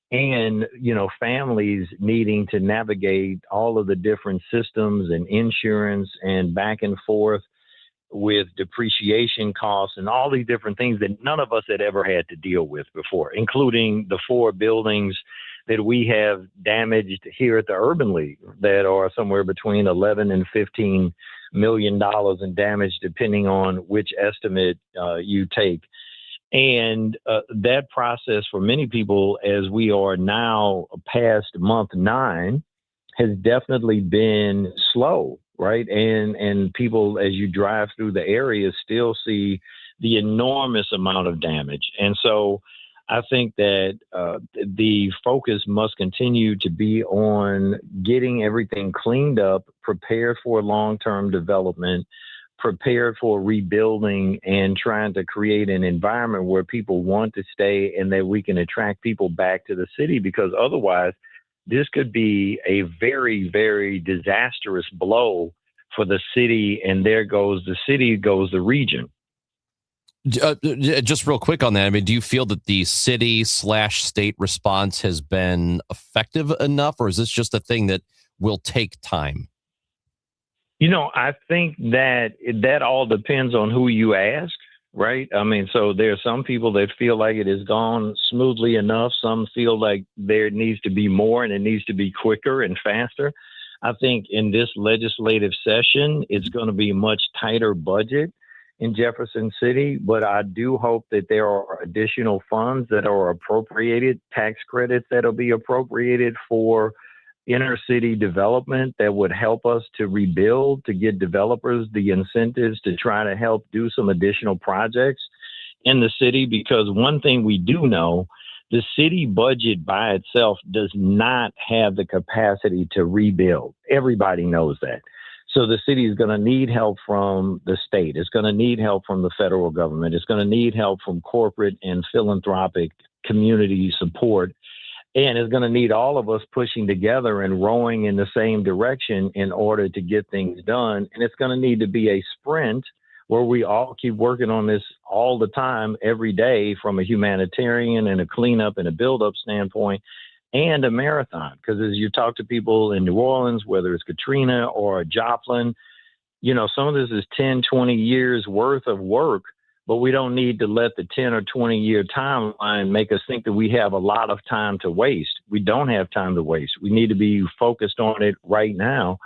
And, families needing to navigate all of the different systems and insurance and back and forth with depreciation costs and all these different things that none of us had ever had to deal with before, including the 4 buildings that we have damaged here at the Urban League that are somewhere between 11 and $15 million in damage, depending on which estimate you take. And that process for many people, as we are now past month 9, has definitely been slow, right? And people, as you drive through the area, still see the enormous amount of damage. And so I think that the focus must continue to be on getting everything cleaned up, prepared for long-term development, prepared for rebuilding, and trying to create an environment where people want to stay and that we can attract people back to the city, because otherwise this could be a very, very disastrous blow for the city, and there goes the city, goes the region. Just real quick on that. I mean, do you feel that the city/state response has been effective enough, or is this just a thing that will take time? I think that all depends on who you ask, right? I mean, so there are some people that feel like it has gone smoothly enough. Some feel like there needs to be more and it needs to be quicker and faster. I think in this legislative session, it's going to be a much tighter budget in Jefferson City, but I do hope that there are additional funds that are appropriated, tax credits that'll be appropriated for inner city development that would help us to rebuild, to get developers the incentives to try to help do some additional projects in the city. Because one thing we do know, the city budget by itself does not have the capacity to rebuild. Everybody knows that. So the city is going to need help from the state. It's going to need help from the federal government. It's going to need help from corporate and philanthropic community support. And it's going to need all of us pushing together and rowing in the same direction in order to get things done. And it's going to need to be a sprint where we all keep working on this all the time, every day, from a humanitarian and a cleanup and a buildup standpoint, and a marathon. Because as you talk to people in New Orleans, whether it's Katrina or Joplin, some of this is 10, 20 years worth of work. But we don't need to let the 10 or 20 year timeline make us think that we have a lot of time to waste. We don't have time to waste. We need to be focused on it right now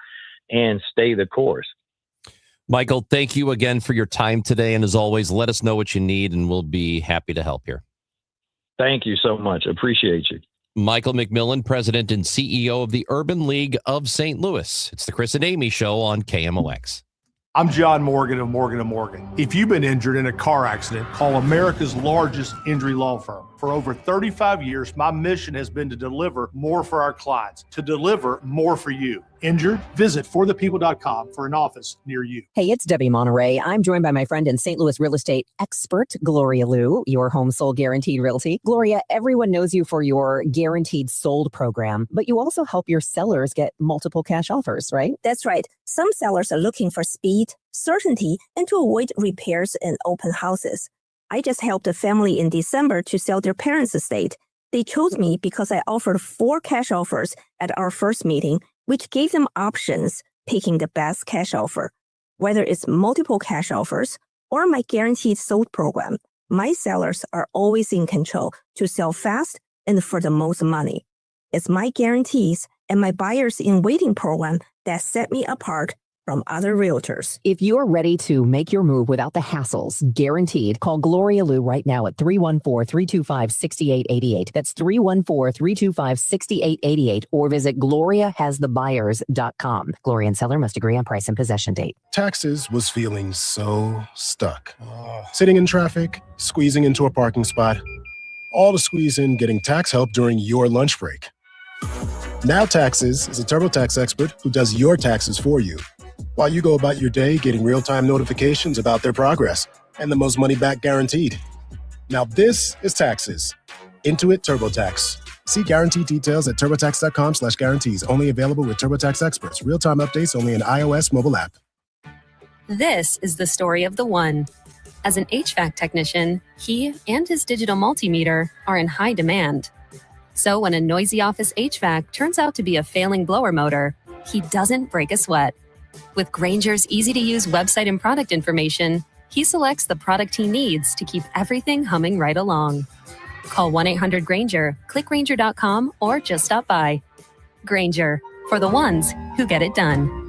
and stay the course. Michael, thank you again for your time today. And as always, let us know what you need and we'll be happy to help here. Thank you so much. Appreciate you. Michael McMillan, president and CEO of the Urban League of St. Louis. It's the Chris and Amy Show on KMOX. I'm John Morgan of Morgan & Morgan. If you've been injured in a car accident, call America's largest injury law firm. For over 35 years, my mission has been to deliver more for our clients, to deliver more for you. Injured? Visit forthepeople.com for an office near you. Hey, it's Debbie Monterey. I'm joined by my friend and St. Louis real estate expert, Gloria Liu, your home sold guaranteed realty. Gloria, everyone knows you for your guaranteed sold program, but you also help your sellers get multiple cash offers, right? That's right. Some sellers are looking for speed, certainty, and to avoid repairs and open houses. I just helped a family in December to sell their parents' estate. They chose me because I offered 4 cash offers at our first meeting, which gave them options picking the best cash offer. Whether it's multiple cash offers or my guaranteed sold program, my sellers are always in control to sell fast and for the most money. It's my guarantees and my buyers in waiting program that set me apart from other realtors. If you're ready to make your move without the hassles, guaranteed, call Gloria Liu right now at 314-325-6888. That's 314-325-6888, or visit GloriaHasTheBuyers.com. Gloria and seller must agree on price and possession date. Taxes was feeling so stuck. Sitting in traffic, squeezing into a parking spot, all to squeeze in getting tax help during your lunch break. Now Taxes is a TurboTax expert who does your taxes for you, while you go about your day getting real-time notifications about their progress and the most money back guaranteed. Now this is Taxes. Intuit TurboTax. See guarantee details at turbotax.com/guarantees. Only available with TurboTax experts. Real-time updates only in iOS mobile app. This is the story of the one. As an HVAC technician, he and his digital multimeter are in high demand. So when a noisy office HVAC turns out to be a failing blower motor, he doesn't break a sweat. With Grainger's easy-to-use website and product information, he selects the product he needs to keep everything humming right along. Call 1-800-GRAINGER, click Grainger.com, or just stop by. Grainger, for the ones who get it done.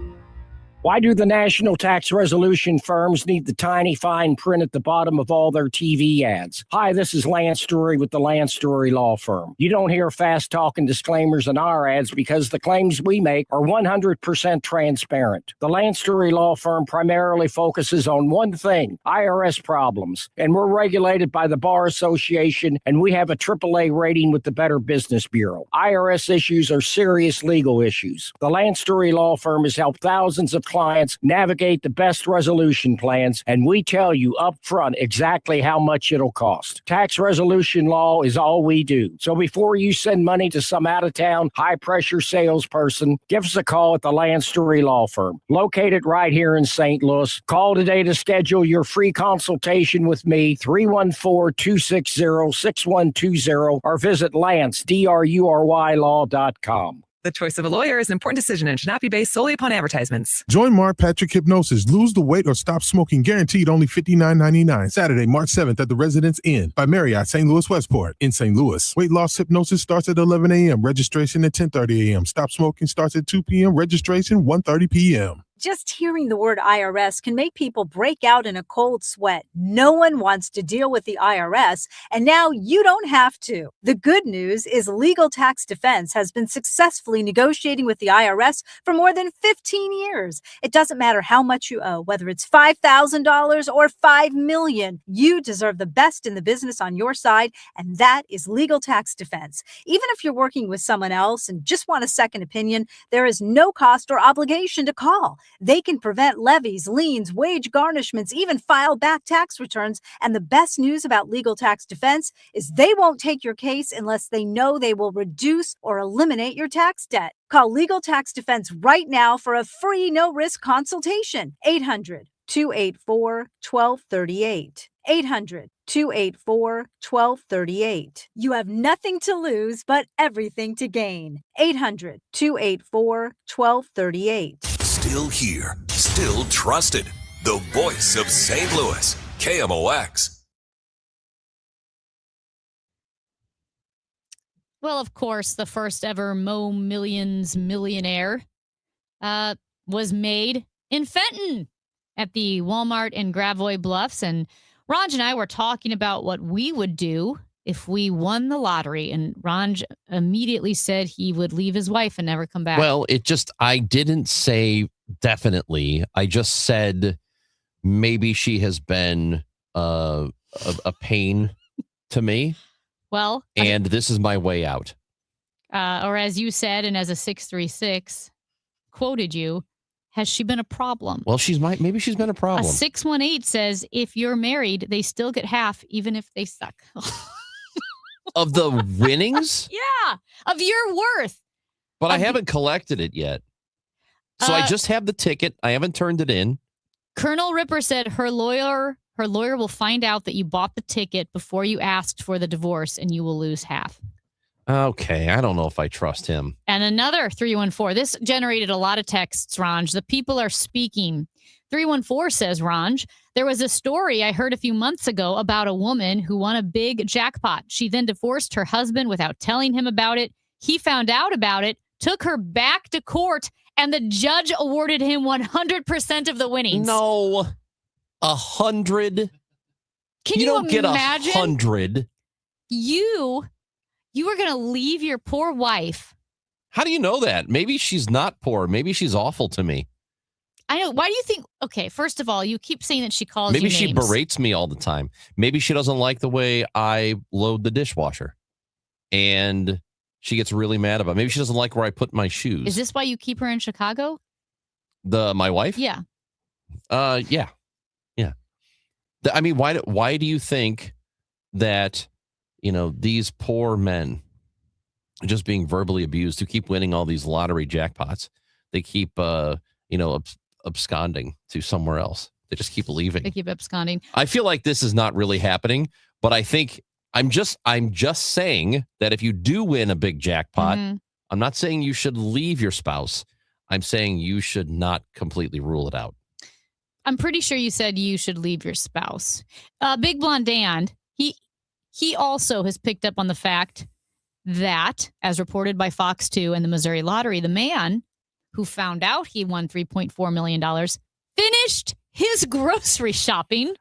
Why do the national tax resolution firms need the tiny fine print at the bottom of all their TV ads? Hi, this is Lance Story with the Lance Story Law Firm. You don't hear fast-talking disclaimers in our ads because the claims we make are 100% transparent. The Lance Story Law Firm primarily focuses on one thing, IRS problems, and we're regulated by the Bar Association, and we have a AAA rating with the Better Business Bureau. IRS issues are serious legal issues. The Lance Story Law Firm has helped thousands of clients navigate the best resolution plans, and we tell you up front exactly how much it'll cost. Tax resolution law is all we do. So before you send money to some out-of-town, high-pressure salesperson, give us a call at the Lance Story Law Firm, located right here in St. Louis. Call today to schedule your free consultation with me, 314-260-6120, or visit LanceDruryLaw.com. The choice of a lawyer is an important decision and should not be based solely upon advertisements. Join Mark Patrick Hypnosis. Lose the weight or stop smoking. Guaranteed only $59.99. Saturday, March 7th at the Residence Inn by Marriott, St. Louis Westport in St. Louis. Weight loss hypnosis starts at 11 a.m. Registration at 10:30 a.m. Stop smoking starts at 2 p.m. Registration 1:30 p.m. Just hearing the word IRS can make people break out in a cold sweat. No one wants to deal with the IRS, and now you don't have to. The good news is Legal Tax Defense has been successfully negotiating with the IRS for more than 15 years. It doesn't matter how much you owe, whether it's $5,000 or $5 million. You deserve the best in the business on your side, and that is Legal Tax Defense. Even if you're working with someone else and just want a second opinion, there is no cost or obligation to call. They can prevent levies, liens, wage garnishments, even file back tax returns. And the best news about Legal Tax Defense is they won't take your case unless they know they will reduce or eliminate your tax debt. Call Legal Tax Defense right now for a free no-risk consultation. 800-284-1238. 800-284-1238. You have nothing to lose, but everything to gain. 800-284-1238. Still here, still trusted. The voice of St. Louis, KMOX. Well, of course, the first ever Mo Millions millionaire was made in Fenton at the Walmart in Gravois Bluffs. And Ranj and I were talking about what we would do if we won the lottery. And Ranj immediately said he would leave his wife and never come back. Well, I didn't say definitely. I just said maybe she has been a pain to me, Well, and this is my way out. or as you said, and as a 636 quoted you, has she been a problem? Well, maybe she's been a A problem. 618 says if you're married, they still get half, even if they suck. Of the winnings? Yeah, of your worth. But I haven't collected it yet. So I just have the ticket. I haven't turned it in. Colonel Ripper said her lawyer will find out that you bought the ticket before you asked for the divorce, and you will lose half. Okay, I don't know if I trust him. And another 314. This generated a lot of texts, Ranj. The people are speaking. 314 says, Ranj, there was a story I heard a few months ago about a woman who won a big jackpot. She then divorced her husband without telling him about it. He found out about it, took her back to court, and the judge awarded him 100% of the winnings. No. 100? Can you don't imagine? get 100. You are going to leave your poor wife. How do you know that? Maybe she's not poor. Maybe she's awful to me. I know. Why do you think? Okay, first of all, you keep saying that she calls Maybe you she names. berates me all the time. Maybe she doesn't like the way I load the dishwasher. And she gets really mad about it. Maybe she doesn't like where I put my shoes. Is this why you keep her in Chicago? My wife? Yeah. Yeah. I mean, why do you think that, these poor men are just being verbally abused who keep winning all these lottery jackpots? They keep, absconding to somewhere else. They just keep leaving. They keep absconding. I feel like this is not really happening, but I think I'm just saying that if you do win a big jackpot, I'm not saying you should leave your spouse. I'm saying you should not completely rule it out. I'm pretty sure you said you should leave your spouse. Big Blonde Dan, he also has picked up on the fact that, as reported by Fox 2 and the Missouri Lottery, the man who found out he won $3.4 million finished his grocery shopping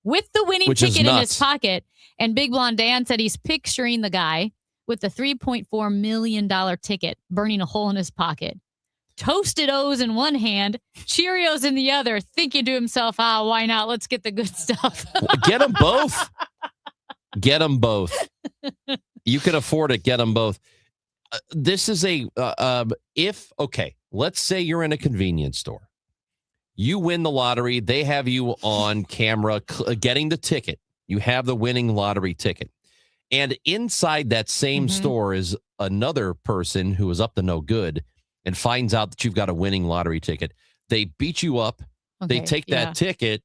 with the winning ticket in his pocket. And Big Blonde Dan said he's picturing the guy with the $3.4 million ticket burning a hole in his pocket. Toasted O's in one hand, Cheerios in the other, thinking to himself, why not? Let's get the good stuff. Get them both. Get them both. You can afford it. Get them both. This is let's say you're in a convenience store. You win the lottery. They have you on camera getting the ticket. You have the winning lottery ticket. And inside that same store is another person who is up to no good and finds out that you've got a winning lottery ticket. They beat you up. They take that ticket.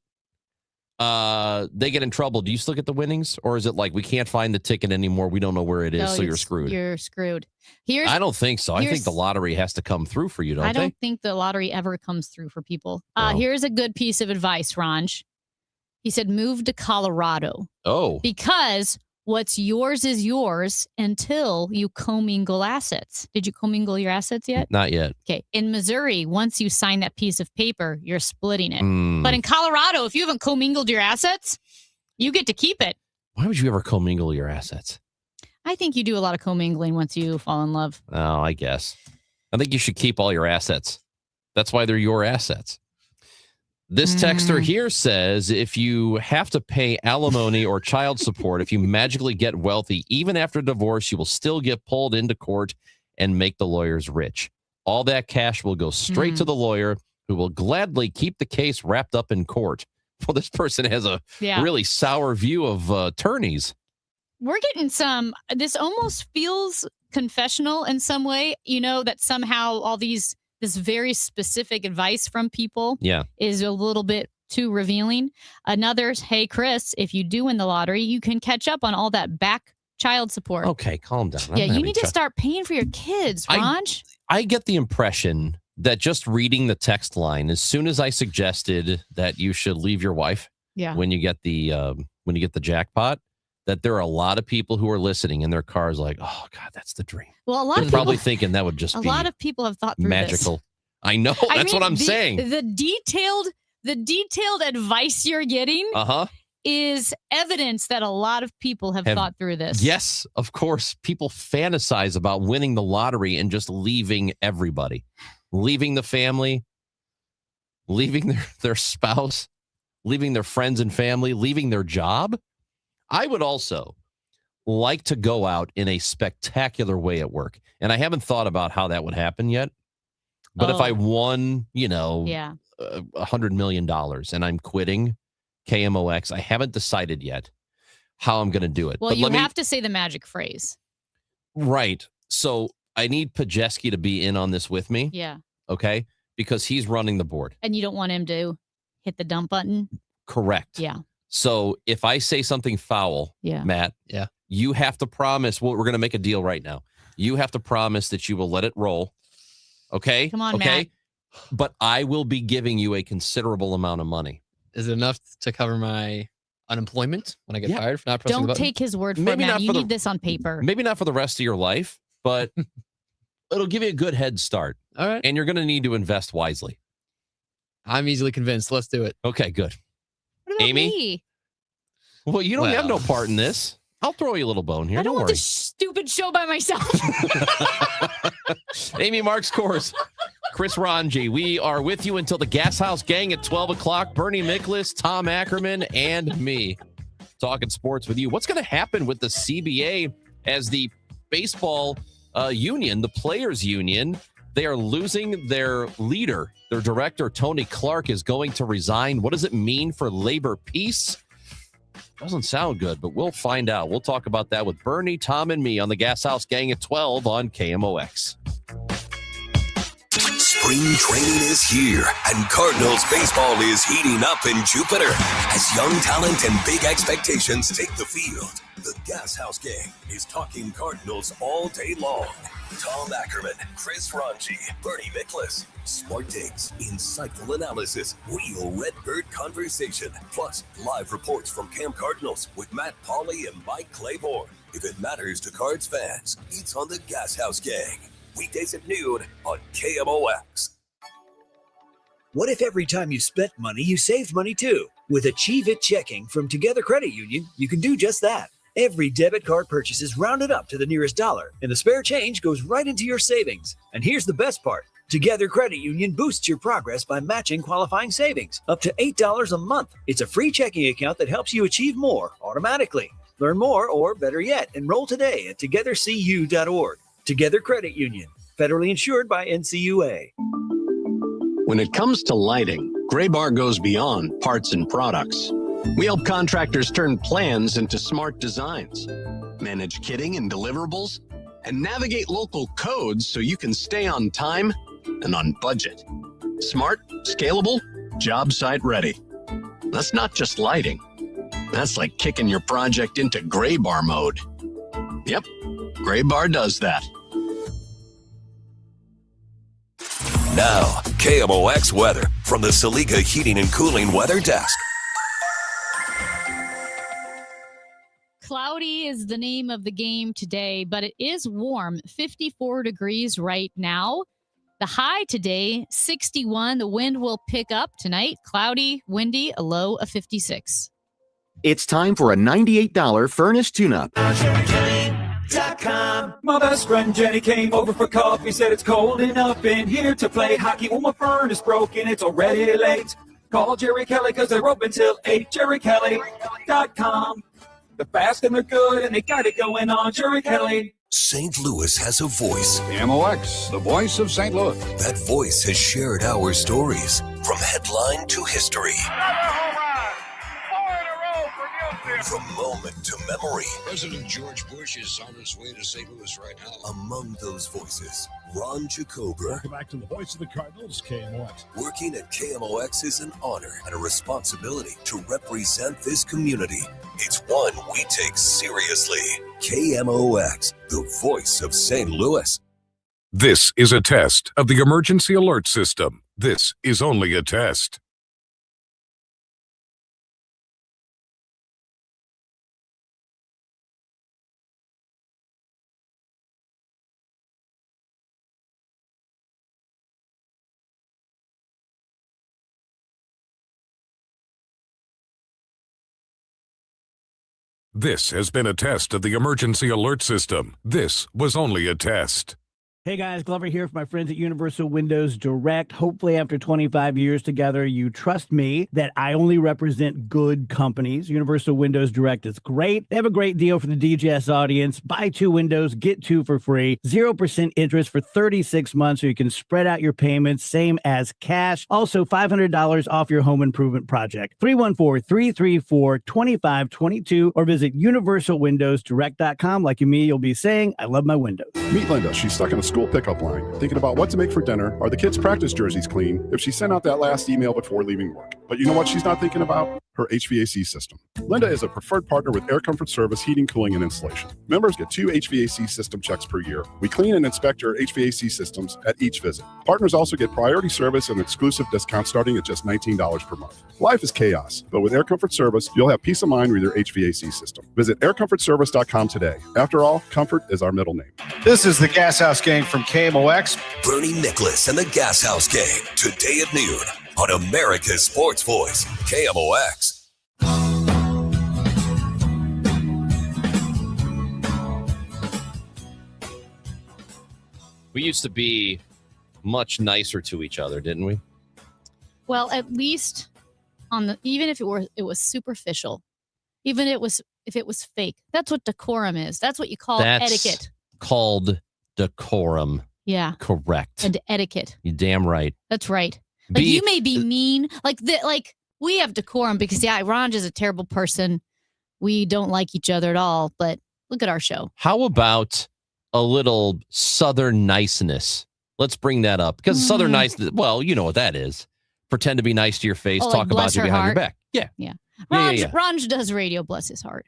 They get in trouble. Do you still get the winnings? Or is it like, we can't find the ticket anymore, we don't know where it is, so you're screwed? You're screwed. I don't think so. I think the lottery has to come through for you, don't they? I don't think the lottery ever comes through for people. No. Here's a good piece of advice, Ranj. He said, move to Colorado. Oh. Because what's yours is yours until you commingle assets. Did you commingle your assets yet? Not yet. Okay. In Missouri, once you sign that piece of paper, you're splitting it. But in Colorado, if you haven't commingled your assets, you get to keep it. Why would you ever commingle your assets? I think you do a lot of commingling once you fall in love. Oh, I guess. I think you should keep all your assets. That's why they're your assets. This texter here says, if you have to pay alimony or child support, if you magically get wealthy, even after divorce, you will still get pulled into court and make the lawyers rich. All that cash will go straight to the lawyer, who will gladly keep the case wrapped up in court. Well, this person has a really sour view of attorneys. We're getting this almost feels confessional in some way, that somehow all this very specific advice from people is a little bit too revealing. Another, hey, Chris, if you do win the lottery, you can catch up on all that back child support. Okay, calm down. You need to start paying for your kids, Ranj. I get the impression that just reading the text line, as soon as I suggested that you should leave your wife when you get the jackpot, that there are a lot of people who are listening in their cars like, oh, God, that's the dream. Well, a lot They're of people probably thinking that would just be a lot of people have thought through magical. This. I know. That's what I'm saying. The detailed advice you're getting is evidence that a lot of people have thought through this. Yes, of course. People fantasize about winning the lottery and just leaving everybody, leaving the family. leaving their spouse, leaving their friends and family, leaving their job. I would also like to go out in a spectacular way at work. And I haven't thought about how that would happen yet. But if I won, $100 million and I'm quitting KMOX, I haven't decided yet how I'm going to do it. Well, but you have to say the magic phrase. Right. So I need Pajeski to be in on this with me. Yeah. Okay. Because he's running the board. And you don't want him to hit the dump button. Correct. Yeah. So if I say something foul, Matt, you have to promise. Well, we're going to make a deal right now. You have to promise that you will let it roll. Okay. Come on, Matt. But I will be giving you a considerable amount of money. Is it enough to cover my unemployment when I get fired for not pressing the Don't button? take his word for Maybe it, not Matt. You for the- need this on paper. Maybe not for the rest of your life, but it'll give you a good head start. All right. And you're going to need to invest wisely. I'm easily convinced. Let's do it. Okay, good. What about Amy? me? Well, you don't have no part in this. I'll throw you a little bone here. I don't want worry. this stupid show by myself. Amy Marks Course, Chris Ranji. We are with you until the Gas House Gang at 12 o'clock. Bernie Miklasz, Tom Ackerman, and me talking sports with you. What's going to happen with the CBA as the baseball union, the players union? They are losing their leader. Their director, Tony Clark, is going to resign. What does it mean for labor peace? Doesn't sound good, but we'll find out. We'll talk about that with Bernie, Tom, and me on the Gas House Gang at 12 on KMOX. Spring training is here, and Cardinals baseball is heating up in Jupiter as young talent and big expectations take the field. The Gas House Gang is talking Cardinals all day long. Tom Ackerman, Chris Ranji, Bernie Miklasz. Smart takes, insightful analysis, real Redbird conversation, plus live reports from Camp Cardinals with Matt Pauley and Mike Claiborne. If it matters to Cards fans, it's on the Gas House Gang. Weekdays at noon on KMOX. What if every time you spent money, you saved money too? With Achieve It Checking from Together Credit Union, you can do just that. Every debit card purchase is rounded up to the nearest dollar, and the spare change goes right into your savings. And here's the best part. Together Credit Union boosts your progress by matching qualifying savings up to $8 a month. It's a free checking account that helps you achieve more automatically. Learn more, or better yet, enroll today at togethercu.org. Together Credit Union, federally insured by NCUA. When it comes to lighting, Graybar goes beyond parts and products. We help contractors turn plans into smart designs, manage kitting and deliverables, and navigate local codes so you can stay on time and on budget. Smart, scalable, job site ready. That's not just lighting. That's like kicking your project into Graybar mode. Yep, Graybar does that. Now, KMOX weather from the Saliga Heating and Cooling Weather Desk. Cloudy is the name of the game today, but it is warm, 54 degrees right now. The high today, 61. The wind will pick up tonight. Cloudy, windy, a low of 56. It's time for a $98 furnace tune-up. My best friend Jenny came over for coffee, said it's cold enough in here to play hockey. Well, my furnace broken, it's already late. Call Jerry Kelly because they're open till 8. JerryKelly.com. They're fast and they're good and they got it going on. Jerry Kelly. St. Louis has a voice. KMOX, the voice of St. Louis. That voice has shared our stories from headline to history. From moment to memory. President George Bush is on his way to St. Louis right now. Among those voices, Ron Jacober. Welcome back to the voice of the Cardinals, KMOX. Working at KMOX is an honor and a responsibility to represent this community. It's one we take seriously. KMOX, the voice of St. Louis. This is a test of the emergency alert system. This is only a test. This has been a test of the emergency alert system. This was only a test. Hey guys, Glover here for my friends at Universal Windows Direct. Hopefully after 25 years together, you trust me that I only represent good companies. Universal Windows Direct is great. They have a great deal for the DGS audience. Buy 2 windows, get 2 for free. 0% interest for 36 months so you can spread out your payments, same as cash. Also, $500 off your home improvement project. 314-334-2522 or visit universalwindowsdirect.com. Like you me, you'll be saying, I love my windows. Meet Linda. She's stuck in a school pickup line, thinking about what to make for dinner. Are the kids' practice jerseys clean? If she sent out that last email before leaving work. But you know what she's not thinking about? Her HVAC system. Linda is a preferred partner with Air Comfort Service Heating, Cooling, and Installation. Members get 2 HVAC system checks per year. We clean and inspect your HVAC systems at each visit. Partners also get priority service and exclusive discounts starting at just $19 per month. Life is chaos, but with Air Comfort Service, you'll have peace of mind with your HVAC system. Visit aircomfortservice.com today. After all, comfort is our middle name. This is the Gas House Gang from KMOX. Bernie Nicholas and the Gas House Gang, today at noon on America's Sports Voice, KMOX. We used to be much nicer to each other, didn't we? Well, at least even if it was superficial, even if it was fake. That's what decorum is. That's what you call etiquette. Called decorum. Yeah. Correct. And etiquette. You're damn right. That's right. Like you may be mean. Like we have decorum because Ron is a terrible person. We don't like each other at all. But look at our show. How about a little Southern niceness? Let's bring that up because Southern niceness. Well, you know what that is. Pretend to be nice to your face. Talk about you behind your back. Yeah. Yeah. Ron does radio. Bless his heart.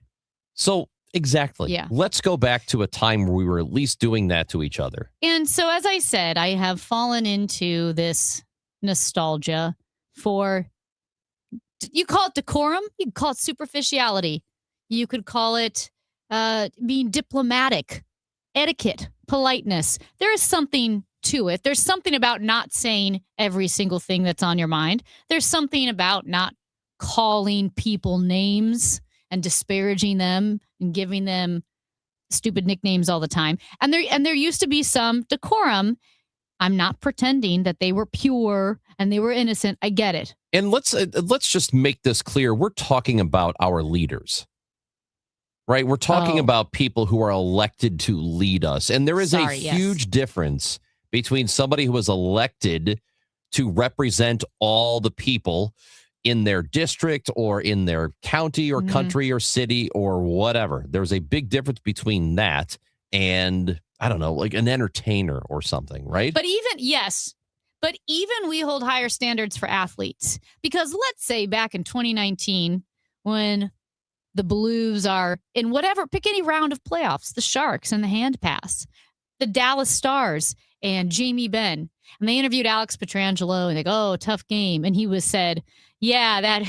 So exactly. Yeah. Let's go back to a time where we were at least doing that to each other. And so, as I said, I have fallen into this nostalgia for, you call it decorum, you could call it superficiality, you could call it being diplomatic, etiquette, politeness. There is something to it. There's something about not saying every single thing that's on your mind. There's something about not calling people names and disparaging them and giving them stupid nicknames all the time. And there used to be some decorum. I'm not pretending that they were pure and they were innocent. I get it. And let's just make this clear. We're talking about our leaders, right? We're talking about people who are elected to lead us. And there is a huge difference between somebody who was elected to represent all the people in their district or in their county or country or city or whatever. There's a big difference between that and, I don't know, like an entertainer or something, right? But even we hold higher standards for athletes, because let's say back in 2019, when the Blues are in whatever, pick any round of playoffs, the Sharks and the hand pass, the Dallas Stars and Jamie Benn, and they interviewed Alex Pietrangelo and they go, oh, tough game. And he said, yeah, that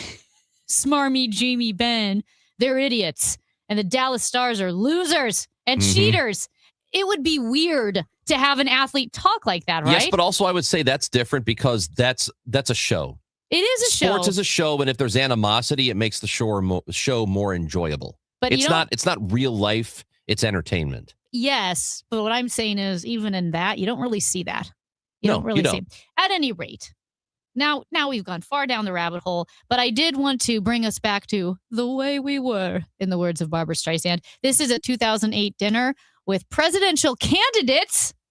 smarmy Jamie Benn, they're idiots. And the Dallas Stars are losers and cheaters. It would be weird to have an athlete talk like that, right? Yes, but also I would say that's different because that's a show. It is a show. Sports is a show, and if there's animosity, it makes the show more enjoyable. But it's not real life. It's entertainment. Yes, but what I'm saying is, even in that, you don't really see that. You don't really see it. At any rate, now we've gone far down the rabbit hole, but I did want to bring us back to the way we were, in the words of Barbra Streisand. This is a 2008 dinner with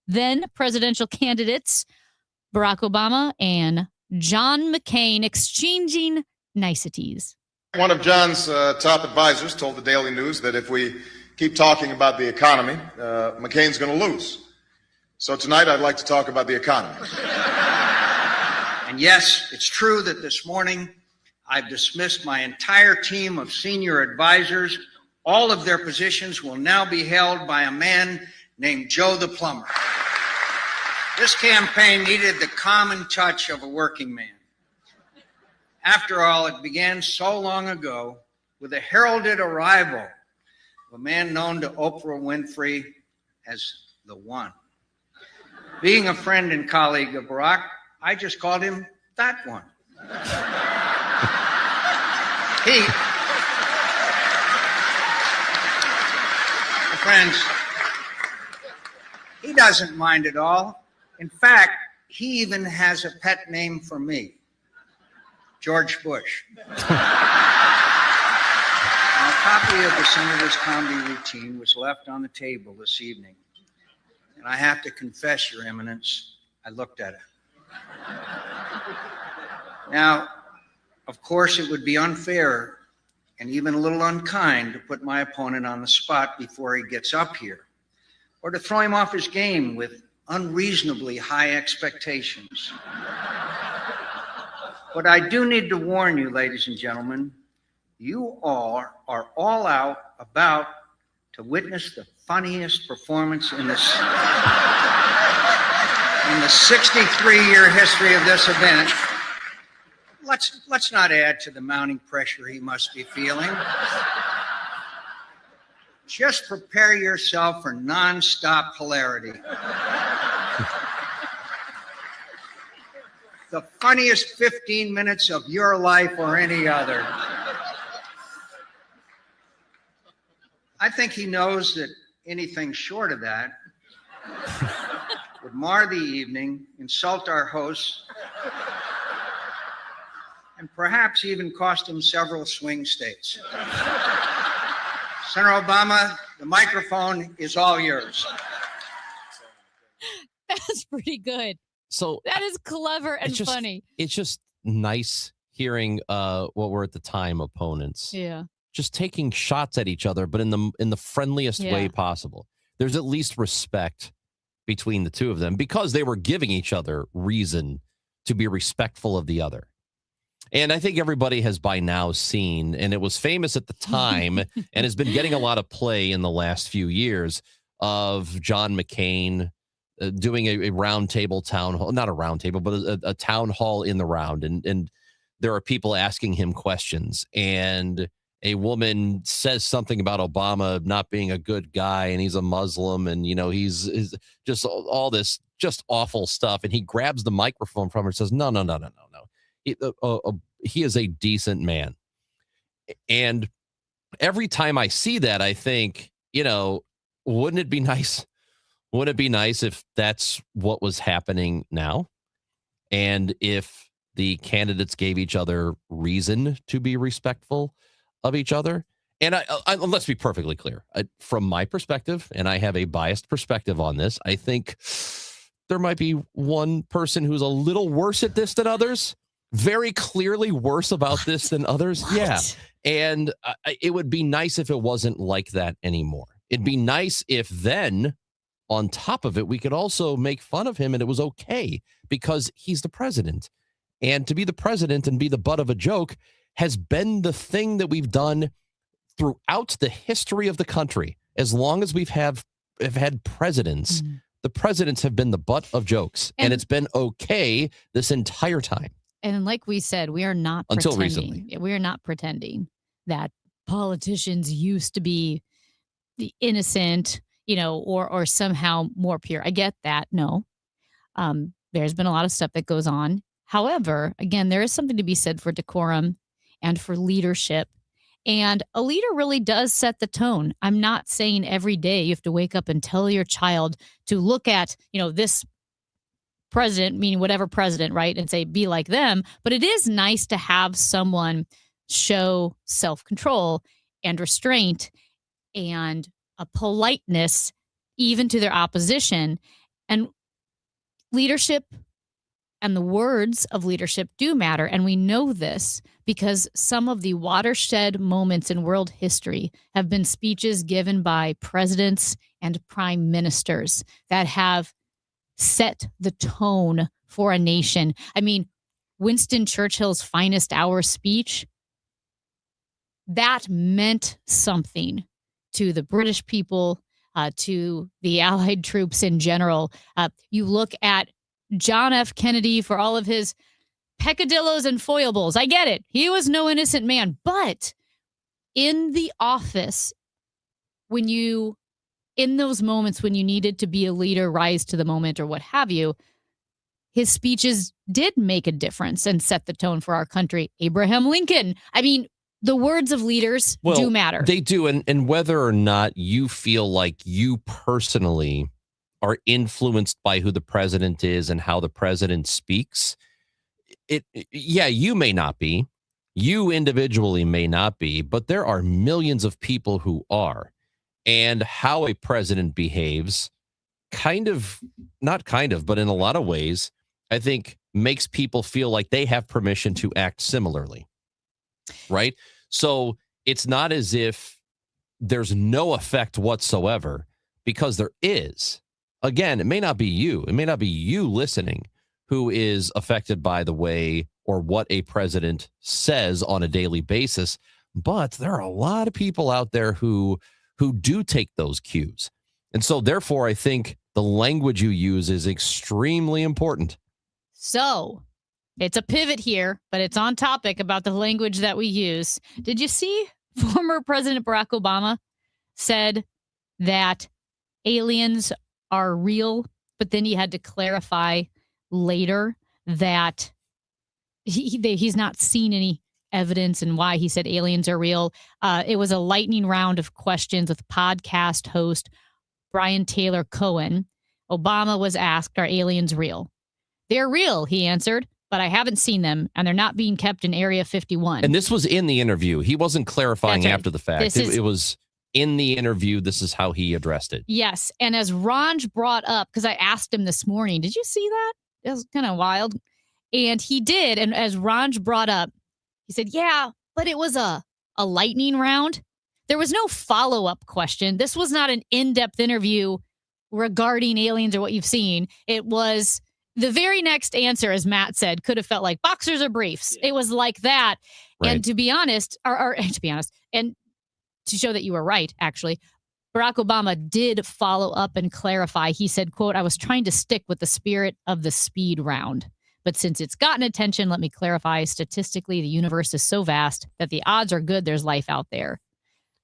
then presidential candidates, Barack Obama and John McCain, exchanging niceties. One of John's top advisors told the Daily News that if we keep talking about the economy, McCain's going to lose. So tonight I'd like to talk about the economy. And yes, it's true that this morning I've dismissed my entire team of senior advisors. All of their positions will now be held by a man named Joe the Plumber. This campaign needed the common touch of a working man. After all, it began so long ago with the heralded arrival of a man known to Oprah Winfrey as the One. Being a friend and colleague of Barack, I just called him that one. He doesn't mind at all. In fact, he even has a pet name for me, George Bush. A copy of the senator's comedy routine was left on the table this evening. And I have to confess, Your Eminence, I looked at it. Now, of course, it would be unfair and even a little unkind to put my opponent on the spot before he gets up here, or to throw him off his game with unreasonably high expectations. But I do need to warn you, ladies and gentlemen, you all are all out about to witness the funniest performance in the 63-year history of this event. Let's not add to the mounting pressure he must be feeling. Just prepare yourself for nonstop hilarity. The funniest 15 minutes of your life or any other. I think he knows that anything short of that would mar the evening, insult our hosts, and perhaps even cost him several swing states. Senator Obama, the microphone is all yours. That's pretty good. So that is clever and funny. It's just nice hearing what were at the time opponents. Yeah. Just taking shots at each other, but in the friendliest way possible. There's at least respect between the two of them because they were giving each other reason to be respectful of the other. And I think everybody has by now seen, and it was famous at the time and has been getting a lot of play in the last few years, of John McCain doing a round table town hall, not a round table, but a town hall in the round. And there are people asking him questions, and a woman says something about Obama not being a good guy, and he's a Muslim, and he's just all this just awful stuff. And he grabs the microphone from her and says, no. He is a decent man. And every time I see that, I think, wouldn't it be nice? Wouldn't it be nice if that's what was happening now? And if the candidates gave each other reason to be respectful of each other? And I let's be perfectly clear. From my perspective, and I have a biased perspective on this, I think there might be one person who's a little worse at this than others. Very clearly worse about this than others. What? Yeah. And it would be nice if it wasn't like that anymore. It'd be nice if then, on top of it, we could also make fun of him and it was okay because he's the president. And to be the president and be the butt of a joke has been the thing that we've done throughout the history of the country. As long as have had presidents, the presidents have been the butt of jokes. And it's been okay this entire time. And like we said, we are not until pretending. recently. We are not pretending that politicians used to be the innocent, or somehow more pure. I get that. No, there's been a lot of stuff that goes on. However, again, there is something to be said for decorum and for leadership. And a leader really does set the tone. I'm not saying every day you have to wake up and tell your child to look at, this president, meaning whatever president, right, and say, be like them. But it is nice to have someone show self-control and restraint and a politeness even to their opposition. And leadership and the words of leadership do matter. And we know this because some of the watershed moments in world history have been speeches given by presidents and prime ministers that have set the tone for a nation. I mean, Winston Churchill's finest hour speech, that meant something to the British people, to the Allied troops in general. You look at John F. Kennedy for all of his peccadillos and foibles. I get it. He was no innocent man. But in the office, in those moments when you needed to be a leader, rise to the moment or what have you, his speeches did make a difference and set the tone for our country. Abraham Lincoln. I mean, the words of leaders do matter. They do. And whether or not you feel like you personally are influenced by who the president is and how the president speaks. Yeah, you may not be. You individually may not be, but there are millions of people who are. And how a president behaves but in a lot of ways, I think makes people feel like they have permission to act similarly. Right? So it's not as if there's no effect whatsoever, because there is. Again, it may not be you. It may not be you listening who is affected by the way or what a president says on a daily basis, but there are a lot of people out there who do take those cues. And so therefore, I think the language you use is extremely important. So it's a pivot here, but it's on topic about the language that we use. Did you see former President Barack Obama said that aliens are real, but then he had to clarify later that he's not seen any evidence and why he said aliens are real. It was a lightning round of questions with podcast host Brian Taylor Cohen. Obama was asked, are aliens real? They're real, he answered, but I haven't seen them, and they're not being kept in Area 51. And this was in the interview. He wasn't clarifying That's right. after the fact. It was in the interview. This is how he addressed it. Yes, and as Ranj brought up, because I asked him this morning, did you see that? It was kind of wild. And he did, and as Ranj brought up, he said, yeah, but it was a lightning round. There was no follow-up question. This was not an in-depth interview regarding aliens or what you've seen. It was the very next answer, as Matt said, could have felt like boxers or briefs. It was like that. Right. And to be honest, and to show that you were right, actually, Barack Obama did follow up and clarify. He said, quote, I was trying to stick with the spirit of the speed round. But since it's gotten attention, let me clarify. Statistically, the universe is so vast that the odds are good there's life out there.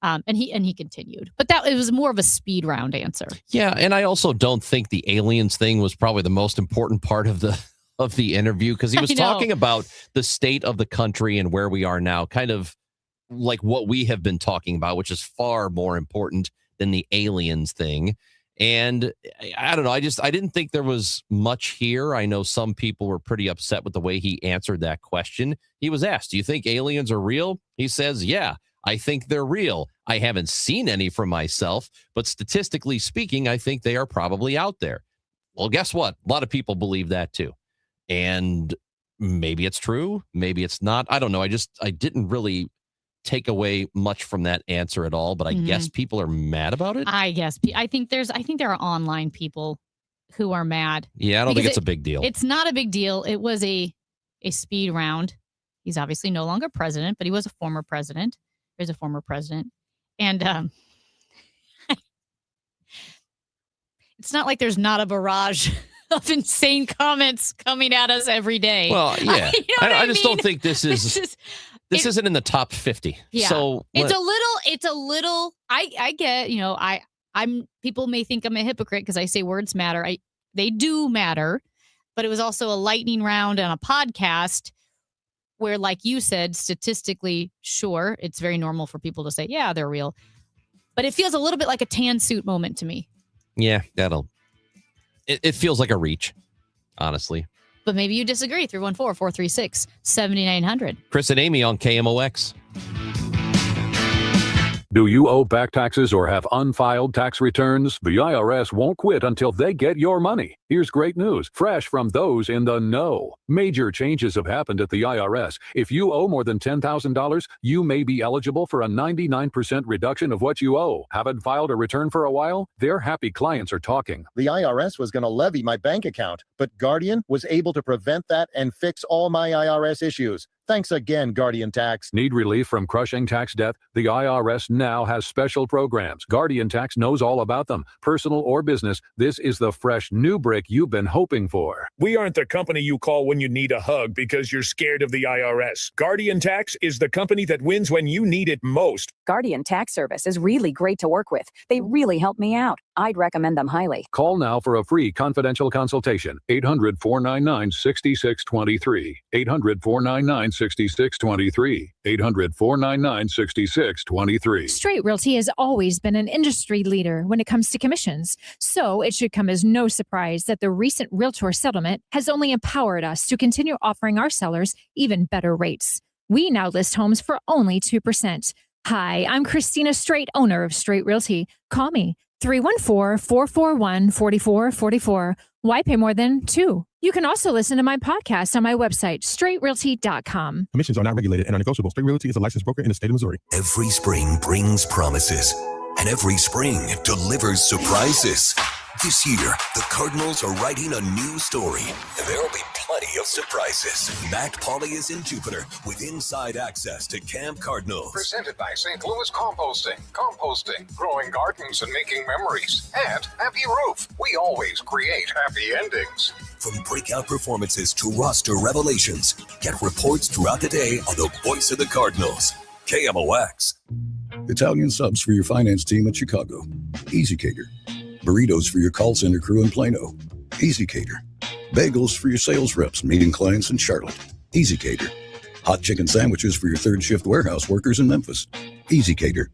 And he continued. But it was more of a speed round answer. Yeah, and I also don't think the aliens thing was probably the most important part of the interview, because he was talking about the state of the country and where we are now, kind of like what we have been talking about, which is far more important than the aliens thing. And I don't know, I didn't think there was much here. I know some people were pretty upset with the way he answered that question. He was asked, do you think aliens are real? He says, yeah, I think they're real. I haven't seen any for myself, but statistically speaking, I think they are probably out there. Well, guess what? A lot of people believe that too. And maybe it's true, maybe it's not. I don't know. I didn't really take away much from that answer at all, but I guess people are mad about it. I think there are online people who are mad. Yeah, I don't think it's a big deal. It's not a big deal. It was a speed round. He's obviously no longer president, but he was a former president. There's a former president. And it's not like there's not a barrage of insane comments coming at us every day. Well, yeah. I just don't think this isn't in the top 50. Yeah. So it's a little, I get, people may think I'm a hypocrite because I say words matter. They do matter, but it was also a lightning round on a podcast where, like you said, statistically, sure, it's very normal for people to say, yeah, they're real. But it feels a little bit like a tan suit moment to me. Yeah, it feels like a reach, honestly. But maybe you disagree. 314-436-7900. Chris and Amy on KMOX. Do you owe back taxes or have unfiled tax returns? The IRS won't quit until they get your money. Here's great news, fresh from those in the know. Major changes have happened at the IRS. If you owe more than $10,000, you may be eligible for a 99% reduction of what you owe. Haven't filed a return for a while? Their happy clients are talking. The IRS was going to levy my bank account, but Guardian was able to prevent that and fix all my IRS issues. Thanks again, Guardian Tax. Need relief from crushing tax debt? The IRS now has special programs. Guardian Tax knows all about them. Personal or business, this is the fresh new break break you've been hoping for. We aren't the company you call when you need a hug because you're scared of the IRS. Guardian Tax is the company that wins when you need it most. Guardian Tax Service is really great to work with. They really help me out. I'd recommend them highly. Call now for a free confidential consultation. 800-499-6623. 800-499-6623. 800-499-6623. Straight Realty has always been an industry leader when it comes to commissions. So it should come as no surprise that the recent Realtor settlement has only empowered us to continue offering our sellers even better rates. We now list homes for only 2%. Hi, I'm Christina Straight, owner of Straight Realty. Call me 314-441-4444. Why pay more than 2? You can also listen to my podcast on my website, straightrealty.com. Commissions are not regulated and are negotiable. Straight Realty is a licensed broker in the state of Missouri. Every spring brings promises, and every spring delivers surprises. This year, the Cardinals are writing a new story, and there will be plenty of surprises. Matt Pauley is in Jupiter with inside access to Camp Cardinals. Presented by St. Louis Composting. Composting, growing gardens and making memories. And Happy Roof. We always create happy endings. From breakout performances to roster revelations, get reports throughout the day on the voice of the Cardinals, KMOX. Italian subs for your finance team at Chicago. Easy Cater. Burritos for your call center crew in Plano. Easy Cater. Bagels for your sales reps meeting clients in Charlotte. Easy Cater. Hot chicken sandwiches for your third shift warehouse workers in Memphis. Easy Cater.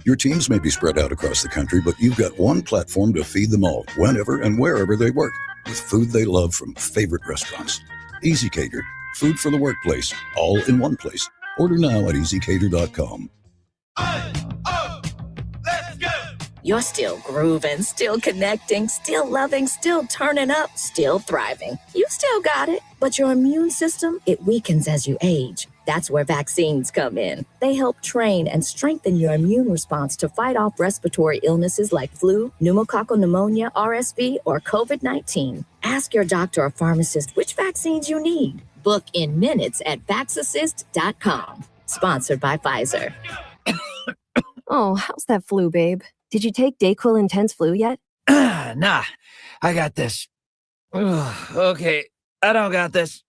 Your teams may be spread out across the country, but you've got one platform to feed them all, whenever and wherever they work, with food they love from favorite restaurants. Easy Cater. Food for the workplace, all in one place. Order now at easycater.com. You're still grooving, still connecting, still loving, still turning up, still thriving. You still got it, but your immune system, it weakens as you age. That's where vaccines come in. They help train and strengthen your immune response to fight off respiratory illnesses like flu, pneumococcal pneumonia, RSV, or COVID-19. Ask your doctor or pharmacist which vaccines you need. Book in minutes at vaxassist.com. Sponsored by Pfizer. Oh, how's that flu, babe? Did you take DayQuil Intense Flu yet? Nah, I got this. Ugh, okay, I don't got this.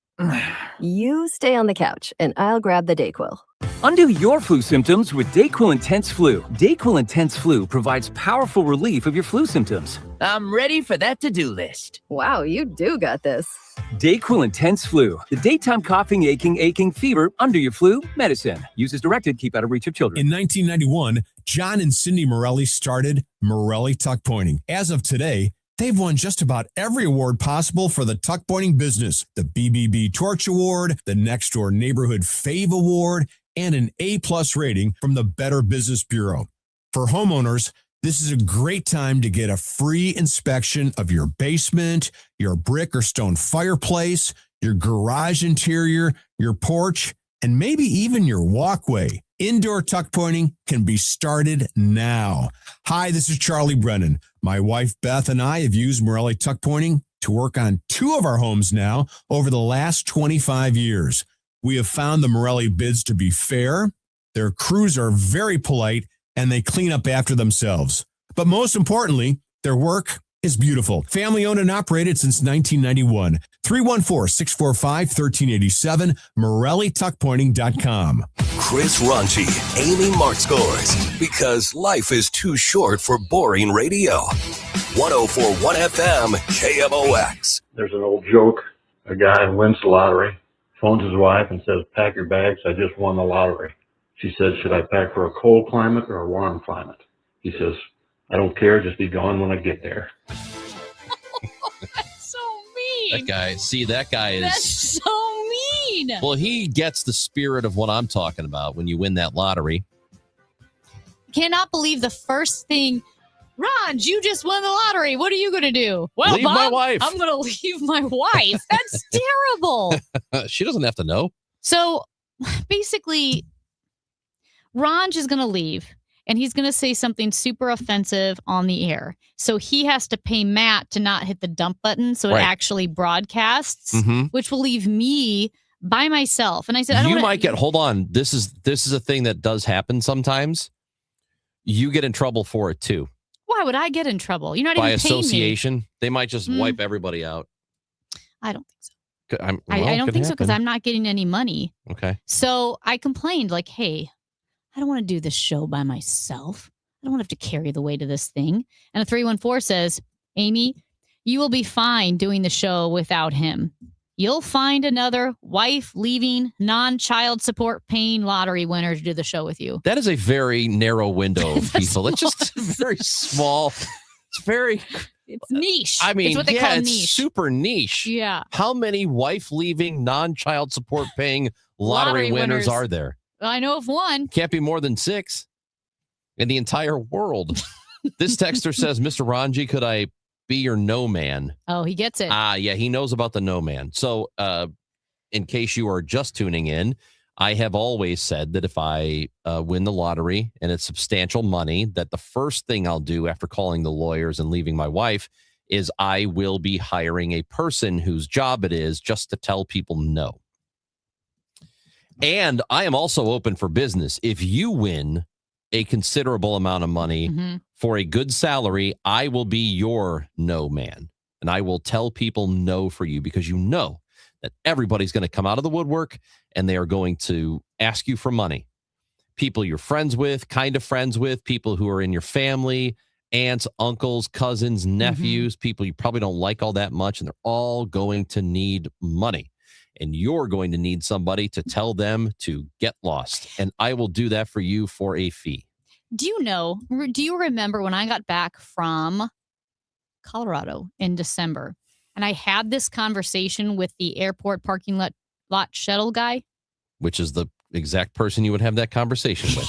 You stay on the couch, and I'll grab the DayQuil. Undo your flu symptoms with DayQuil Intense Flu. DayQuil Intense Flu provides powerful relief of your flu symptoms. I'm ready for that to-do list. Wow, you do got this. DayQuil Intense Flu. The daytime coughing, aching, fever, under your flu medicine. Use as directed, keep out of reach of children. In 1991, John and Cindy Morelli started Morelli Tuck Pointing. As of today, they've won just about every award possible for the tuck pointing business. The BBB Torch Award, the Next Door Neighborhood Fave Award, and an A+ rating from the Better Business Bureau. For homeowners, this is a great time to get a free inspection of your basement, your brick or stone fireplace, your garage interior, your porch, and maybe even your walkway. Indoor tuck pointing can be started now. Hi, this is Charlie Brennan. My wife Beth and I have used Morelli Tuck Pointing to work on 2 of our homes now over the last 25 years. We have found the Morelli bids to be fair. Their crews are very polite and they clean up after themselves. But most importantly, their work is beautiful. Family owned and operated since 1991. 314-645-1387, MorelliTuckPointing.com. Chris Ronchi, Amy Markscores, because life is too short for boring radio. 104.1 FM, KMOX. There's an old joke. A guy wins the lottery, phones his wife and says, "Pack your bags, I just won the lottery." She says, "Should I pack for a cold climate or a warm climate?" He says, "I don't care, just be gone when I get there." That's so mean. That guy is... That's so mean. Well, he gets the spirit of what I'm talking about when you win that lottery. Cannot believe the first thing... Ron, you just won the lottery. What are you going to do? Well, Leave my wife. I'm going to leave my wife. That's terrible. She doesn't have to know. So basically, Ron is going to leave and he's going to say something super offensive on the air. So he has to pay Matt to not hit the dump button so it actually broadcasts, which will leave me by myself. And I said, hold on. This is a thing that does happen sometimes. You get in trouble for it too. Why would I get in trouble? You're not By even paying me. association, they might just wipe everybody out. I don't think so. I I don't think so because I'm not getting any money. Okay. So I complained like, hey, I don't want to do this show by myself. I don't want to have to carry the weight of this thing. And a 314 says, Amy, you will be fine doing the show without him. You'll find another wife-leaving, non-child support paying lottery winner to do the show with you. That is a very narrow window of people. It's just very small. It's very... It's niche. I mean, it's what they yeah, call it's niche. super niche. Yeah. How many wife-leaving, non-child support paying lottery winners are there? I know of one. Can't be more than 6 in the entire world. This texter says, Mr. Ranji, could I be your no man? Oh, he gets it. Yeah, he knows about the no man. So in case you are just tuning in, I have always said that if I win the lottery and it's substantial money, that the first thing I'll do after calling the lawyers and leaving my wife is I will be hiring a person whose job it is just to tell people no. And I am also open for business. If you win a considerable amount of money for a good salary, I will be your no man. And I will tell people no for you because you know that everybody's going to come out of the woodwork and they are going to ask you for money. People you're friends with, kind of friends with, people who are in your family, aunts, uncles, cousins, nephews, people you probably don't like all that much, and they're all going to need money. And you're going to need somebody to tell them to get lost. And I will do that for you for a fee. Do you remember when I got back from Colorado in December and I had this conversation with the airport parking lot shuttle guy? Which is the exact person you would have that conversation with.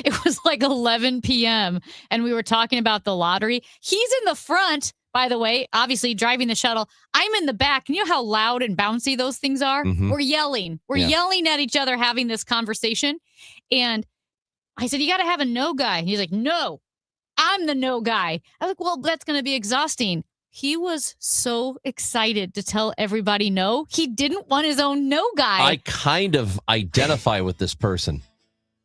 It was like 11 p.m. and we were talking about the lottery. He's in the front, by the way, obviously driving the shuttle. I'm in the back. You know how loud and bouncy those things are? We're yelling. We're yelling at each other having this conversation. And I said, you got to have a no guy. He's like, no, I'm the no guy. I was like, well, that's going to be exhausting. He was so excited to tell everybody no. He didn't want his own no guy. I kind of identify with this person.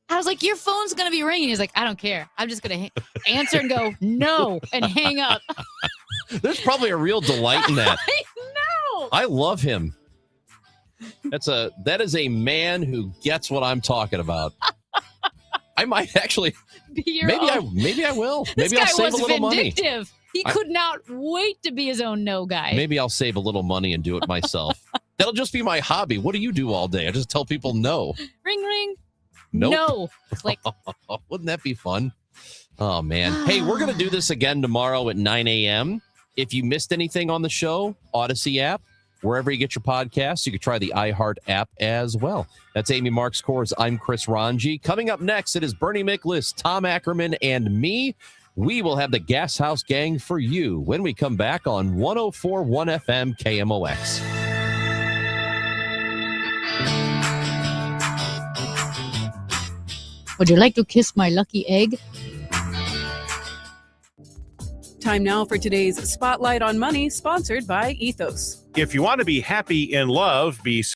I was like, your phone's going to be ringing. He's like, I don't care. I'm just going to answer and go, no, and hang up. There's probably a real delight in that. I know. I love him. That is a man who gets what I'm talking about. I might actually, maybe I will. Maybe I'll save a little vindictive. money. He could not wait to be his own no guy. Maybe I'll save a little money and do it myself. That'll just be my hobby. What do you do all day? I just tell people no. Ring, ring. Nope. No. Click. Wouldn't that be fun? Oh, man. Hey, we're going to do this again tomorrow at 9 a.m. If you missed anything on the show, Odyssey app, wherever you get your podcasts, you can try the iHeart app as well. That's Amy Marks Kors. I'm Chris Ranji. Coming up next, it is Bernie Miklasz, Tom Ackerman, and me. We will have the Gas House Gang for you when we come back on 104.1 FM KMOX. Would you like to kiss my lucky egg? Time now for today's Spotlight on Money, sponsored by Ethos. If you want to be happy in love, be